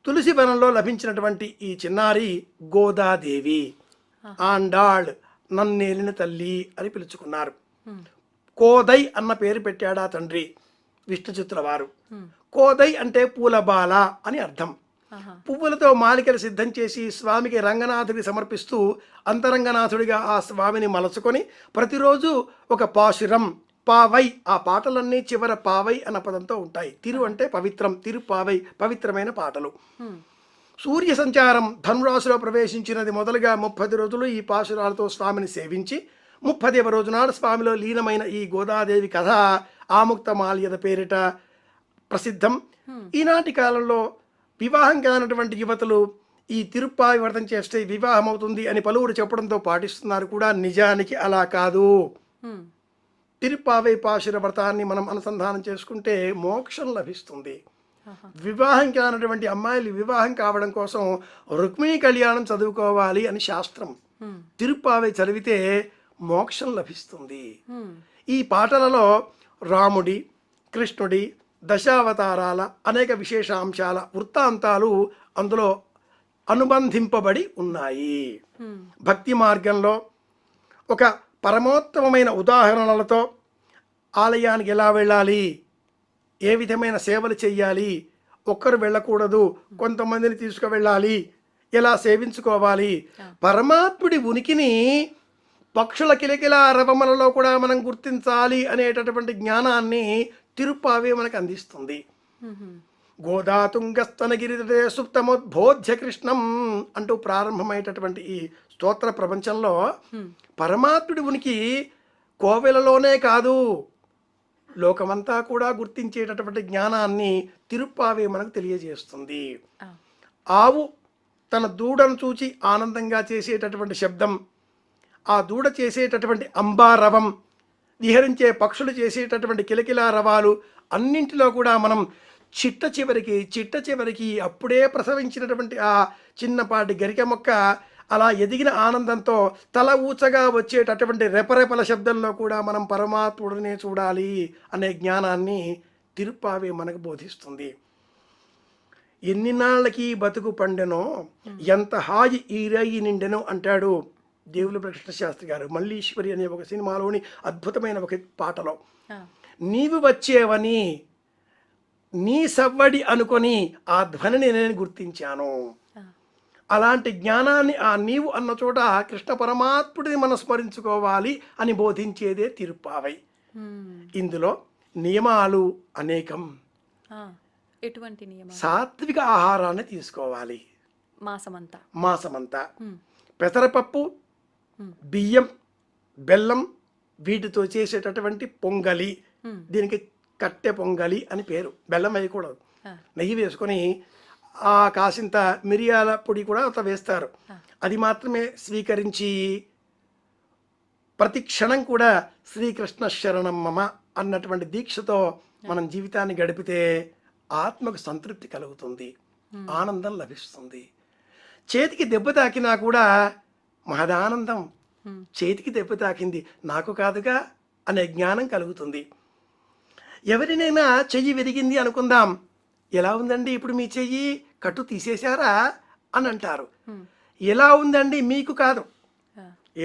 తులసి వనంలో లభించినటువంటి ఈ చిన్నారి గోదాదేవి, ఆండాళ్, నన్నేలిన తల్లి అని పిలుచుకున్నారు. కోదై అన్న పేరు పెట్టాడా తండ్రి విష్ణుచిత్తుల వారు. కోదై అంటే పూలబాల అని అర్థం. పువ్వులతో మాలికలు సిద్ధం చేసి స్వామికి రంగనాథుడికి సమర్పిస్తూ అంతరంగనాథుడిగా ఆ స్వామిని మలచుకొని ప్రతిరోజు ఒక పాశురం, పావై, ఆ పాటలన్నీ చివర పావై అన్న పదంతో ఉంటాయి. తిరు అంటే పవిత్రం, తిరుపావై పవిత్రమైన పాటలు. సూర్య సంచారం ధనురాశిలో ప్రవేశించినది మొదలుగా 30 రోజులు ఈ పాశురాలతో స్వామిని సేవించి 30వ రోజు నాడు స్వామిలో లీనమైన ఈ గోదాదేవి కథ ఆముక్తమాల్యద పేరిట ప్రసిద్ధం. ఈనాటి కాలంలో వివాహం కానటువంటి యువతులు ఈ తిరుప్పావి వ్రతం చేస్తే వివాహం అవుతుంది అని పలువురు చెప్పడంతో పాటిస్తున్నారు కూడా. నిజానికి అలా కాదు. తిరుప్పావై పాశుర వ్రతాన్ని మనం అనుసంధానం చేసుకుంటే మోక్షం లభిస్తుంది. వివాహం కానటువంటి అమ్మాయిలు వివాహం కావడం కోసం రుక్మిణీ కళ్యాణం చదువుకోవాలి అని శాస్త్రం. తిరుప్పావై చదివితే మోక్షం లభిస్తుంది. ఈ పాటలలో రాముడి, కృష్ణుడి, దశావతారాల అనేక విశేషాంశాల వృత్తాంతాలు అందులో అనుబంధింపబడి ఉన్నాయి. భక్తి మార్గంలో ఒక పరమోత్తమమైన ఉదాహరణలతో ఆలయానికి ఎలా వెళ్ళాలి, ఏ విధమైన సేవలు చెయ్యాలి, ఒక్కరు వెళ్ళకూడదు, కొంతమందిని తీసుకువెళ్ళాలి, ఎలా సేవించుకోవాలి, పరమాత్ముడి ఉనికిని పక్షుల కిలకిల రవములలో కూడా మనం గుర్తించాలి అనేటటువంటి జ్ఞానాన్ని తిరుప్పావే మనకు అందిస్తుంది. గోదాతుంగస్తనగిరిదే సుప్తమోద్బోధ్య కృష్ణం అంటూ ప్రారంభమైనటువంటి ఈ స్తోత్ర ప్రపంచంలో పరమాత్ముడి ఉనికి కోవెలలోనే కాదు, లోకమంతా కూడా గుర్తించేటటువంటి జ్ఞానాన్ని తిరుప్పావే మనకు తెలియజేస్తుంది. ఆవు తన దూడను చూచి ఆనందంగా చేసేటటువంటి శబ్దం, ఆ దూడ చేసేటటువంటి అంబారవం, విహరించే పక్షులు చేసేటటువంటి కిలకిలా రవాలు అన్నింటిలో కూడా మనం చిట్ట చివరికి అప్పుడే ప్రసవించినటువంటి ఆ చిన్నపాటి గరిక మొక్క అలా ఎదిగిన ఆనందంతో తల ఊచగా వచ్చేటటువంటి రెపరెపల శబ్దంలో కూడా మనం పరమాత్ముడినే చూడాలి అనే జ్ఞానాన్ని తిరుప్పావే మనకు బోధిస్తుంది. ఎన్ని నాళ్ళకి బతుకు పండెనో, ఎంత హాయి ఈ రేయి నిండెనో అంటాడు దేవుల కృష్ణ శాస్త్రి గారు మల్లీశ్వరి అనే ఒక సినిమాలోని అద్భుతమైన ఒక పాటలో. నీవు వచ్చేవని నీ సవ్వడి అనుకొని ఆ ధ్వనిని నేను గుర్తించాను. అలాంటి జ్ఞానాన్ని ఆ నీవు అన్న చోట కృష్ణ పరమాత్ముడిని మనం స్మరించుకోవాలి అని బోధించేదే తిరుప్పావై. ఇందులో నియమాలు అనేకం. ఎటువంటి నియమాలు? సాత్విక ఆహారాన్ని తీసుకోవాలి మాసమంతా. పెసరపప్పు, బియ్యం, బెల్లం వీటితో చేసేటటువంటి పొంగలి, దీనికి కట్టె పొంగలి అని పేరు. బెల్లం వేయకూడదు, నెయ్యి వేసుకొని ఆ కాసింత మిరియాల పొడి కూడా అంత వేస్తారు. అది మాత్రమే స్వీకరించి ప్రతి క్షణం కూడా శ్రీకృష్ణ శరణం మమ అన్నటువంటి దీక్షతో మనం జీవితాన్ని గడిపితే ఆత్మకు సంతృప్తి కలుగుతుంది, ఆనందం లభిస్తుంది. చేతికి దెబ్బ తాకినా కూడా మహదానందం, చేతికి దెబ్బ తాకింది నాకు కాదుగా అనే జ్ఞానం కలుగుతుంది. ఎవరినైనా చెయ్యి విరిగింది అనుకుందాం, ఎలా ఉందండి ఇప్పుడు మీ చెయ్యి, కట్టు తీసేశారా అని అంటారు. ఎలా ఉందండి మీకు కాదు,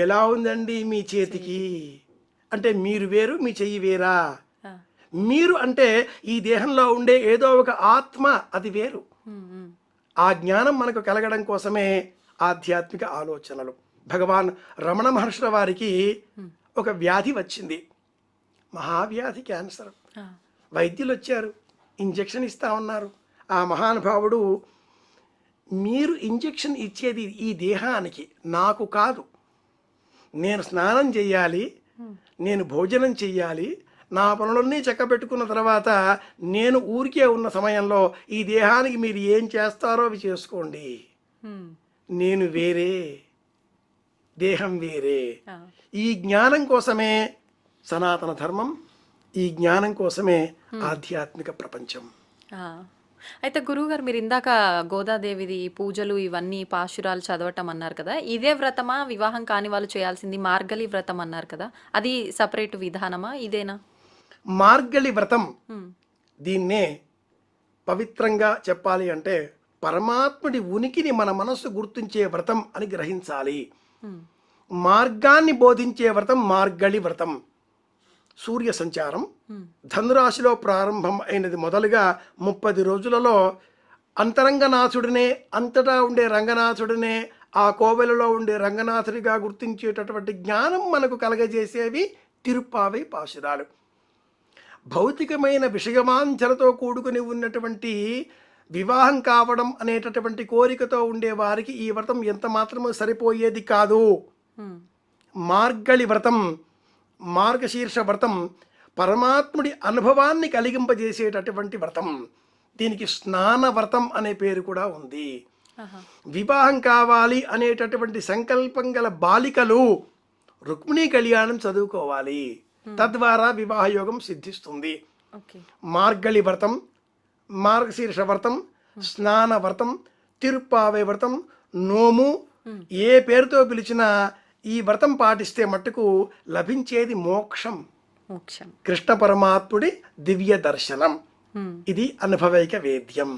ఎలా ఉందండి మీ చేతికి అంటే మీరు వేరు, మీ చెయ్యి వేరా. మీరు అంటే ఈ దేహంలో ఉండే ఏదో ఒక ఆత్మ, అది వేరు. ఆ జ్ఞానం మనకు కలగడం కోసమే ఆధ్యాత్మిక ఆలోచనలు. భగవాన్ రమణ మహర్షుల వారికి ఒక వ్యాధి వచ్చింది, మహావ్యాధి, క్యాన్సర్. వైద్యులు వచ్చారు, ఇంజెక్షన్ ఇస్తా ఉన్నారు. ఆ మహానుభావుడు, మీరు ఇంజెక్షన్ ఇచ్చేది ఈ దేహానికి, నాకు కాదు. నేను స్నానం చెయ్యాలి, నేను భోజనం చెయ్యాలి, నా పనులన్నీ చక్కబెట్టుకున్న తర్వాత నేను ఊరికే ఉన్న సమయంలో ఈ దేహానికి మీరు ఏం చేస్తారో అవి చేసుకోండి. నేను వేరే, దేహం వేరే. ఈ జ్ఞానం కోసమే సనాతన ధర్మం, ఈ జ్ఞానం కోసమే ఆధ్యాత్మిక ప్రపంచం. అయితే గురువుగారు, మీరు ఇందాక గోదాదేవిది పూజలు ఇవన్నీ పాశురాలు చదవటం అన్నారు కదా, ఇదే వ్రతమా వివాహం కాని వాళ్ళు చేయాల్సింది? మార్గలి వ్రతం అన్నారు కదా, అది సపరేట్ విధానమా, ఇదేనా? మార్గలి వ్రతం, దీన్నే పవిత్రంగా చెప్పాలి అంటే పరమాత్ముడి ఉనికిని మన మనస్సు గుర్తించే వ్రతం అని గ్రహించాలి. మార్గాన్ని బోధించే వ్రతం మార్గళి వ్రతం. సూర్య సంచారం ధనురాశిలో ప్రారంభం అయినది మొదలుగా 30 రోజులలో అంతరంగనాథుడినే, అంతటా ఉండే రంగనాథుడినే, ఆ కోవెలలో ఉండే రంగనాథుడిగా గుర్తించేటటువంటి జ్ఞానం మనకు కలగజేసేవి తిరుప్పావై పాశురాలు. భౌతికమైన విషయమాంఛలతో కూడుకుని ఉన్నటువంటి వివాహం కావడం అనేటటువంటి కోరికతో ఉండే వారికి ఈ వ్రతం ఎంత మాత్రమూ సరిపోయేది కాదు. మార్గళి వ్రతం, మార్గశీర్ష వ్రతం పరమాత్ముడి అనుభవాన్ని కలిగింపజేసేటటువంటి వ్రతం. దీనికి స్నాన వ్రతం అనే పేరు కూడా ఉంది. వివాహం కావాలి అనేటటువంటి సంకల్పం గల బాలికలు రుక్మిణీ కళ్యాణం చదువుకోవాలి, తద్వారా వివాహ యోగం సిద్ధిస్తుంది. మార్గళి వ్రతం, మార్గశీర్ష వ్రతం, స్నాన వ్రతం, తిరుప్పావై వ్రతం, నోము, ఏ పేరుతో పిలిచినా ఈ వ్రతం పాటిస్తే మట్టుకు లభించేది మోక్షం, కృష్ణ పరమాత్ముడి దివ్య దర్శనం. ఇది అనుభవైక వేద్యం.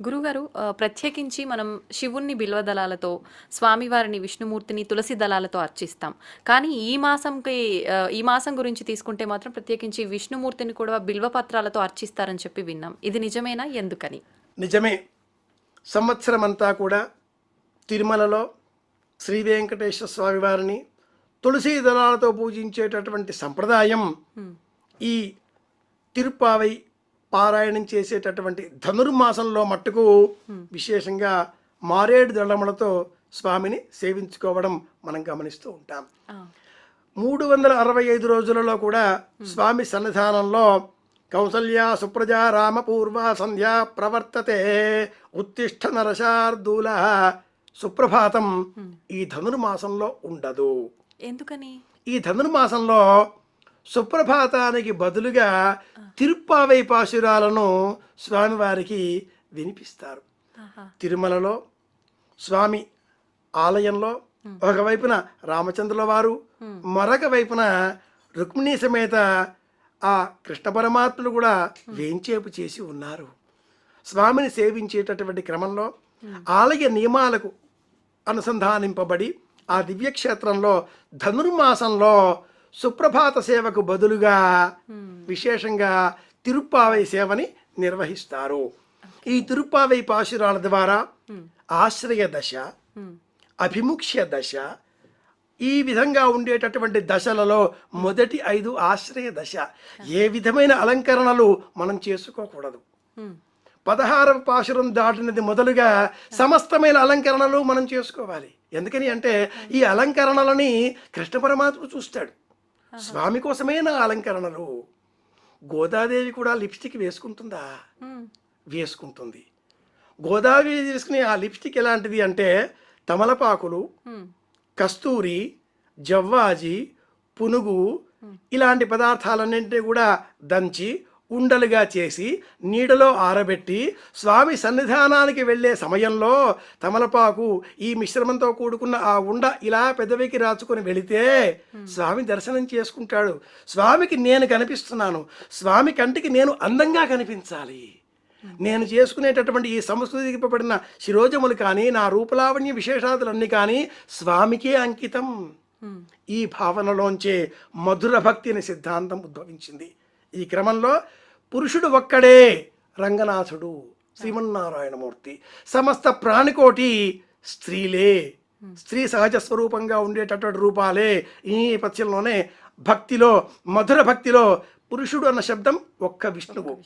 గురుగారు, ప్రత్యేకించి మనం శివుణ్ణి బిల్వదళాలతో, స్వామివారిని విష్ణుమూర్తిని తులసి దళాలతో అర్చిస్తాం. కానీ ఈ మాసం గురించి తీసుకుంటే మాత్రం ప్రత్యేకించి విష్ణుమూర్తిని కూడా బిల్వపత్రాలతో అర్చిస్తారని చెప్పి విన్నాం. ఇది నిజమేనా? ఎందుకని? నిజమే. సంవత్సరం అంతా కూడా తిరుమలలో శ్రీ వెంకటేశ్వర స్వామి వారిని తులసి దళాలతో పూజించేటటువంటి సంప్రదాయం ఈ తిరుప్పావై పారాయణం చేసేటటువంటి ధనుర్మాసంలో మట్టుకు విశేషంగా మారేడు దళములతో స్వామిని సేవించుకోవడం మనం గమనిస్తూ ఉంటాం. 365 రోజులలో కూడా స్వామి సన్నిధానంలో కౌసల్య సుప్రజా రామపూర్వ సంధ్యా ప్రవర్తతే ఉత్తిష్ఠ నరశార్దూల సుప్రభాతం ఈ ధనుర్మాసంలో ఉండదు. ఎందుకని? ఈ ధనుర్మాసంలో సుప్రభాతానికి బదులుగా తిరుప్పావై పాశురాలను స్వామివారికి వినిపిస్తారు. తిరుమలలో స్వామి ఆలయంలో ఒకవైపున రామచంద్రుల వారు, మరొక వైపున రుక్మిణీ సమేత ఆ కృష్ణ పరమాత్ములు కూడా వేంచేపు చేసి ఉన్నారు. స్వామిని సేవించేటటువంటి క్రమంలో ఆలయ నియమాలకు అనుసంధానింపబడి ఆ దివ్యక్షేత్రంలో ధనుర్మాసంలో సుప్రభాత సేవకు బదులుగా విశేషంగా తిరుప్పావై సేవని నిర్వహిస్తారు. ఈ తిరుప్పావై పాశురాల ద్వారా ఆశ్రయ దశ, అభిముఖ్య దశ, ఈ విధంగా ఉండేటటువంటి దశలలో మొదటి 5 ఆశ్రయ దశ. ఏ విధమైన అలంకరణలు మనం చేసుకోకూడదు. 16వ పాశురం దాటినది మొదలుగా సమస్తమైన అలంకరణలు మనం చేసుకోవాలి. ఎందుకని అంటే ఈ అలంకరణలని కృష్ణ పరమాత్ముడు చూస్తాడు. స్వామి కోసమే నా అలంకరణలు. గోదాదేవి కూడా లిప్స్టిక్ వేసుకుంటుందా? వేసుకుంటుంది. గోదాదేవి వేసుకునే ఆ లిప్స్టిక్ ఎలాంటిది అంటే తమలపాకులు, కస్తూరి, జవ్వాజి, పునుగు ఇలాంటి పదార్థాలన్నింటినీ కూడా దంచి ఉండలుగా చేసి నీడలో ఆరబెట్టి స్వామి సన్నిధానానికి వెళ్ళే సమయంలో తమలపాకు ఈ మిశ్రమంతో కూడుకున్న ఆ ఉండ ఇలా పెదవికి రాచుకొని వెళితే స్వామి దర్శనం చేసుకుంటాడు. స్వామికి నేను కనిపిస్తున్నాను, స్వామి కంటికి నేను అందంగా కనిపించాలి. నేను చేసుకునేటటువంటి ఈ సంస్కృతిపబడిన శిరోజములు కానీ నా రూపలావణ్య విశేషాదులన్నీ కానీ స్వామికే అంకితం. ఈ భావనలోంచే మధుర భక్తి అనే సిద్ధాంతం ఉద్భవించింది. ఈ క్రమంలో పురుషుడు ఒక్కడే రంగనాథుడు శ్రీమన్నారాయణమూర్తి, సమస్త ప్రాణికోటి స్త్రీలే, స్త్రీ సహజ స్వరూపంగా ఉండేటటువంటి రూపాలే. ఈ నేపథ్యంలోనే భక్తిలో, మధుర భక్తిలో పురుషుడు అన్న శబ్దం ఒక్క విష్ణువు,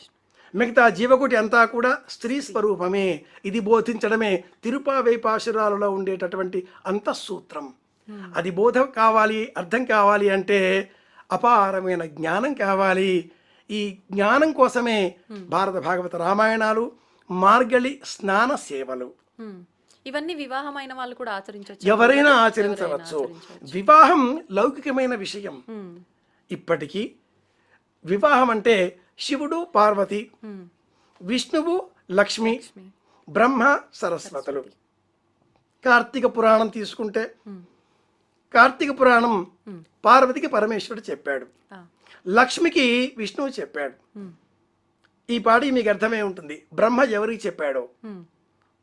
మిగతా జీవకోటి అంతా కూడా స్త్రీ స్వరూపమే. ఇది బోధించడమే తిరుప్పావై పాశురాలలో ఉండేటటువంటి అంతఃసూత్రం. అది బోధ కావాలి, అర్థం కావాలి అంటే అపారమైన జ్ఞానం కావాలి. ఈ జ్ఞానం కోసమే భారత భాగవత రామాయణాలు, మార్గళి స్నాన సేవలు. ఇవన్నీ వివాహమైన వాళ్ళు కూడా ఆచరించవచ్చు, ఎవరైనా ఆచరించవచ్చు. వివాహం లౌకికమైన విషయం. ఇప్పటికీ వివాహం అంటే శివుడు పార్వతి, విష్ణువు లక్ష్మి, బ్రహ్మ సరస్వతులు. కార్తీక పురాణం తీసుకుంటే కార్తీక పురాణం పార్వతికి పరమేశ్వరుడు చెప్పాడు, లక్ష్మికి విష్ణువు చెప్పాడు. ఈ పాటి మీకు అర్థమై ఉంటుంది. బ్రహ్మ ఎవరికి చెప్పాడో?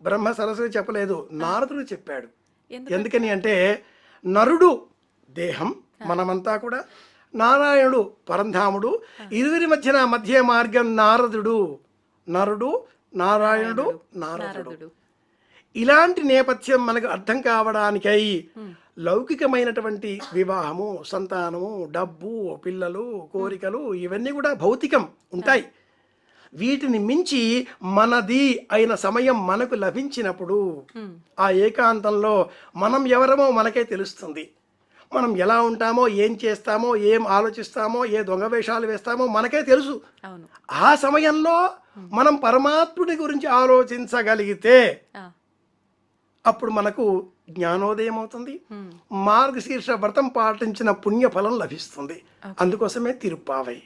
బ్రహ్మ సరస్వతి చెప్పలేదు, నారదుడు చెప్పాడు. ఎందుకని అంటే నరుడు దేహం, మనమంతా కూడా, నారాయణుడు పరంధాముడు, ఇరువురి మధ్య మార్గం నారదుడు. నరుడు, నారాయణుడు, నారదుడు. ఇలాంటి నేపథ్యం మనకు అర్థం కావడానికై లౌకికమైనటువంటి వివాహము, సంతానము, డబ్బు, పిల్లలు, కోరికలు ఇవన్నీ కూడా భౌతికం ఉంటాయి. వీటిని మించి మనది అయిన సమయం మనకు లభించినప్పుడు ఆ ఏకాంతంలో మనం ఎవరమో మనకే తెలుస్తుంది. మనం ఎలా ఉంటామో, ఏం చేస్తామో, ఏం ఆలోచిస్తామో, ఏ దొంగ వేషాలు వేస్తామో మనకే తెలుసు. ఆ సమయంలో మనం పరమాత్ముడి గురించి ఆలోచించగలిగితే అప్పుడు మనకు జ్ఞానోదయం అవుతుంది, మార్గశీర్ష వ్రతం పాటించిన పుణ్యఫలం లభిస్తుంది. అందుకోసమే తిరుప్పావై.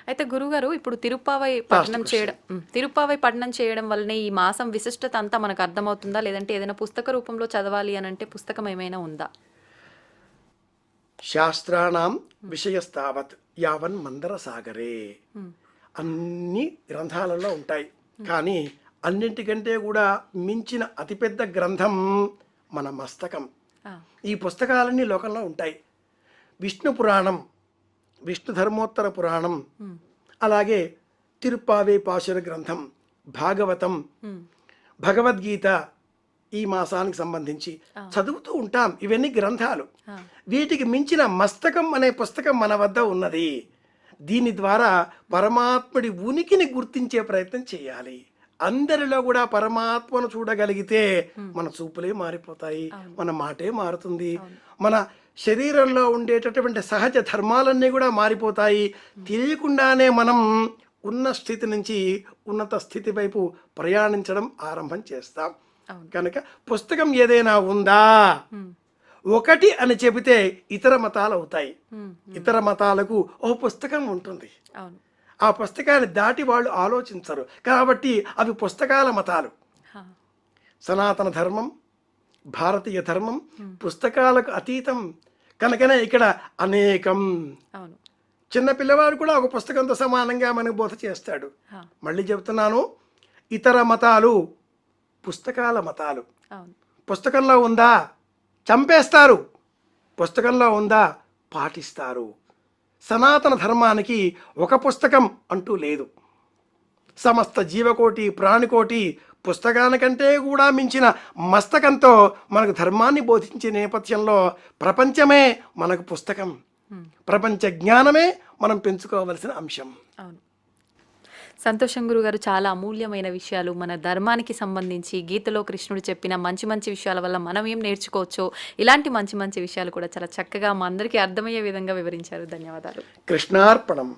అయితే గురుగారు, ఇప్పుడు తిరుప్పావై పఠనం చేయడం వల్లనే ఈ మాసం విశిష్టత అంతా మనకు అర్థమవుతుందా, లేదంటే ఏదైనా పుస్తక రూపంలో చదవాలి అని అంటే పుస్తకం ఏమైనా ఉందా? శాస్త్రాణం విషయస్తావత్ యావన్ మందర సాగరే. అన్ని గ్రంథాలలో ఉంటాయి, కానీ అన్నింటికంటే కూడా మించిన అతిపెద్ద గ్రంథం మన మస్తకం. ఈ పుస్తకాలన్నీ లోకంలో ఉంటాయి. విష్ణు పురాణం, విష్ణు ధర్మోత్తర పురాణం, అలాగే తిరుప్పావై పాశుర గ్రంథం, భాగవతం, భగవద్గీత ఈ మాసానికి సంబంధించి చదువుతూ ఉంటాం. ఇవన్నీ గ్రంథాలు. వీటికి మించిన మస్తకం అనే పుస్తకం మన వద్ద ఉన్నది. దీని ద్వారా పరమాత్ముడి ఉనికిని గుర్తించే ప్రయత్నం చేయాలి. అందరిలో కూడా పరమాత్మను చూడగలిగితే మన చూపులే మారిపోతాయి, మన మాటే మారుతుంది, మన శరీరంలో ఉండేటటువంటి సహజ ధర్మాలన్నీ కూడా మారిపోతాయి. తెలియకుండానే మనం ఉన్న స్థితి నుంచి ఉన్నత స్థితి వైపు ప్రయాణించడం ఆరంభం చేస్తాం. కనుక పుస్తకం ఏదైనా ఉందా, ఒకటి అని చెబితే ఇతర మతాలు అవుతాయి. ఇతర మతాలకు ఓ పుస్తకం ఉంటుంది, ఆ పుస్తకాన్ని దాటి వాళ్ళు ఆలోచించరు. కాబట్టి అవి పుస్తకాల మతాలు. సనాతన ధర్మం, భారతీయ ధర్మం పుస్తకాలకు అతీతం. కనుకనే ఇక్కడ అనేకం. చిన్న పిల్లవాడు కూడా ఒక పుస్తకంతో సమానంగా మనకు బోధ చేస్తాడు. మళ్ళీ చెబుతున్నాను, ఇతర మతాలు పుస్తకాల మతాలు. పుస్తకంలో ఉందా చంపేస్తారు, పుస్తకంలో ఉందా పాటిస్తారు. సనాతన ధర్మానికి ఒక పుస్తకం అంటూ లేదు. సమస్త జీవకోటి, ప్రాణికోటి పుస్తకానికంటే కూడా మించిన మస్తకంతో మనకు ధర్మాన్ని బోధించే నేపథ్యంలో ప్రపంచమే మనకు పుస్తకం. ప్రపంచ జ్ఞానమే మనం పెంచుకోవలసిన అంశం. సంతోషం గురుగారు, చాలా అమూల్యమైన విషయాలు మన ధర్మానికి సంబంధించి గీతలో కృష్ణుడు చెప్పిన మంచి మంచి విషయాల వల్ల మనం ఏం నేర్చుకోవచ్చో ఇలాంటి మంచి మంచి విషయాలు కూడా చాలా చక్కగా మా అందరికీ అర్థమయ్యే విధంగా వివరించారు. ధన్యవాదాలు. కృష్ణార్పణం.